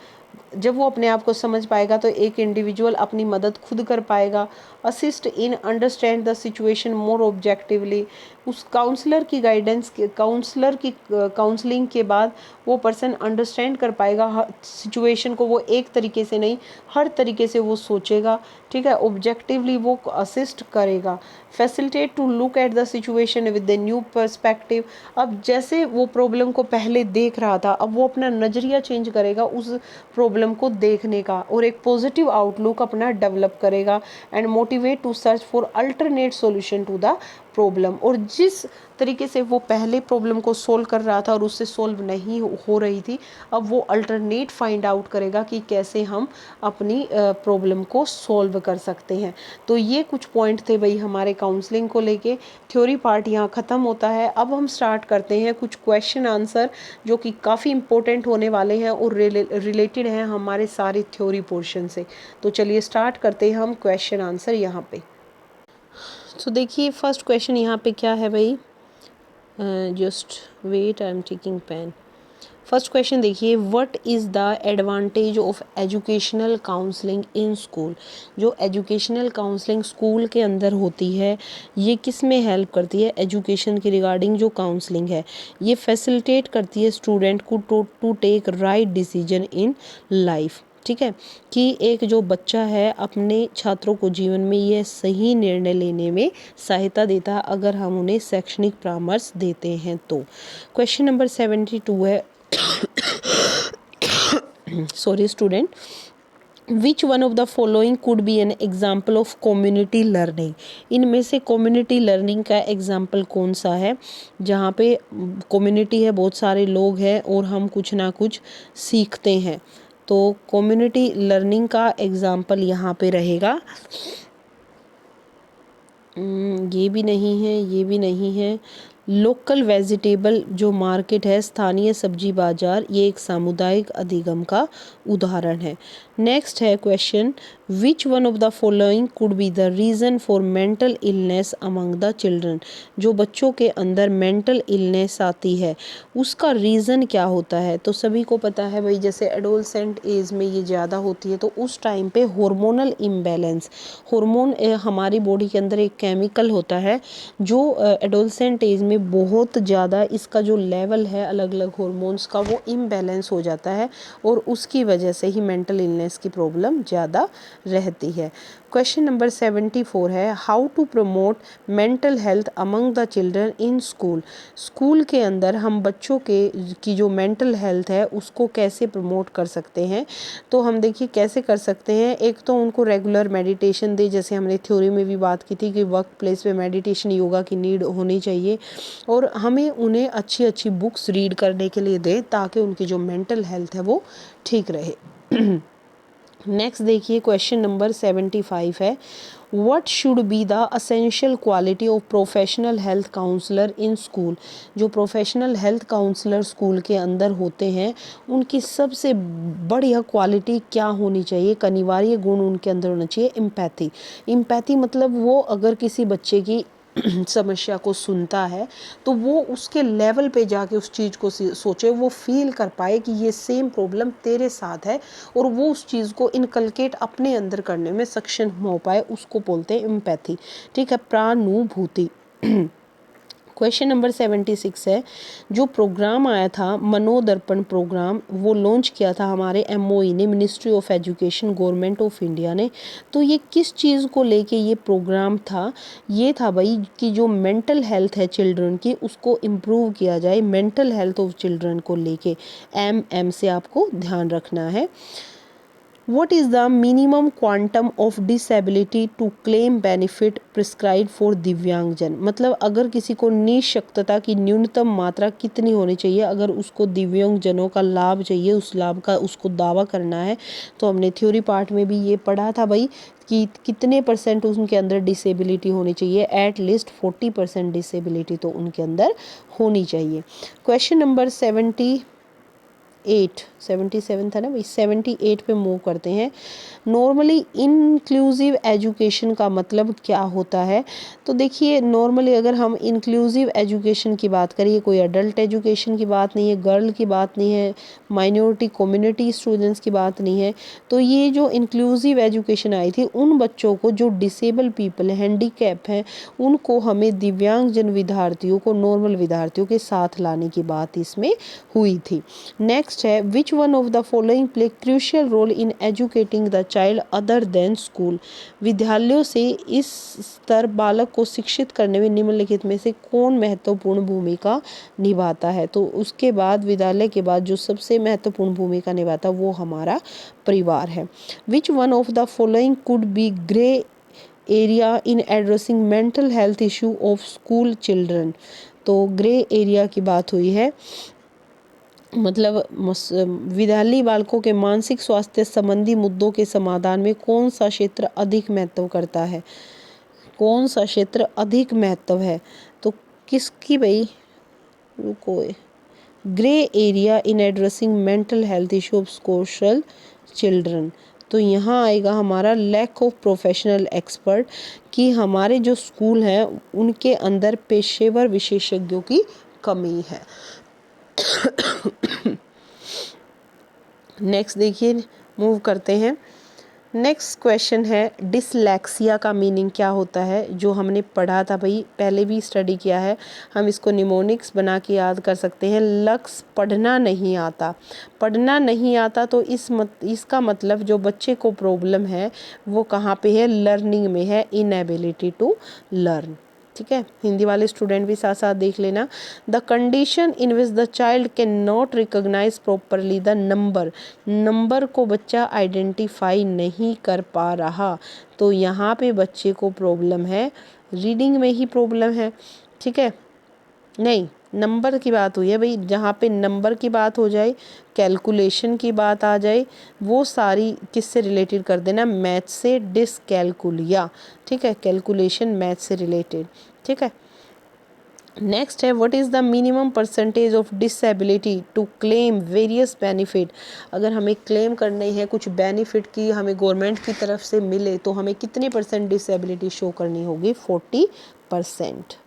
जब वो अपने आप को समझ पाएगा तो एक इंडिविजुअल अपनी मदद खुद कर पाएगा। Assist in understand the situation more objectively, उस काउंसलर की गाइडेंस के काउंसलर की काउंसलिंग के बाद वो पर्सन अंडरस्टैंड कर पाएगा सिचुएशन को, वो एक तरीके से नहीं हर तरीके से वो सोचेगा। ठीक है, ऑब्जेक्टिवली वो असिस्ट करेगा। Facilitate to look at the situation with the new perspective, अब जैसे वो प्रॉब्लम को पहले देख रहा था अब वो अपना नज़रिया चेंज करेगा उस प्रॉब्लम को देखने का, और एक पॉजिटिव आउटलुक अपना डेवलप करेगा। And motivate to search for alternate solution to the problem, और जिस तरीके से वो पहले प्रॉब्लम को सोल्व कर रहा था और उससे सोल्व नहीं हो रही थी, अब वो अल्टरनेट फाइंड आउट करेगा कि कैसे हम अपनी प्रॉब्लम को सोल्व कर सकते हैं। तो ये कुछ पॉइंट थे भाई हमारे काउंसलिंग को लेके। थ्योरी पार्ट यहाँ ख़त्म होता है। अब हम स्टार्ट करते हैं कुछ क्वेश्चन आंसर जो कि काफ़ी इंपॉर्टेंट होने वाले हैं और रिलेटेड हैं हमारे सारे थ्योरी पोर्शन से। तो चलिए स्टार्ट करते हैं हम क्वेश्चन आंसर यहाँ पे। तो देखिए फर्स्ट क्वेश्चन यहाँ पे क्या है भाई, just wait I am taking pen. First question देखिए, what is the advantage of educational counselling in school. जो एजुकेशनल काउंसलिंग स्कूल के अंदर होती है ये किस में हेल्प करती है? एजुकेशन के रिगार्डिंग जो काउंसलिंग है ये फैसिलिटेट करती है स्टूडेंट को to take right decision in life. ठीक है, कि एक जो बच्चा है अपने छात्रों को जीवन में ये सही निर्णय लेने में सहायता देता है अगर हम उन्हें शैक्षणिक परामर्श देते हैं तो। क्वेश्चन नंबर 72 है sorry student, which one of the following could be N example of community learning. इनमें से कम्युनिटी लर्निंग का एग्जाम्पल कौन सा है जहाँ पे कम्युनिटी है, बहुत सारे लोग हैं और हम कुछ ना कुछ सीखते हैं। तो कम्युनिटी लर्निंग का एग्जाम्पल यहाँ पे रहेगा, ये भी नहीं है, ये भी नहीं है। लोकल वेजिटेबल जो मार्केट है, स्थानीय सब्जी बाजार, ये एक सामुदायिक अधिगम का उदाहरण है। नेक्स्ट है question, which one of the following could be the reason for mental illness among the children. जो बच्चों के अंदर मेंटल इलनेस आती है उसका रीज़न क्या होता है। तो सभी को पता है भाई, जैसे एडोलसेंट एज में ये ज़्यादा होती है, तो उस टाइम पे हार्मोनल इम्बैलेंस, हार्मोन हमारी बॉडी के अंदर एक केमिकल होता है जो एडोलसेंट एज में बहुत ज़्यादा इसका जो लेवल है अलग अलग हार्मोन्स का वो इम्बैलेंस हो जाता है, और उसकी वजह से ही मेंटल इलनेस की प्रॉब्लम ज़्यादा रहती है। क्वेश्चन नंबर 74 है, how to promote mental health among the children in school. School के अंदर हम बच्चों के की जो मेंटल हेल्थ है उसको कैसे प्रमोट कर सकते हैं। तो हम देखिए कैसे कर सकते हैं। एक तो उनको रेगुलर मेडिटेशन दे, जैसे हमने थ्योरी में भी बात की थी कि वर्क प्लेस पे मेडिटेशन योगा की नीड होनी चाहिए, और हमें उन्हें अच्छी अच्छी बुक्स रीड करने के लिए दें ताकि उनकी जो मेंटल हेल्थ है वो ठीक रहे। नेक्स्ट देखिए क्वेश्चन नंबर 75 है, what should be the essential quality of professional health counsellor in school. जो प्रोफेशनल हेल्थ काउंसलर स्कूल के अंदर होते हैं उनकी सबसे बढ़िया क्वालिटी क्या होनी चाहिए, एक अनिवार्य गुण उनके अंदर होना चाहिए एम्पैथी। एम्पैथी मतलब वो अगर किसी बच्चे की समस्या को सुनता है तो वो उसके लेवल पे जाके उस चीज़ को सोचे, वो फील कर पाए कि ये सेम प्रॉब्लम तेरे साथ है, और वो उस चीज़ को इनकलकेट अपने अंदर करने में सक्षम हो पाए, उसको बोलते हैं एम्पैथी। ठीक है, प्रानुभूति। क्वेश्चन नंबर 76 है, जो प्रोग्राम आया था मनोदर्पण प्रोग्राम, वो लॉन्च किया था हमारे एमओई ने, ministry of education, government of India ने। तो ये किस चीज़ को लेके ये प्रोग्राम था। ये था भाई कि जो मेंटल हेल्थ है चिल्ड्रन की उसको इम्प्रूव किया जाए, मेंटल हेल्थ ऑफ चिल्ड्रन को लेके एम से आपको ध्यान रखना है। What is the minimum quantum of disability to claim benefit prescribed for दिव्यांगजन। मतलब अगर किसी को निःशक्तता की न्यूनतम मात्रा कितनी होनी चाहिए अगर उसको दिव्यांगजनों का लाभ चाहिए, उस लाभ का उसको दावा करना है। तो हमने थ्योरी पार्ट में भी ये पढ़ा था भाई कि कितने परसेंट उनके अंदर डिसेबिलिटी होनी चाहिए, एटलीस्ट 40% डिसेबिलिटी तो उनके अंदर होनी चाहिए। क्वेश्चन नंबर 77 था ना भाई, 78 पे मूव करते हैं। नॉर्मली इंक्लूसिव एजुकेशन का मतलब क्या होता है। तो देखिए नॉर्मली अगर हम इंक्लूसिव एजुकेशन की बात करिए, कोई अडल्ट एजुकेशन की बात नहीं है, गर्ल की बात नहीं है, माइनॉरिटी कम्युनिटी स्टूडेंट्स की बात नहीं है। तो ये जो इंक्लूसिव एजुकेशन आई थी उन बच्चों को जो डिसेबल पीपल है, हैंडीकैप हैं, उनको हमें दिव्यांगजन विद्यार्थियों को नॉर्मल विद्यार्थियों के साथ लाने की बात इसमें हुई थी। नेक्स्ट है, which one of the following play crucial role in educating the child other than school. विद्यालयों से इस स्तर बालक को शिक्षित करने में निम्नलिखित में से कौन महत्वपूर्ण भूमिका निभाता है। तो उसके बाद विद्यालय के बाद जो सबसे महत्वपूर्ण भूमिका निभाता है वो हमारा परिवार है। Which one of the following could B grey area in addressing mental health issue of school children. तो ग्रे एरिया की बात हुई है, मतलब विद्यालयी बालकों के मानसिक स्वास्थ्य संबंधी मुद्दों के समाधान में कौन सा क्षेत्र अधिक महत्व करता है, कौन सा क्षेत्र अधिक महत्व है। तो किसकी भाई, रुको, grey area in addressing mental health issue of social children. तो यहाँ आएगा हमारा लैक ऑफ प्रोफेशनल एक्सपर्ट, कि हमारे जो स्कूल हैं उनके अंदर पेशेवर विशेषज्ञों की कमी है। नेक्स्ट देखिए मूव करते हैं। नेक्स्ट क्वेश्चन है, डिसलेक्सिया का मीनिंग क्या होता है। जो हमने पढ़ा था भाई, पहले भी स्टडी किया है, हम इसको निमोनिक्स बना के याद कर सकते हैं। लक्ष्य पढ़ना नहीं आता, पढ़ना नहीं आता तो इसका मतलब जो बच्चे को प्रॉब्लम है वो कहाँ पे है, लर्निंग में है, इनएबिलिटी टू लर्न। ठीक है, हिंदी वाले स्टूडेंट भी साथ साथ देख लेना। The condition in which the child can not recognise properly the number, number को बच्चा आइडेंटिफाई नहीं कर पा रहा। तो यहाँ पे बच्चे को प्रॉब्लम है, रीडिंग में ही प्रॉब्लम है। ठीक है, नहीं, नंबर की बात हुई है भाई, जहाँ पे नंबर की बात हो जाए, कैलकुलेशन की बात आ जाए, वो सारी किससे रिलेटेड कर देना, मैथ से, डिसकैलकुलिया। ठीक है, कैलकुलेशन मैथ से रिलेटेड। ठीक है, नेक्स्ट है what is the minimum percentage of disability to claim various benefit. अगर हमें क्लेम करनी है कुछ बेनिफिट की हमें गवर्नमेंट की तरफ से मिले तो हमें कितनी परसेंट डिसेबिलिटी शो करनी होगी, 40%।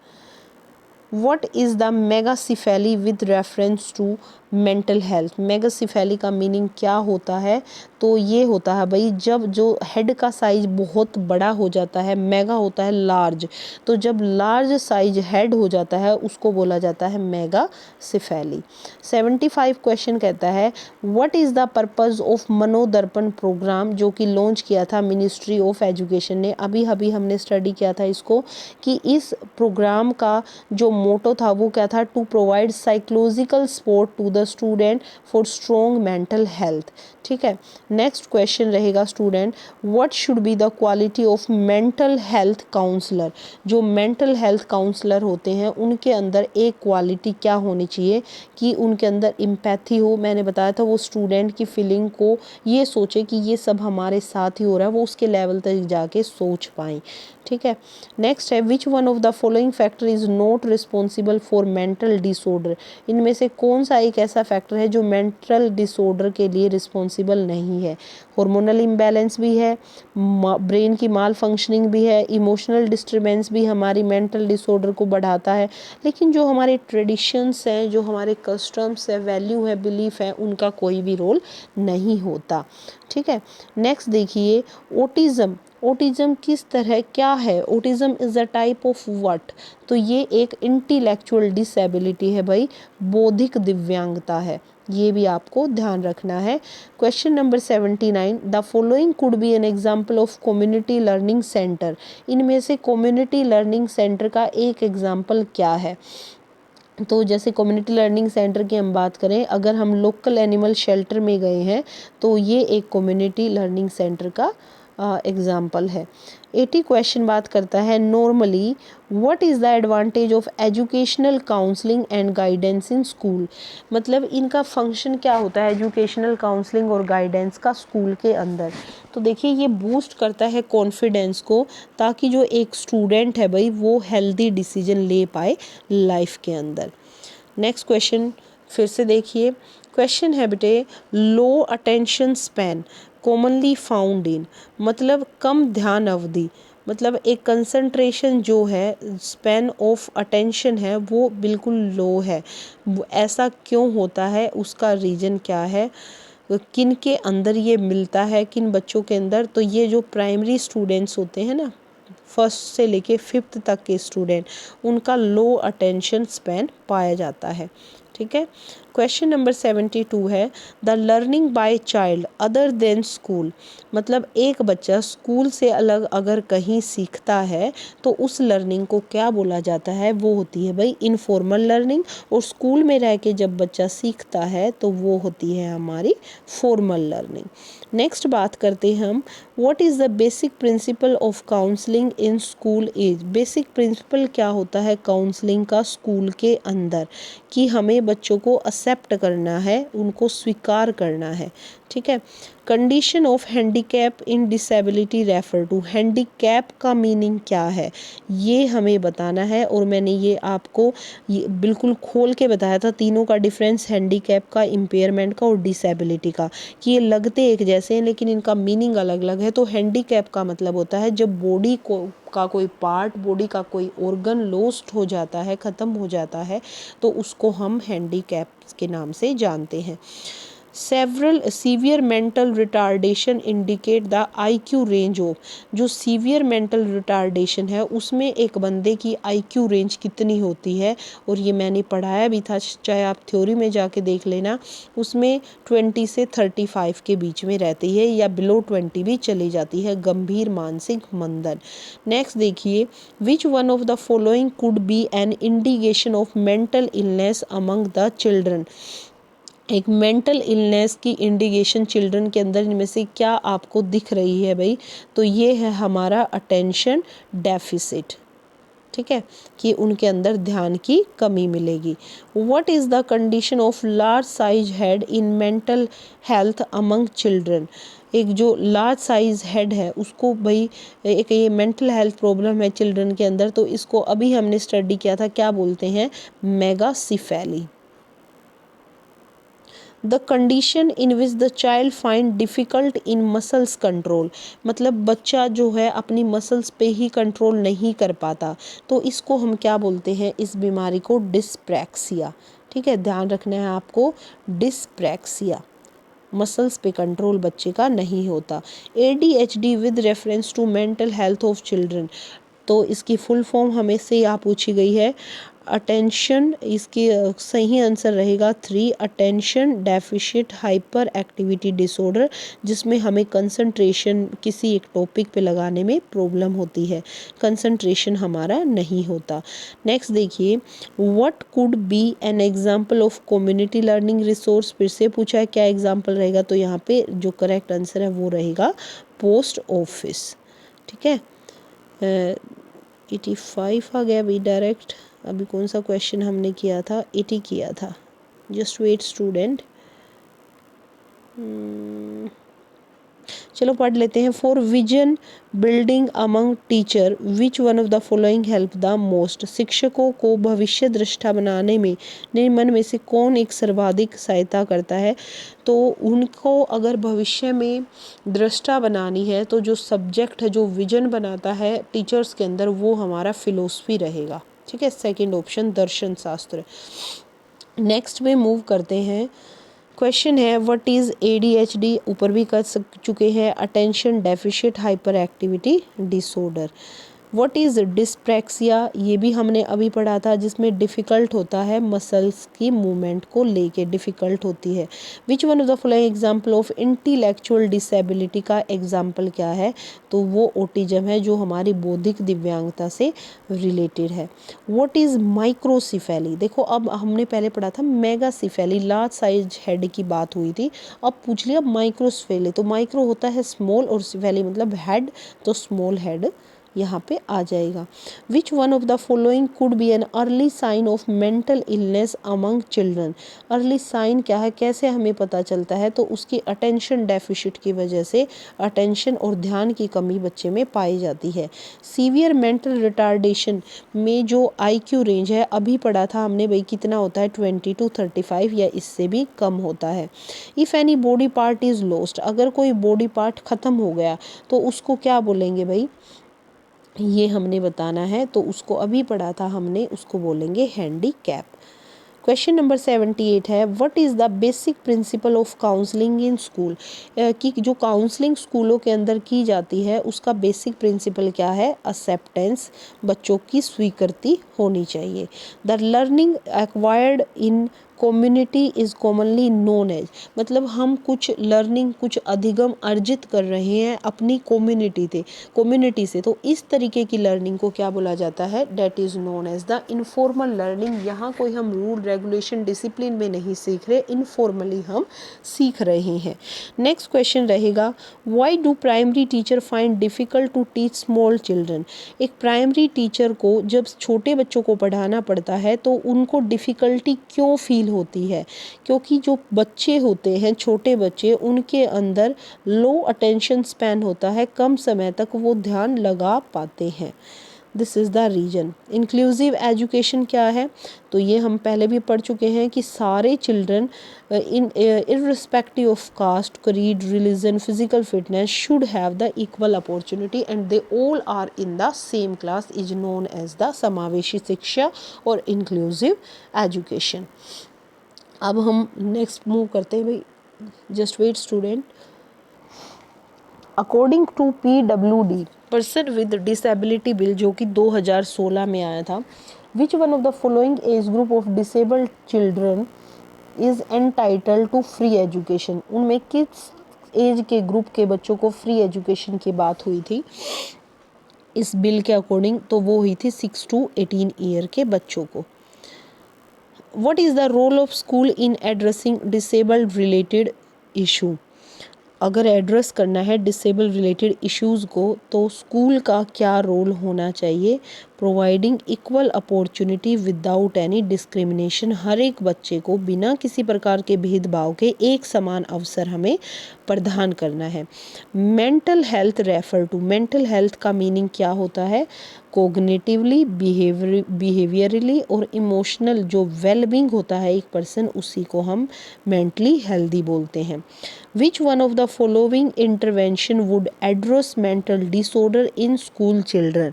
What is the megacephaly with reference to mental health. Megacephaly का मीनिंग क्या होता है, तो ये होता है भाई जब जो हेड का साइज बहुत बड़ा हो जाता है, मेगा होता है लार्ज, तो जब लार्ज साइज हेड हो जाता है उसको बोला जाता है मेगासिफेली। 75 क्वेश्चन कहता है what is the purpose of Manodarpan programme, जो कि लॉन्च किया था मिनिस्ट्री ऑफ एजुकेशन ने। अभी अभी हमने स्टडी किया था इसको कि इस प्रोग्राम का जो मोटो था वो क्या था, to provide psychological support to the student for strong mental health. ठीक है, नेक्स्ट क्वेश्चन रहेगा student what should be the quality of mental health counsellor. जो मेंटल हेल्थ काउंसलर होते हैं उनके अंदर एक क्वालिटी क्या होनी चाहिए कि उनके अंदर एम्पैथी हो। मैंने बताया था वो स्टूडेंट की फीलिंग को ये सोचे कि ये सब हमारे साथ ही हो रहा है, वो उसके लेवल तक जाके सोच पाएँ। ठीक है, नेक्स्ट है which one of the following factor is not responsible for mental disorder. इनमें से कौन सा एक ऐसा फैक्टर है जो मेंटल डिसऑर्डर के लिए रिस्पॉन्सिबल नहीं है। हार्मोनल इम्बैलेंस भी है, ब्रेन की माल फंक्शनिंग भी है, इमोशनल डिस्टर्बेंस भी हमारी मेंटल डिसऑर्डर को बढ़ाता है। लेकिन जो हमारे ट्रेडिशंस हैं, जो हमारे कस्टम्स है, वैल्यू है, बिलीफ है, उनका कोई भी रोल नहीं होता। ठीक है, नेक्स्ट देखिए ओटिज़म। ओटिज़म किस तरह क्या है, autism is a type of what, तो ये एक इंटेलेक्चुअल डिसेबिलिटी है भाई, बौद्धिक दिव्यांगता है, ये भी आपको ध्यान रखना है। Question number 79 the following could be N example of community learning centre. इनमें से कम्युनिटी लर्निंग सेंटर का एक एग्जाम्पल क्या है, तो जैसे कम्युनिटी लर्निंग सेंटर की हम बात करें, अगर हम लोकल एनिमल शेल्टर में गए हैं तो ये एक कम्युनिटी लर्निंग सेंटर का एग्जाम्पल है। 80 क्वेश्चन बात करता है normally what is the advantage of educational counselling and guidance in school. मतलब इनका फंक्शन क्या होता है एजुकेशनल काउंसलिंग और गाइडेंस का स्कूल के अंदर। तो देखिए ये बूस्ट करता है कॉन्फिडेंस को, ताकि जो एक स्टूडेंट है भाई वो हेल्दी डिसीजन ले पाए लाइफ के अंदर। नेक्स्ट क्वेश्चन फिर से देखिए, क्वेश्चन है बेटे low attention span commonly found in, मतलब कम ध्यान अवधि, मतलब एक कंसंट्रेशन जो है, स्पैन ऑफ अटेंशन है वो बिल्कुल लो है। ऐसा क्यों होता है, उसका रीज़न क्या है, किन के अंदर ये मिलता है, किन बच्चों के अंदर, तो ये जो प्राइमरी स्टूडेंट्स होते हैं ना, फर्स्ट से लेके 5th तक के स्टूडेंट, उनका लो अटेंशन स्पैन पाया जाता है। ठीक है, क्वेश्चन नंबर 72 है the learning by child other than school. मतलब एक बच्चा स्कूल से अलग अगर कहीं सीखता है तो उस लर्निंग को क्या बोला जाता है, वो होती है भाई इनफॉर्मल लर्निंग, और स्कूल में रह के जब बच्चा सीखता है तो वो होती है हमारी फॉर्मल लर्निंग। नेक्स्ट बात करते हैं हम what is the basic principle of counselling in school age. Basic principle क्या होता है काउंसलिंग का स्कूल के अंदर, कि हमें बच्चों को एक्सेप्ट करना है, उनको स्वीकार करना है। ठीक है, condition of handicap in disability refer to. Handicap का मीनिंग क्या है ये हमें बताना है, और मैंने ये आपको ये बिल्कुल खोल के बताया था तीनों का डिफरेंस, हैंडीकैप का, इम्पेयरमेंट का और डिसेबिलिटी का, कि ये लगते एक जैसे हैं लेकिन इनका मीनिंग अलग अलग है। तो हैंडीकैप का मतलब होता है जब बॉडी को का कोई पार्ट, बॉडी का कोई ऑर्गन लॉस्ट हो जाता है, ख़त्म हो जाता है, तो उसको हम हैंडीकैप के नाम से जानते हैं। Several severe mental retardation indicate the IQ range of. जो सीवियर मेंटल रिटार्डेशन है उसमें एक बंदे की आईक्यू रेंज कितनी होती है, और ये मैंने पढ़ाया भी था, चाहे आप थ्योरी में जाके देख लेना, उसमें 20 से 35 के बीच में रहती है, या बिलो 20 भी चली जाती है, गंभीर मानसिक मंदन। नेक्स्ट देखिए विच one of the following could be an indication of mental illness among the children. एक मेंटल इलनेस की इंडिकेशन चिल्ड्रन के अंदर इनमें से क्या आपको दिख रही है भाई, तो ये है हमारा अटेंशन डेफिसिट। ठीक है, कि उनके अंदर ध्यान की कमी मिलेगी। What is the condition of large size head in mental health among children. एक जो लार्ज साइज हेड है उसको भाई एक ये मेंटल हेल्थ प्रॉब्लम है चिल्ड्रन के अंदर, तो इसको अभी हमने स्टडी किया था, क्या बोलते हैं, megacephaly. The condition in which the child find difficult in muscles control, मतलब बच्चा जो है अपनी मसल्स पे ही कंट्रोल नहीं कर पाता, तो इसको हम क्या बोलते हैं, इस बीमारी को डिस्प्रैक्सिया। ठीक है, ध्यान रखना है आपको, डिस्प्रैक्सिया, मसल्स पे कंट्रोल बच्चे का नहीं होता। ADHD with reference to mental health of children, तो इसकी फुल फॉर्म हमें से यहाँ पूछी गई है। अटेंशन, इसकी सही आंसर रहेगा 3, attention deficient hyper activity disorder, जिसमें हमें कंसंट्रेशन किसी एक टॉपिक पे लगाने में प्रॉब्लम होती है, कंसंट्रेशन हमारा नहीं होता। नेक्स्ट देखिए, what could be an example of community learning resource, फिर से पूछा है क्या एग्जांपल रहेगा, तो यहाँ पे जो करेक्ट आंसर है वो रहेगा पोस्ट ऑफिस। ठीक है, 85 आ गया अभी डायरेक्ट, अभी कौन सा क्वेश्चन हमने किया था, 80 किया था, जस्ट वेट स्टूडेंट। चलो पढ़ लेते हैं। For vision building among teacher which one of the following help the most, शिक्षकों को भविष्य दृष्टा बनाने में निम्न में से कौन एक सर्वाधिक सहायता करता है, तो उनको अगर भविष्य में दृष्टा बनानी है तो जो सब्जेक्ट है, जो विजन बनाता है टीचर्स के अंदर, वो हमारा फिलोसफी रहेगा। ठीक है, सेकंड ऑप्शन दर्शन शास्त्र। नेक्स्ट में मूव करते हैं, क्वेश्चन है व्हाट इज़ ADHD, ऊपर भी कर चुके हैं, attention deficient hyper activity disorder. What is dyspraxia, ये भी हमने अभी पढ़ा था, जिसमें डिफ़िकल्ट होता है, मसल्स की मूवमेंट को लेके डिफ़िकल्ट होती है। Which one of the following example of intellectual disability, का एग्जांपल क्या है, तो वो ऑटिज्म है, जो हमारी बौद्धिक दिव्यांगता से रिलेटेड है। व्हाट इज़ माइक्रोसिफेली, देखो अब हमने पहले पढ़ा था मेगासिफेली, लार्ज साइज हेड की बात हुई थी, अब पूछ लिया माइक्रोसिफेली, तो माइक्रो होता है स्मॉल और सिफेली मतलब हेड, तो स्मॉल हेड यहाँ पे आ जाएगा। Which one of the following could be an early sign of mental illness among children, early sign क्या है, कैसे हमें पता चलता है, तो उसकी अटेंशन डेफिसिट की वजह से अटेंशन और ध्यान की कमी बच्चे में पाई जाती है। सीवियर मेंटल रिटार्डेशन में जो IQ रेंज है, अभी पढ़ा था हमने भाई कितना होता है, 20 to 35 या इससे भी कम होता है। If any body part is lost, अगर कोई बॉडी पार्ट ख़त्म हो गया तो उसको क्या बोलेंगे भाई, ये हमने बताना है, तो उसको अभी पढ़ा था हमने, उसको बोलेंगे हैंडीकैप। क्वेश्चन नंबर 78 है what is the basic principle of counselling in school, कि जो काउंसलिंग स्कूलों के अंदर की जाती है उसका बेसिक प्रिंसिपल क्या है, एक्सेप्टेंस, बच्चों की स्वीकृति होनी चाहिए। The learning acquired in community is commonly known as, मतलब हम कुछ लर्निंग, कुछ अधिगम अर्जित कर रहे हैं अपनी कम्युनिटी से, तो इस तरीके की लर्निंग को क्या बोला जाता है, that is known as the informal learning. यहाँ कोई हम रूल रेगुलेशन डिसिप्लिन में नहीं सीख रहे, इनफॉर्मली हम सीख रहे हैं। नेक्स्ट क्वेश्चन रहेगा why do primary teacher find difficult to teach small children, एक प्राइमरी टीचर को जब छोटे बच्चों को पढ़ाना पड़ता है तो उनको डिफ़िकल्टी क्यों फील होती है, क्योंकि जो बच्चे होते हैं, छोटे बच्चे, उनके अंदर लो अटेंशन स्पैन होता है, कम समय तक वो ध्यान लगा पाते हैं। This is the reason. Inclusive education क्या है, तो ये हम पहले भी पढ़ चुके हैं कि सारे children irrespective of caste, creed, religion, physical fitness should have the equal opportunity and they all are in the same class is known as the समावेशी शिक्षा और inclusive education। अब हम नेक्स्ट मूव करते हैं भाई, just wait student. According to PWD person with disability bill, जो कि 2016 में आया था, which one of the following age group of disabled children is entitled to free education, उनमें किस एज के ग्रुप के बच्चों को फ्री एजुकेशन की बात हुई थी इस बिल के अकॉर्डिंग, तो वो हुई थी 6 to 18 ईयर के बच्चों को। What is the role of school in addressing disabled related issue, अगर एड्रेस करना है डिसेबल रिलेटेड इश्यूज़ को तो स्कूल का क्या रोल होना चाहिए, providing equal opportunity without any discrimination, हर एक बच्चे को बिना किसी प्रकार के भेदभाव के एक समान अवसर हमें प्रदान करना है। Mental health refer to, mental health का मीनिंग क्या होता है? कोग्निटिवली, बिहेवियरली और इमोशनल जो वेलबींग होता है एक पर्सन, उसी को हम मेंटली हेल्दी बोलते हैं। विच one of the following intervention would address mental disorder in school children,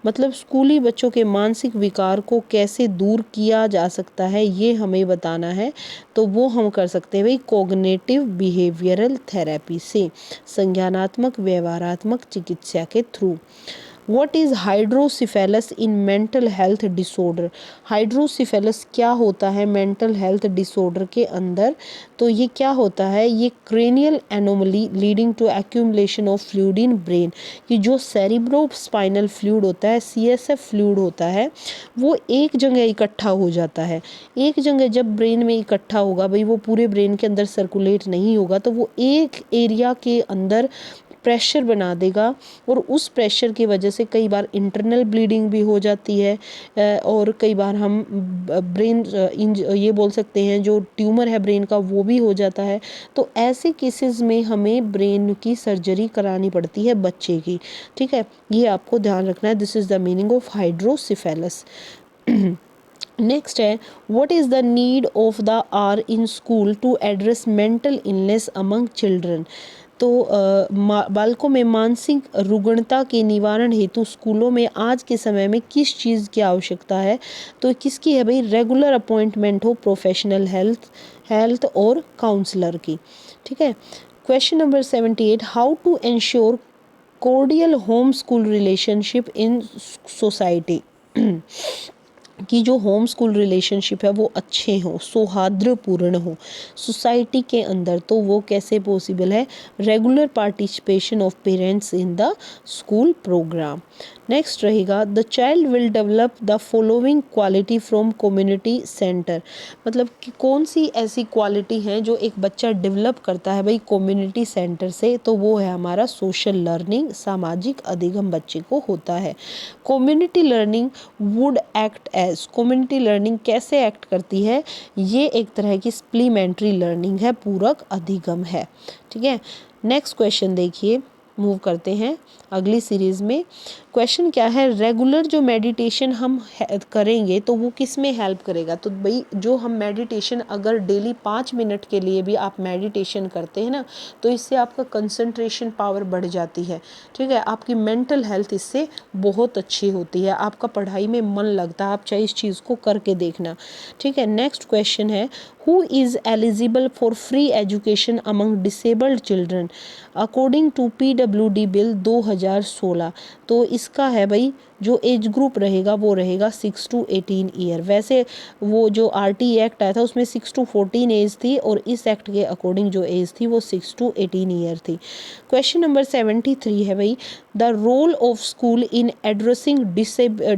मतलब स्कूली बच्चों के मानसिक विकार को कैसे दूर किया जा सकता है ये हमें बताना है। तो वो हम कर सकते हैं भाई कोग्निटिव बिहेवियरल थेरेपी से, संज्ञानात्मक व्यवहारात्मक चिकित्सा के through. What is hydrocephalus in mental health disorder? Hydrocephalus क्या होता है मेंटल हेल्थ डिसऑर्डर के अंदर? तो ये क्या होता है? ये cranial anomaly leading to accumulation of fluid in brain, कि जो सेरिब्रो स्पाइनल फ्लूइड होता है, CSF फ्लूइड होता है, वो एक जगह इकट्ठा हो जाता है। एक जगह जब ब्रेन में इकट्ठा होगा भाई, वो पूरे ब्रेन के अंदर सर्कुलेट नहीं होगा, तो वो एक एरिया के अंदर प्रेशर बना देगा, और उस प्रेशर की वजह से कई बार इंटरनल ब्लीडिंग भी हो जाती है, और कई बार हम ब्रेन ये बोल सकते हैं जो ट्यूमर है ब्रेन का वो भी हो जाता है। तो ऐसे केसेस में हमें ब्रेन की सर्जरी करानी पड़ती है बच्चे की, ठीक है, ये आपको ध्यान रखना है। This is the meaning of hydrocephalus. Next है what is the need of the are in school to address mental illness among children. तो बालकों में मानसिक रुग्णता के निवारण हेतु स्कूलों में आज के समय में किस चीज़ की आवश्यकता है? तो किसकी है भाई? रेगुलर अपॉइंटमेंट हो प्रोफेशनल हेल्थ और काउंसलर की, ठीक है। Question number 78, how to ensure cordial home school relationship in society, कि जो होम स्कूल रिलेशनशिप है वो अच्छे हों, सौहार्दपूर्ण हो सोसाइटी के अंदर। तो वो कैसे पॉसिबल है? Regular participation of parents in the school programme. Next रहेगा the child will develop the following quality from community centre, मतलब कि कौन सी ऐसी क्वालिटी हैं जो एक बच्चा डेवलप करता है भाई कम्युनिटी सेंटर से? तो वो है हमारा सोशल लर्निंग, सामाजिक अधिगम बच्चे को होता है। Community learning would act as, community learning कैसे एक्ट करती है? ये एक तरह की सप्लीमेंट्री लर्निंग है, पूरक अधिगम है, ठीक है। नेक्स्ट क्वेश्चन देखिए, मूव करते हैं अगली सीरीज में। क्वेश्चन क्या है? रेगुलर जो मेडिटेशन हम करेंगे तो वो किस में हेल्प करेगा? तो भाई जो हम मेडिटेशन अगर डेली 5 मिनट के लिए भी आप मेडिटेशन करते हैं ना, तो इससे आपका कंसंट्रेशन पावर बढ़ जाती है, ठीक है। आपकी मेंटल हेल्थ इससे बहुत अच्छी होती है, आपका पढ़ाई में मन लगता है, आप चाहे इस चीज़ को करके देखना, ठीक है। नेक्स्ट क्वेश्चन है who is eligible for free education among disabled children according to PWD bill 2016। तो इसका है भाई जो एज ग्रुप रहेगा वो रहेगा 6 to 18 ईयर। वैसे वो जो RT एक्ट आया था उसमें 6 to 14 एज थी, और इस एक्ट के अकॉर्डिंग जो एज थी वो 6 to 18 ईयर थी। क्वेश्चन नंबर 73 है भाई the role of school in addressing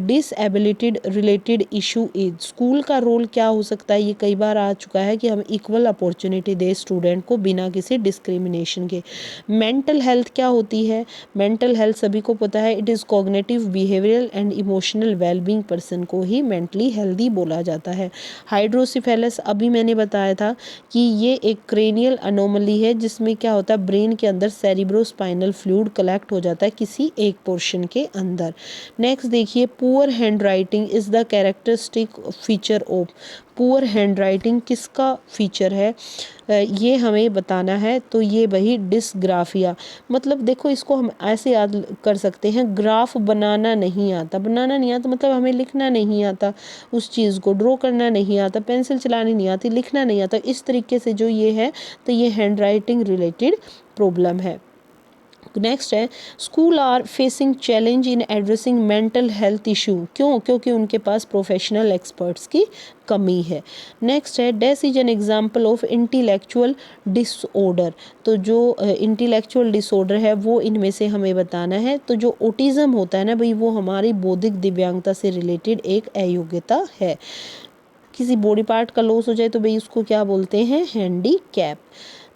disability related issue is, school का रोल क्या हो सकता है? ये कई बार आ चुका है कि हम इक्वल अपॉर्चुनिटी दे स्टूडेंट को बिना किसी डिस्क्रिमिनेशन के। मेंटल हेल्थ क्या होती है? मेंटल हेल्थ सभी को पता है, it is cognitive behavioural and emotional wellbeing person को ही मेंटली हेल्दी बोला जाता है। हाइड्रोसिफेलस अभी मैंने बताया था कि ये एक क्रेनियल अनोमली है जिसमें क्या होता है ब्रेन के अंदर सेरिब्रोस्पाइनल फ्लूइड कलेक्ट हो जाता है किसी एक पोर्शन के अंदर। नेक्स्ट देखिए poor hand writing is the characteristic feature of, poor hand writing किसका फीचर है ये हमें बताना है। तो ये वही डिसग्राफिया, मतलब देखो इसको हम ऐसे याद कर सकते हैं, ग्राफ बनाना नहीं आता, बनाना नहीं आता मतलब हमें लिखना नहीं आता, उस चीज़ को ड्रॉ करना नहीं आता, पेंसिल चलानी नहीं आती, लिखना नहीं आता, इस तरीके से जो ये है तो ये हैंड राइटिंग रिलेटेड प्रॉब्लम है। नेक्स्ट है school are facing challenge in addressing mental health issue, क्यों? क्योंकि उनके पास प्रोफेशनल एक्सपर्ट्स की कमी है। नेक्स्ट है this is an example of intellectual disorder, तो जो इंटेलेक्चुअल डिसऑर्डर है वो इनमें से हमें बताना है। तो जो ऑटिज्म होता है ना भाई वो हमारी बौद्धिक दिव्यांगता से रिलेटेड एक अयोग्यता है। किसी बॉडी पार्ट का लॉस हो जाए तो भाई उसको क्या बोलते हैं? Handicap.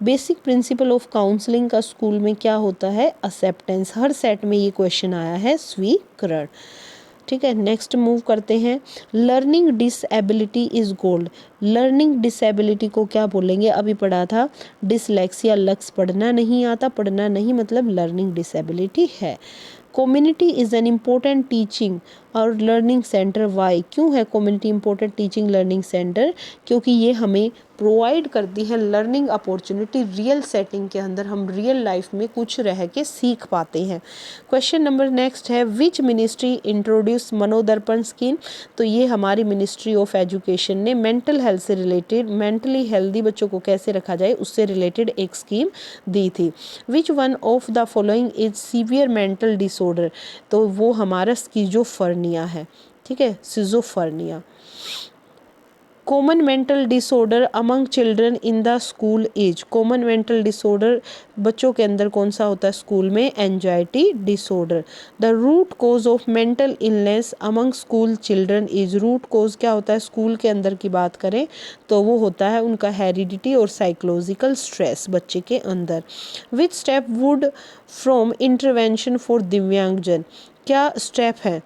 Basic principle of counselling का स्कूल में क्या होता है? एक्सेप्टेंस। हर सेट में ये क्वेश्चन आया है, स्वीकरण, ठीक है, नेक्स्ट मूव करते हैं। Learning disability is gold. Learning disability को क्या बोलेंगे, अभी पढ़ा था डिसलेक्सिया, लक्स पढ़ना नहीं आता, पढ़ना नहीं मतलब लर्निंग डिसेबिलिटी है। Community is an important teaching और लर्निंग सेंटर। वाई, क्यों है community important teaching learning centre? क्योंकि ये हमें प्रोवाइड करती है लर्निंग अपॉर्चुनिटी, रियल सेटिंग के अंदर हम रियल लाइफ में कुछ रह के सीख पाते हैं। क्वेश्चन नंबर नेक्स्ट है, which ministry introduce Manodarpan scheme? तो ये हमारी मिनिस्ट्री ऑफ एजुकेशन ने मेंटल हेल्थ से रिलेटेड, मेंटली हेल्दी बच्चों को कैसे रखा जाए उससे रिलेटेड एक स्कीम दी थी। Which one of the following is severe mental disorder? तो वो हमारा स्किज़ोफ्रेनिया है, ठीक है, schizophrenia. Common mental disorder among children in the school age. Common mental disorder बच्चों के अंदर कौन सा होता है स्कूल में? Anxiety disorder. The root cause of mental illness among school children is. Root cause क्या होता है स्कूल के अंदर की बात करें तो वो होता है उनका हेरिडिटी और साइकोलॉजिकल स्ट्रेस बच्चे के अंदर। Which step wood from intervention for दिव्यांगजन? क्या स्टेप है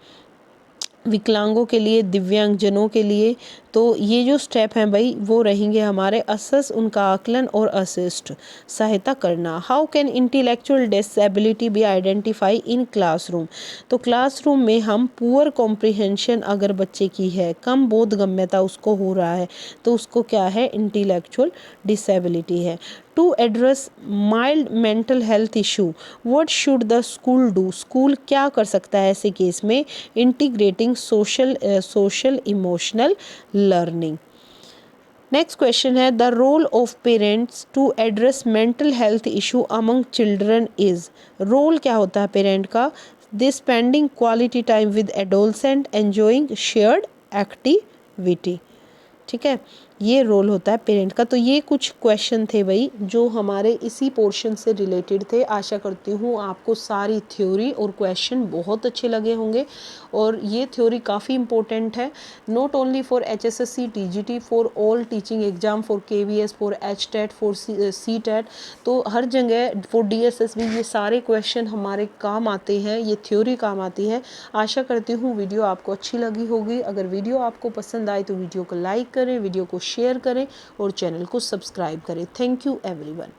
विकलांगों के लिए, दिव्यांगजनों के लिए? तो ये जो स्टेप हैं भाई वो रहेंगे हमारे असस, उनका आकलन और असिस्ट, सहायता करना। How can intellectual disability be identify in classroom? तो क्लासरूम में हम पुअर कॉम्प्रिहेंशन अगर बच्चे की है, कम बोधगम्यता उसको हो रहा है तो उसको क्या है? इंटेलेक्चुअल डिसेबिलिटी है। To address mild mental health issue what should the school do? School क्या कर सकता है ऐसे केस में? Integrating social emotional learning. Next question है, the role of parents to address mental health issue among children is. Role क्या होता है पेरेंट का? They spending quality time with adolescent, enjoying shared activity, ठीक है, ये रोल होता है पेरेंट का। तो ये कुछ क्वेश्चन थे भाई जो हमारे इसी पोर्शन से रिलेटेड थे। आशा करती हूँ आपको सारी थ्योरी और क्वेश्चन बहुत अच्छे लगे होंगे और ये थ्योरी काफ़ी इंपॉर्टेंट है, not only for HSSC TGT, for all teaching exam, for KVS, for HTET, for CTET, तो हर जगह फॉर DSS भी ये सारे क्वेश्चन हमारे काम आते हैं, ये थ्योरी काम आती है। आशा करती हूँ वीडियो आपको अच्छी लगी होगी। अगर वीडियो आपको पसंद आए तो वीडियो को लाइक करें, वीडियो को शेयर करें और चैनल को सब्सक्राइब करें। Thank you everyone.